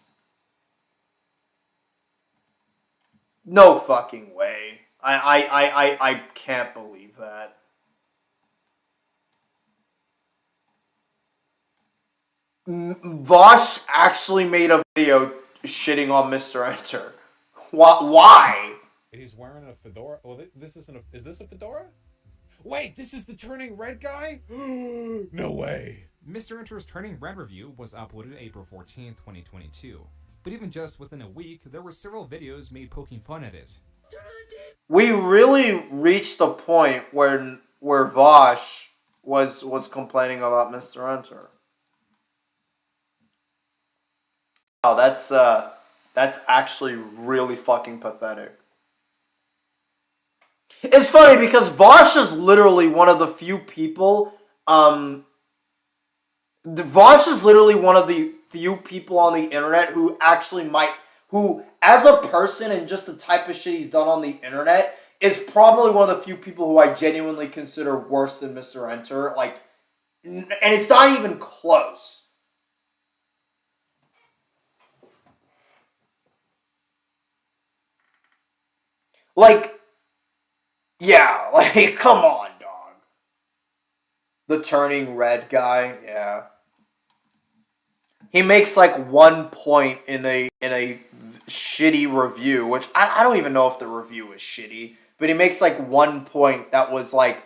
No fucking way. I can't believe that. Vosh actually made a video shitting on Mr. Enter. Why? He's wearing a fedora. Well, this isn't a. Is this a fedora? Wait, this is the turning red guy? No way. Mr. Enter's Turning Red review was uploaded April 14th, 2022. But even just within a week, there were several videos made poking fun at it. We really reached the point where Vosh was complaining about Mr. Enter. Oh, that's actually really fucking pathetic. It's funny because Vosh is literally one of the few people, Vosh is literally one of the few people on the internet who actually who, as a person and just the type of shit he's done on the internet, is probably one of the few people who I genuinely consider worse than Mr. Enter. Like, and it's not even close. Like, yeah, like, come on, dog. The Turning Red guy, yeah. He makes like 1 point in a shitty review, which I don't even know if the review is shitty, but he makes like 1 point that was like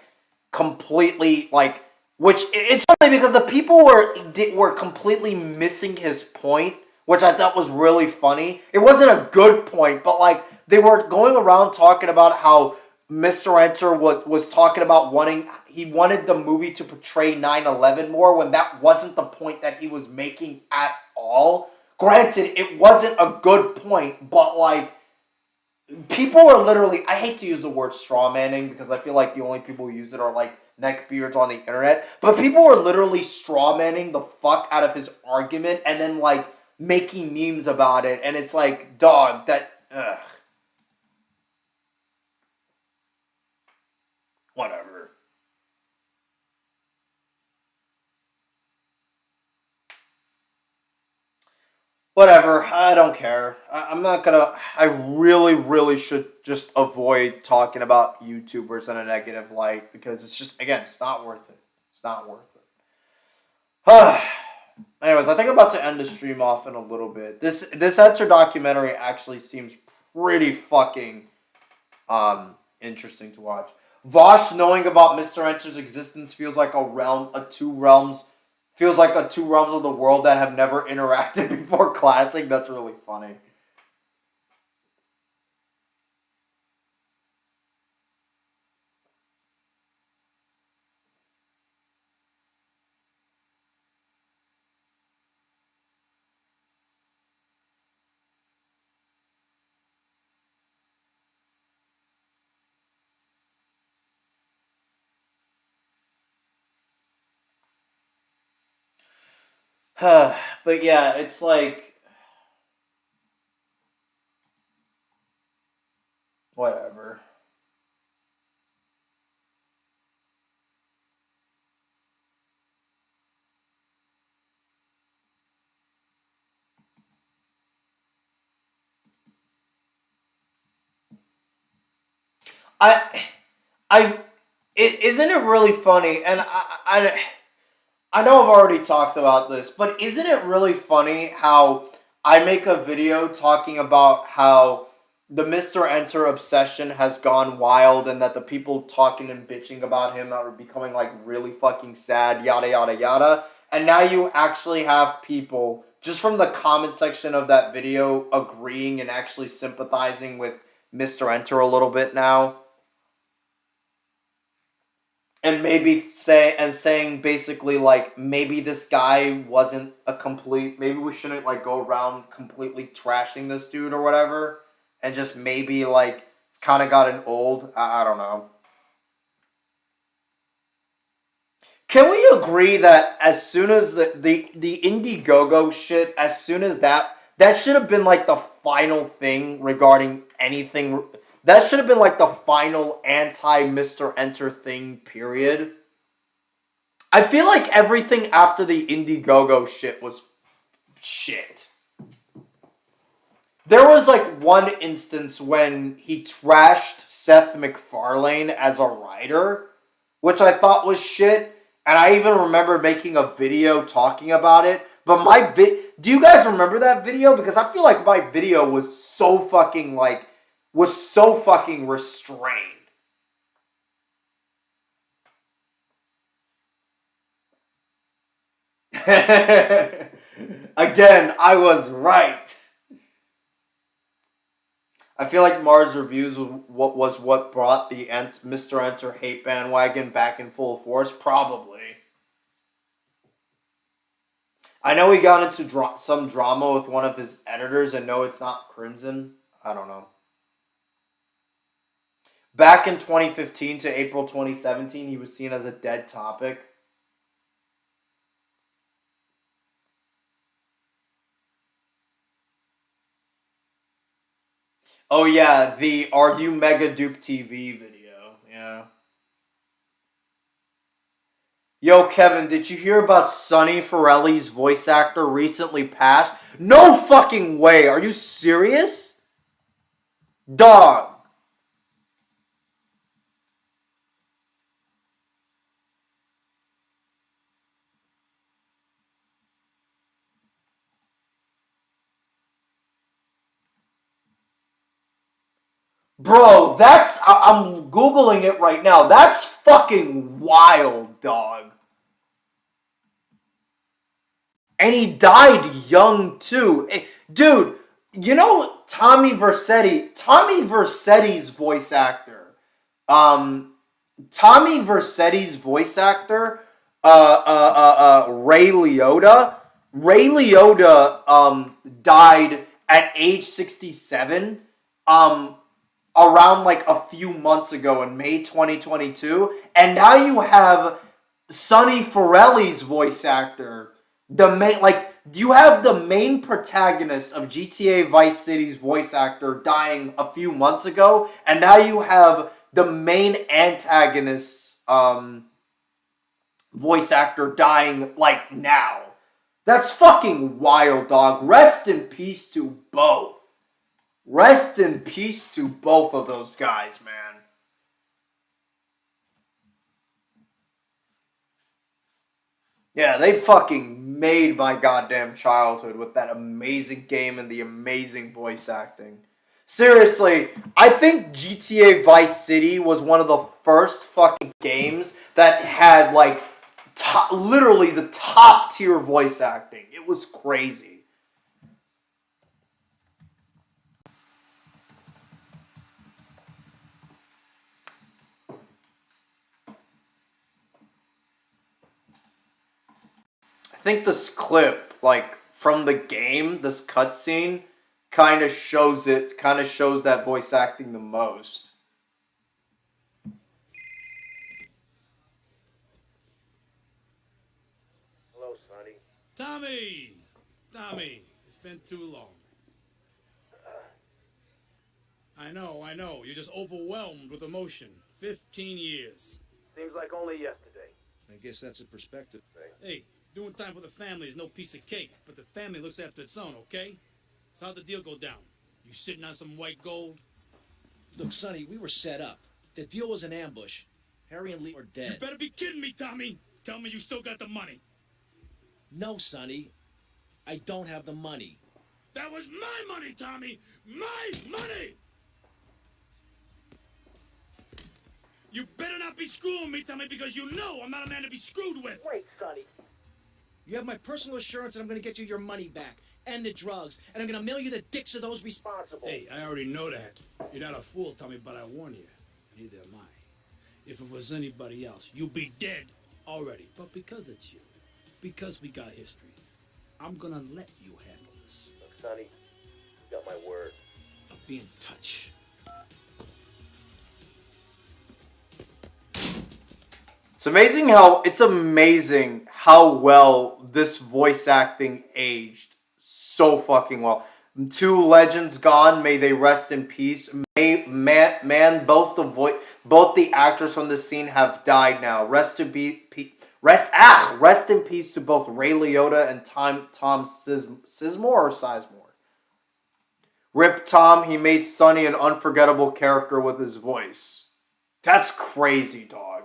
completely like, which it's funny because the people were completely missing his point, which I thought was really funny. It wasn't a good point, but like they were going around talking about how Mr. Enter was talking about he wanted the movie to portray 9/11 more when that wasn't the point that he was making at all. Granted, it wasn't a good point, but like people were literally, I hate to use the word straw manning because I feel like the only people who use it are like neckbeards on the internet, but people were literally straw manning the fuck out of his argument and then like making memes about it, and it's like, dog, ugh. Whatever. Whatever. I don't care. I'm not gonna. I really should just avoid talking about YouTubers in a negative light because it's just, again, it's not worth it. It's not worth it. Anyways, I think I'm about to end the stream off in a little bit. This Enter documentary actually seems pretty fucking interesting to watch. Vosh knowing about Mr. Enter's existence feels like two realms of the world that have never interacted before classic. That's really funny. But yeah, it's like, whatever. Isn't it really funny? And I know I've already talked about this, but isn't it really funny how I make a video talking about how the Mr. Enter obsession has gone wild and that the people talking and bitching about him are becoming like really fucking sad, yada yada yada. And now you actually have people just from the comment section of that video agreeing and actually sympathizing with Mr. Enter a little bit now. And saying basically like, maybe this guy wasn't maybe we shouldn't like go around completely trashing this dude or whatever, and just maybe like it's kind of gotten old. I don't know. Can we agree that as soon as the Indiegogo shit, as soon as that should have been like the final thing regarding anything. That should have been like the final anti-Mr. Enter thing, period. I feel like everything after the Indiegogo shit was shit. There was like one instance when he trashed Seth MacFarlane as a writer, which I thought was shit. And I even remember making a video talking about it. But do you guys remember that video? Because I feel like my video was so fucking restrained. Again, I was right. I feel like Mars Reviews was what brought the Mr. Enter hate bandwagon back in full force. Probably. I know he got into some drama with one of his editors, and no, it's not Crimson. I don't know. Back in 2015 to April 2017, he was seen as a dead topic. Oh yeah, the Are You Mega Dupe TV video. Yeah. Yo, Kevin, did you hear about Sonny Forelli's voice actor recently passed? No fucking way. Are you serious? Dog. Bro, I'm Googling it right now. That's fucking wild, dog. And he died young, too. Dude, you know Tommy Vercetti's voice actor. Tommy Vercetti's voice actor, Ray Liotta. Ray Liotta, died at age 67, around like a few months ago in May 2022, and now you have Sonny Forelli's voice actor, you have the main protagonist of GTA Vice City's voice actor dying a few months ago, and now you have the main antagonist's voice actor dying like now. That's fucking wild, dog. Rest in peace to both. Rest in peace to both of those guys, man. Yeah, they fucking made my goddamn childhood with that amazing game and the amazing voice acting. Seriously, I think GTA Vice City was one of the first fucking games that had, like, literally the top tier voice acting. It was crazy. I think this clip, like, from the game, this cutscene, kind of shows that voice acting the most. Hello, Sonny. Tommy, it's been too long. I know, you're just overwhelmed with emotion. 15 years. Seems like only yesterday. I guess that's a perspective thing. Hey, doing time for the family is no piece of cake, but the family looks after its own, okay? So how'd the deal go down? You sitting on some white gold? Look, Sonny, we were set up. The deal was an ambush. Harry and Lee are dead. You better be kidding me, Tommy! Tell me you still got the money. No, Sonny. I don't have the money. That was my money, Tommy! My money! You better not be screwing me, Tommy, because you know I'm not a man to be screwed with! Wait, Sonny. You have my personal assurance that I'm going to get you your money back. And the drugs. And I'm going to mail you the dicks of those responsible. Hey, I already know that. You're not a fool, Tommy, but I warn you. Neither am I. If it was anybody else, you'd be dead already. But because it's you, because we got history, I'm gonna let you handle this. Look, Sonny, you got my word. I'll be in touch. It's amazing how well this voice acting aged so fucking well. Two legends gone, may they rest in peace. Both the actors from this scene have died now. Rest in peace to both Ray Liotta and Tom Sizemore or Sizemore. Rip Tom, he made Sonny an unforgettable character with his voice. That's crazy, dog.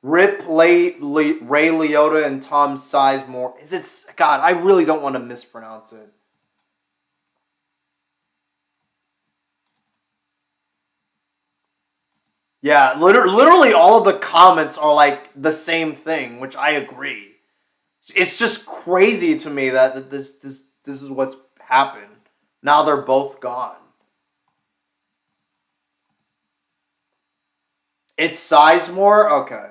Rip Ray Liotta and Tom Sizemore. God, I really don't want to mispronounce it. Yeah, literally all of the comments are like the same thing, which I agree. It's just crazy to me that this is what's happened. Now they're both gone. It's Sizemore? Okay.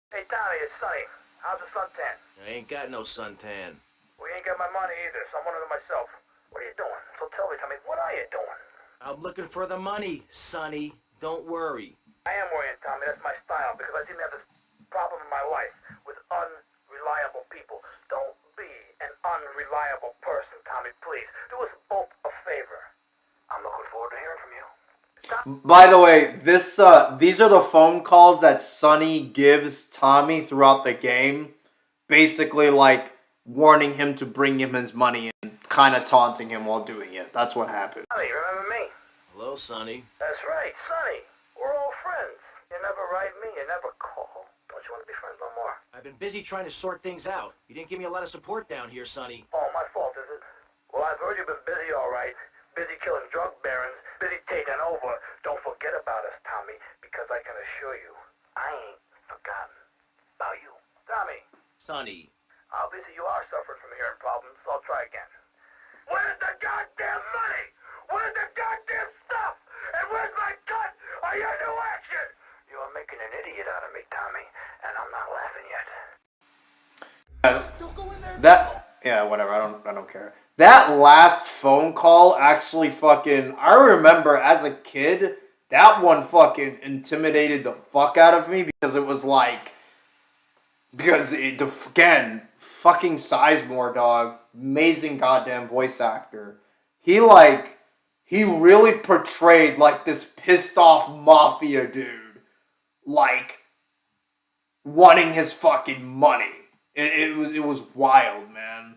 Hey, Tommy, it's Sonny. How's the suntan? I ain't got no suntan. We ain't got my money either, so I'm wondering to myself. What are you doing? So tell me, Tommy, what are you doing? I'm looking for the money, Sonny. Don't worry. I am worrying, Tommy. That's my style, because I didn't have this problem in my life with unreliable people. Don't be an unreliable person, Tommy, please. Do us both a favor. I'm looking forward to hearing from you. By the way, these are the phone calls that Sonny gives Tommy throughout the game. Basically, like, warning him to bring him his money and kind of taunting him while doing it. That's what happened. Sonny, remember me? Hello, Sonny. That's right, Sonny. We're all friends. You never write me, you never call. Don't you want to be friends no more? I've been busy trying to sort things out. You didn't give me a lot of support down here, Sonny. Oh, my fault, is it? Well, I've heard you've been busy, all right. Busy killing drug barons, busy taking over. Don't forget about us, Tommy, because I can assure you, I ain't forgotten about you. Tommy, Sonny. obviously you are suffering from hearing problems, so I'll try again. Where's the goddamn money? Where's the goddamn stuff? And where's my cut? Are you new action? You are making an idiot out of me, Tommy, and I'm not laughing yet. Whatever. I don't care. That last phone call actually I remember as a kid, that one fucking intimidated the fuck out of me because it was like, again, fucking Sizemore, dog, amazing goddamn voice actor. He really portrayed like this pissed off mafia dude, like wanting his fucking money. It was wild, man.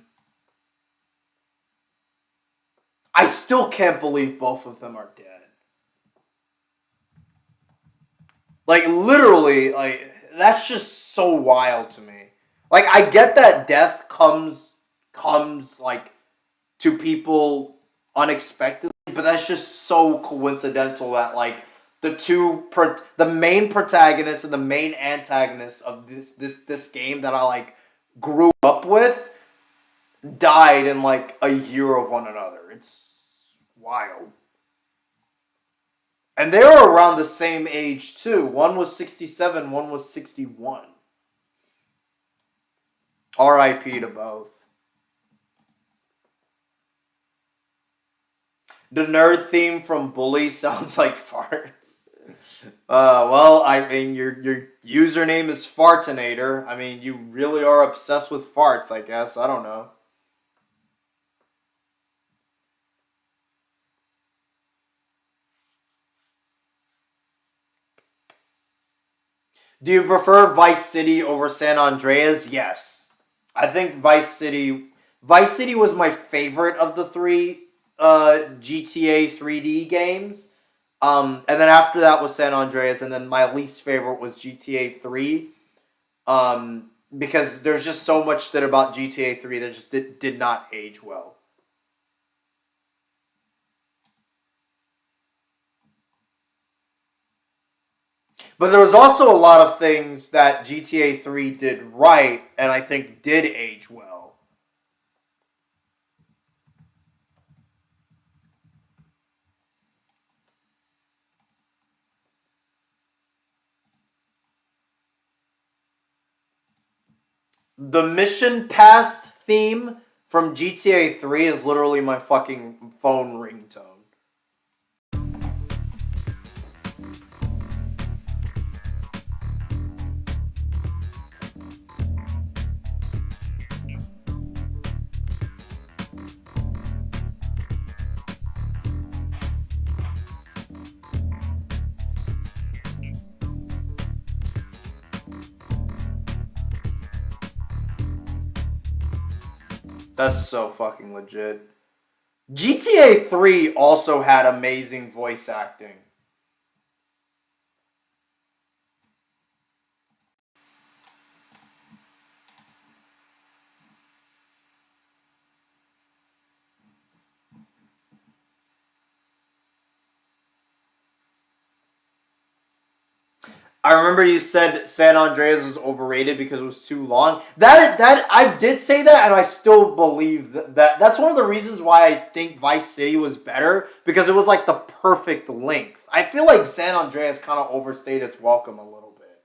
I still can't believe both of them are dead. Like, literally, like, that's just so wild to me. Like, I get that death comes like, to people unexpectedly, but that's just so coincidental that, like, the main protagonist and the main antagonist of this game that I, like, grew up with died in, like, a year of one another. It's wild. And they were around the same age, too. One was 67, one was 61. R.I.P. to both. The nerd theme from Bully sounds like farts. Well, I mean, your username is Fartinator. I mean, you really are obsessed with farts, I guess. I don't know. Do you prefer Vice City over San Andreas? Yes. I think Vice City was my favorite of the three GTA 3D games. And then after that was San Andreas, and then my least favorite was GTA 3. Because there's just so much shit about GTA 3 that just did not age well. But there was also a lot of things that GTA 3 did right, and I think did age well. The Mission Pass theme from GTA 3 is literally my fucking phone ringtone. That's so fucking legit. GTA 3 also had amazing voice acting. I remember you said San Andreas was overrated because it was too long. That I did say that, and I still believe that that's one of the reasons why I think Vice City was better, because it was like the perfect length. I feel like San Andreas kind of overstayed its welcome a little bit.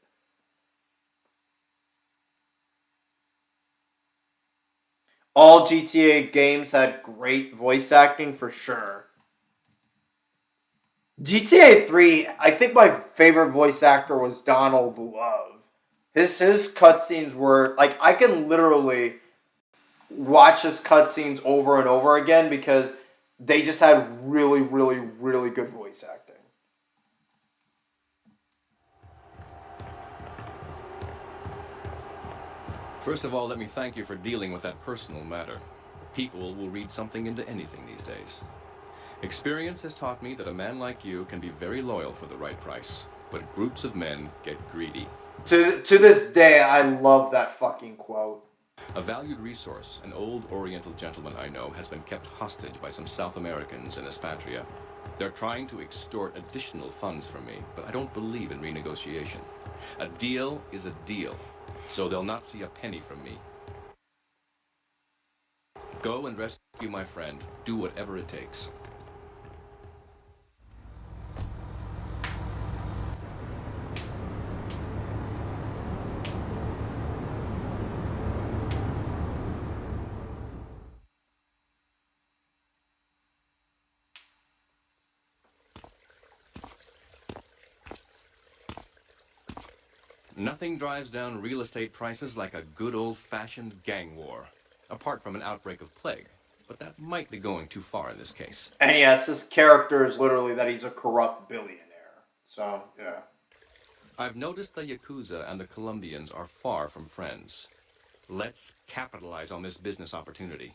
All GTA games had great voice acting for sure. GTA 3, I think my favorite voice actor was Donald Love. His cutscenes were, like, I can literally watch his cutscenes over and over again because they just had really, really, really good voice acting. First of all, let me thank you for dealing with that personal matter. People will read something into anything these days. Experience has taught me that a man like you can be very loyal for the right price, but groups of men get greedy. To this day, I love that fucking quote. A valued resource, an old Oriental gentleman I know, has been kept hostage by some South Americans in Espatria. They're trying to extort additional funds from me, but I don't believe in renegotiation. A deal is a deal, so they'll not see a penny from me. Go and rescue my friend. Do whatever it takes. Nothing drives down real estate prices like a good old-fashioned gang war. Apart from an outbreak of plague. But that might be going too far in this case. And yes, his character is literally that he's a corrupt billionaire. So, yeah. I've noticed the Yakuza and the Colombians are far from friends. Let's capitalize on this business opportunity.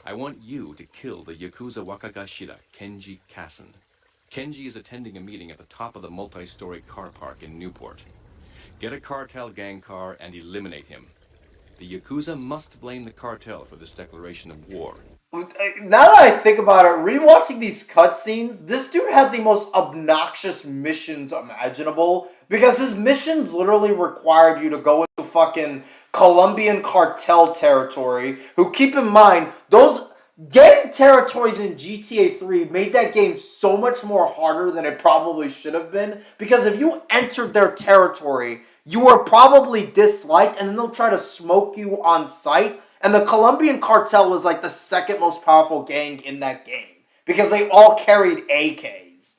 I want you to kill the Yakuza Wakagashira, Kenji Kassen. Kenji is attending a meeting at the top of the multi-story car park in Newport. Get a cartel gang car and eliminate him. The Yakuza must blame the cartel for this declaration of war. Now that I think about it, rewatching these cutscenes, this dude had the most obnoxious missions imaginable because his missions literally required you to go into fucking Colombian cartel territory. Who, keep in mind, those getting territories in GTA 3 made that game so much more harder than it probably should have been, because if you entered their territory, you were probably disliked and then they'll try to smoke you on sight. And the Colombian cartel was like the second most powerful gang in that game because they all carried AKs.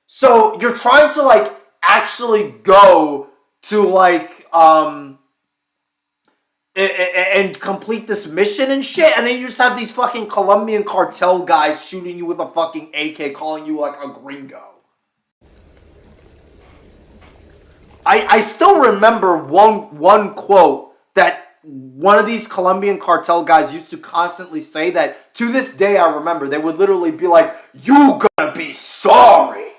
So you're trying to like actually go to like and complete this mission and shit, and then you just have these fucking Colombian cartel guys shooting you with a fucking AK, calling you like a gringo. I still remember one quote that one of these Colombian cartel guys used to constantly say that to this day I remember. They would literally be like, "You gonna be sorry."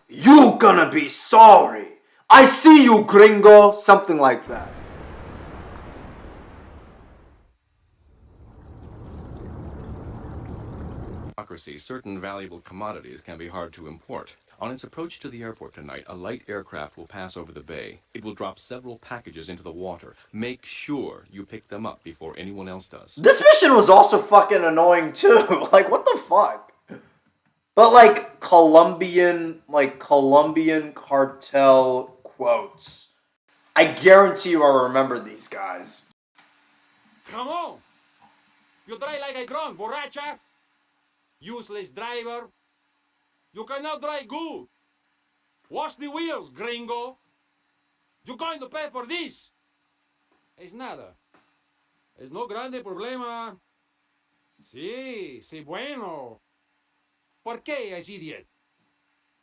You gonna be sorry. I see you, gringo. Something like that. Certain valuable commodities can be hard to import. On its approach to the airport tonight, a light aircraft will pass over the bay. It will drop several packages into the water. Make sure you pick them up before anyone else does. This mission was also fucking annoying too. Like, what the fuck? But like Colombian cartel quotes. I guarantee you I remember these guys. Come on! You drive like a drunk, borracha! Useless driver! You cannot drive good! Wash the wheels, gringo! You're going to pay for this! Es nada. Es no grande problema. Sí, sí, bueno. ¿Por qué es idiot?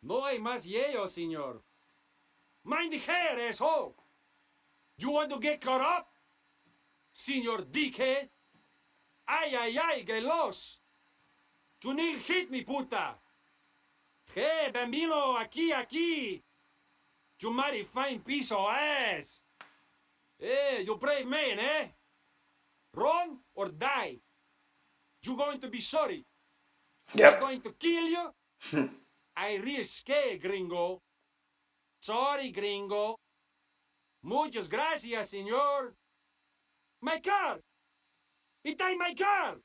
No hay más hielo, señor. Mind the hair, asshole! You want to get caught up? Señor dickhead? Ay, ay, ay, get lost! You need hit me, puta! Hey, bambino, aquí! You mighty fine piece of ass! Hey, you brave man, eh? Run or die? You going to be sorry? Yep. I'm going to kill you? I risque, gringo. Sorry, gringo. Muchas gracias, señor. My car! It's my car!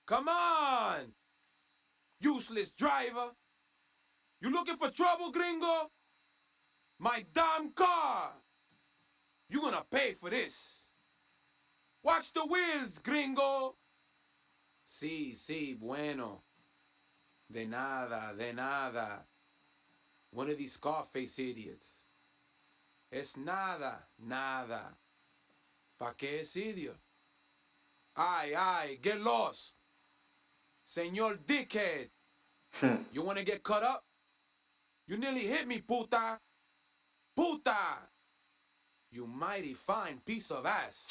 Come on! Useless driver! You looking for trouble, gringo? My damn car! You gonna pay for this. Watch the wheels, gringo! Sí, bueno. De nada. One of these Scarface idiots. Es nada. ¿Pa qué es idiot? Ay, get lost. Señor dickhead. You wanna get cut up? You nearly hit me, puta. Puta. You mighty fine piece of ass.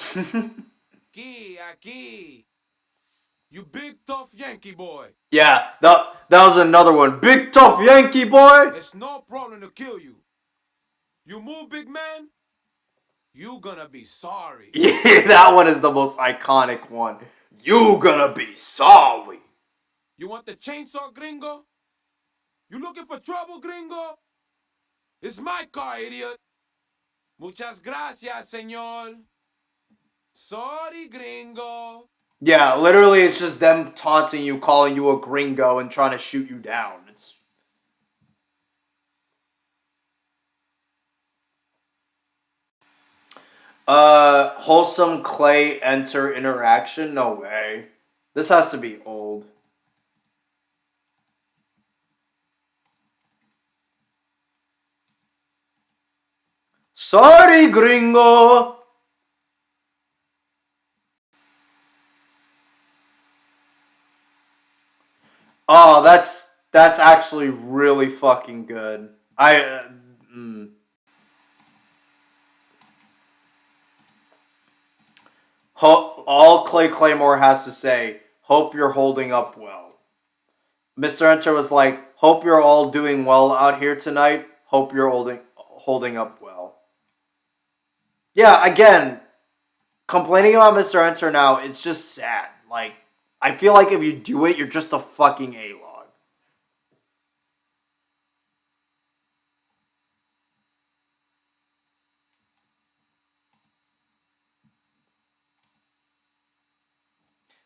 Aquí. You big tough Yankee boy. Yeah, that was another one. Big tough Yankee boy. It's no problem to kill you. You move, big man, you gonna be sorry. Yeah, that one is the most iconic one. You gonna be sorry. You want the chainsaw, gringo? You looking for trouble, gringo? It's my car, idiot. Muchas gracias, señor. Sorry, gringo. Yeah, literally it's just them taunting you, calling you a gringo, and trying to shoot you down. It's... Wholesome Clay enter interaction? No way. This has to be old. Sorry, gringo. Oh, that's actually really fucking good. All Clay Claymore has to say, hope you're holding up well. Mr. Enter was like, hope you're all doing well out here tonight. Hope you're holding up well. Yeah, again, complaining about Mr. Enter now, it's just sad. Like, I feel like if you do it, you're just a fucking A-log.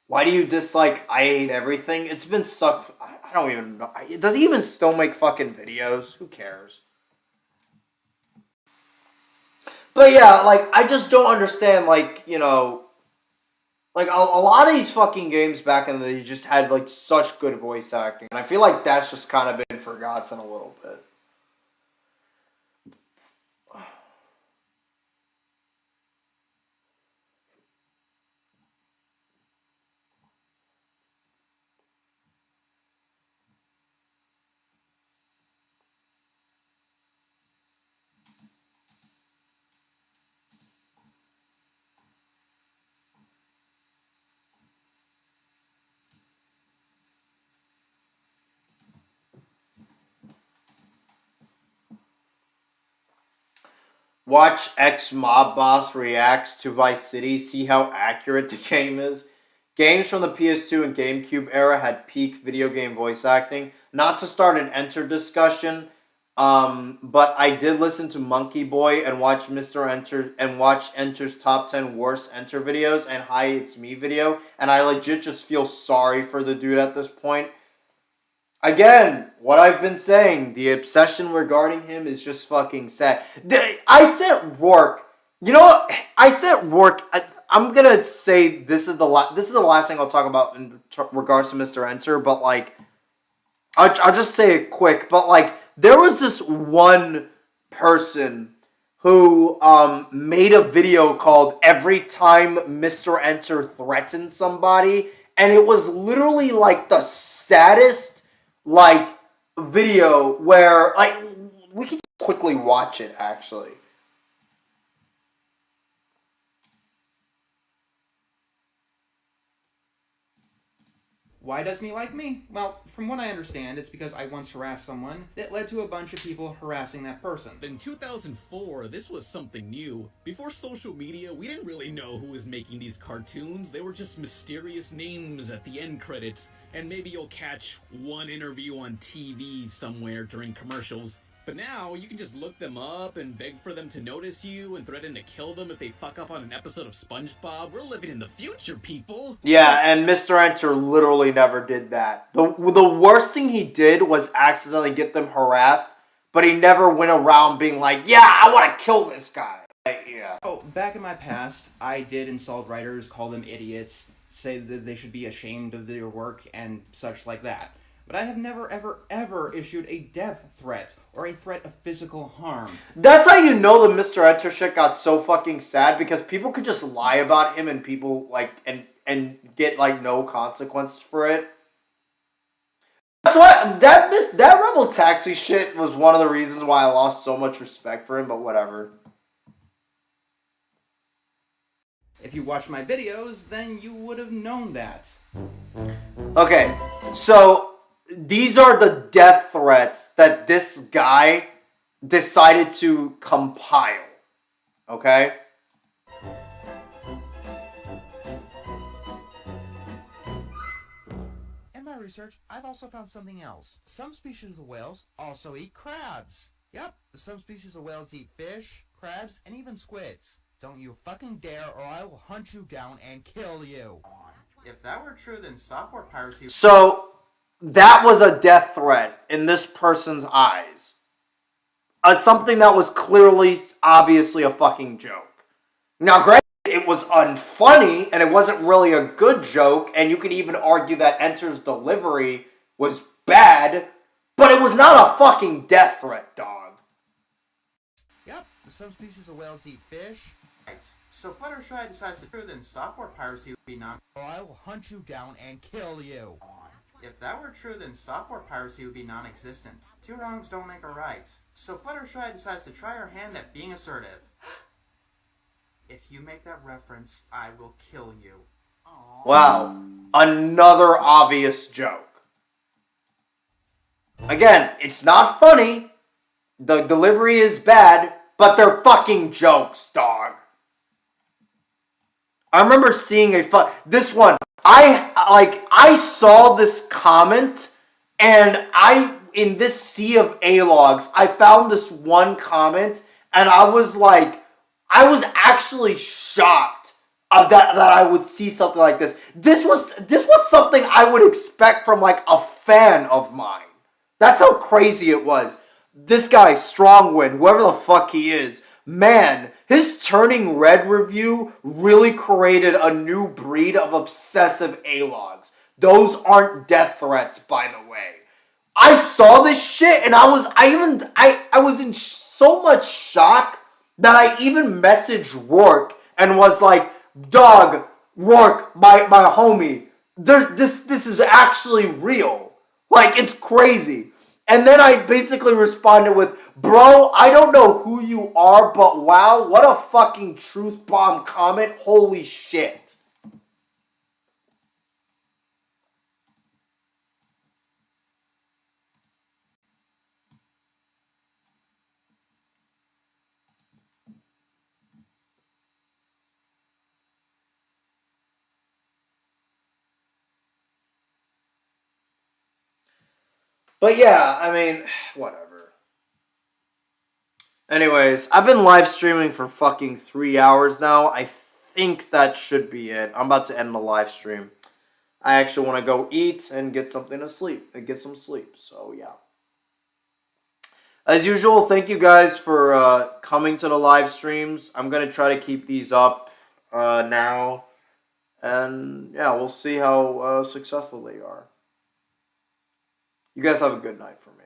Why do you dislike I Hate Everything? It's been sucked. I don't even know. Does he even still make fucking videos? Who cares? But yeah, like, I just don't understand, like, you know, like, a lot of these fucking games back in the day just had, like, such good voice acting. And I feel like that's just kind of been forgotten a little bit. Watch ex-mob boss reacts to Vice City, see how accurate the game is. Games from the PS2 and GameCube era had peak video game voice acting. Not to start an Enter discussion, but I did listen to Monkey Boy and watch Enter's top 10 worst Enter videos and Hi It's Me video, and I legit just feel sorry for the dude at this point. Again, what I've been saying, the obsession regarding him is just fucking sad. I sent Rourke. You know what? I sent Rourke. I'm gonna say this is the last thing I'll talk about in regards to Mr. Enter. But like, I'll just say it quick. But like, there was this one person who made a video called "Every Time Mr. Enter Threatens Somebody," and it was literally like the saddest like video where like we can quickly watch it actually. Why doesn't he like me? Well, from what I understand, it's because I once harassed someone that led to a bunch of people harassing that person. In 2004, this was something new. Before social media, we didn't really know who was making these cartoons. They were just mysterious names at the end credits, and maybe you'll catch one interview on TV somewhere during commercials. But now, you can just look them up and beg for them to notice you and threaten to kill them if they fuck up on an episode of SpongeBob. We're living in the future, people! Yeah, and Mr. Enter literally never did that. The worst thing he did was accidentally get them harassed, but he never went around being like, yeah, I want to kill this guy. Like, yeah. Oh, back in my past, I did insult writers, call them idiots, say that they should be ashamed of their work, and such like that. But I have never, ever, ever issued a death threat or a threat of physical harm. That's how you know the Mr. Enter shit got so fucking sad, because people could just lie about him and people like and get like no consequence for it. That's why that Rebel Taxi shit was one of the reasons why I lost so much respect for him, but whatever. If you watched my videos, then you would have known that. Okay, so these are the death threats that this guy decided to compile. Okay? In my research, I've also found something else. Some species of whales also eat crabs. Yep, some species of whales eat fish, crabs, and even squids. Don't you fucking dare or I will hunt you down and kill you. If that were true, then software piracy... So that was a death threat in this person's eyes. Something that was clearly, obviously a fucking joke. Now, granted, it was unfunny, and it wasn't really a good joke, and you could even argue that Enter's delivery was bad, but it was not a fucking death threat, dog. Yep, some species of whales eat fish. Right, so Fluttershy decides to do then software piracy would be not... or I will hunt you down and kill you. If that were true, then software piracy would be non-existent. Two wrongs don't make a right. So Fluttershy decides to try her hand at being assertive. If you make that reference, I will kill you. Wow. Another obvious joke. Again, it's not funny. The delivery is bad, but they're fucking jokes, dog. I remember seeing this one. I saw this comment, and in this sea of A-logs, I found this one comment, and I was actually shocked that I would see something like this. This was something I would expect from like a fan of mine. That's how crazy it was. This guy, Strongwind, whoever the fuck he is, man, his Turning Red review really created a new breed of obsessive A-logs. Those aren't death threats, by the way. I saw this shit and I was in so much shock that I even messaged Rourke and was like, dog, Rourke, my homie, this is actually real. Like, it's crazy. And then I basically responded with, bro, I don't know who you are, but wow, what a fucking truth bomb comment. Holy shit. But yeah, I mean, whatever. Anyways, I've been live streaming for fucking 3 hours now. I think that should be it. I'm about to end the live stream. I actually want to go eat and get something to sleep. And get some sleep. So, yeah. As usual, thank you guys for coming to the live streams. I'm going to try to keep these up now. And, yeah, we'll see how successful they are. You guys have a good night for me.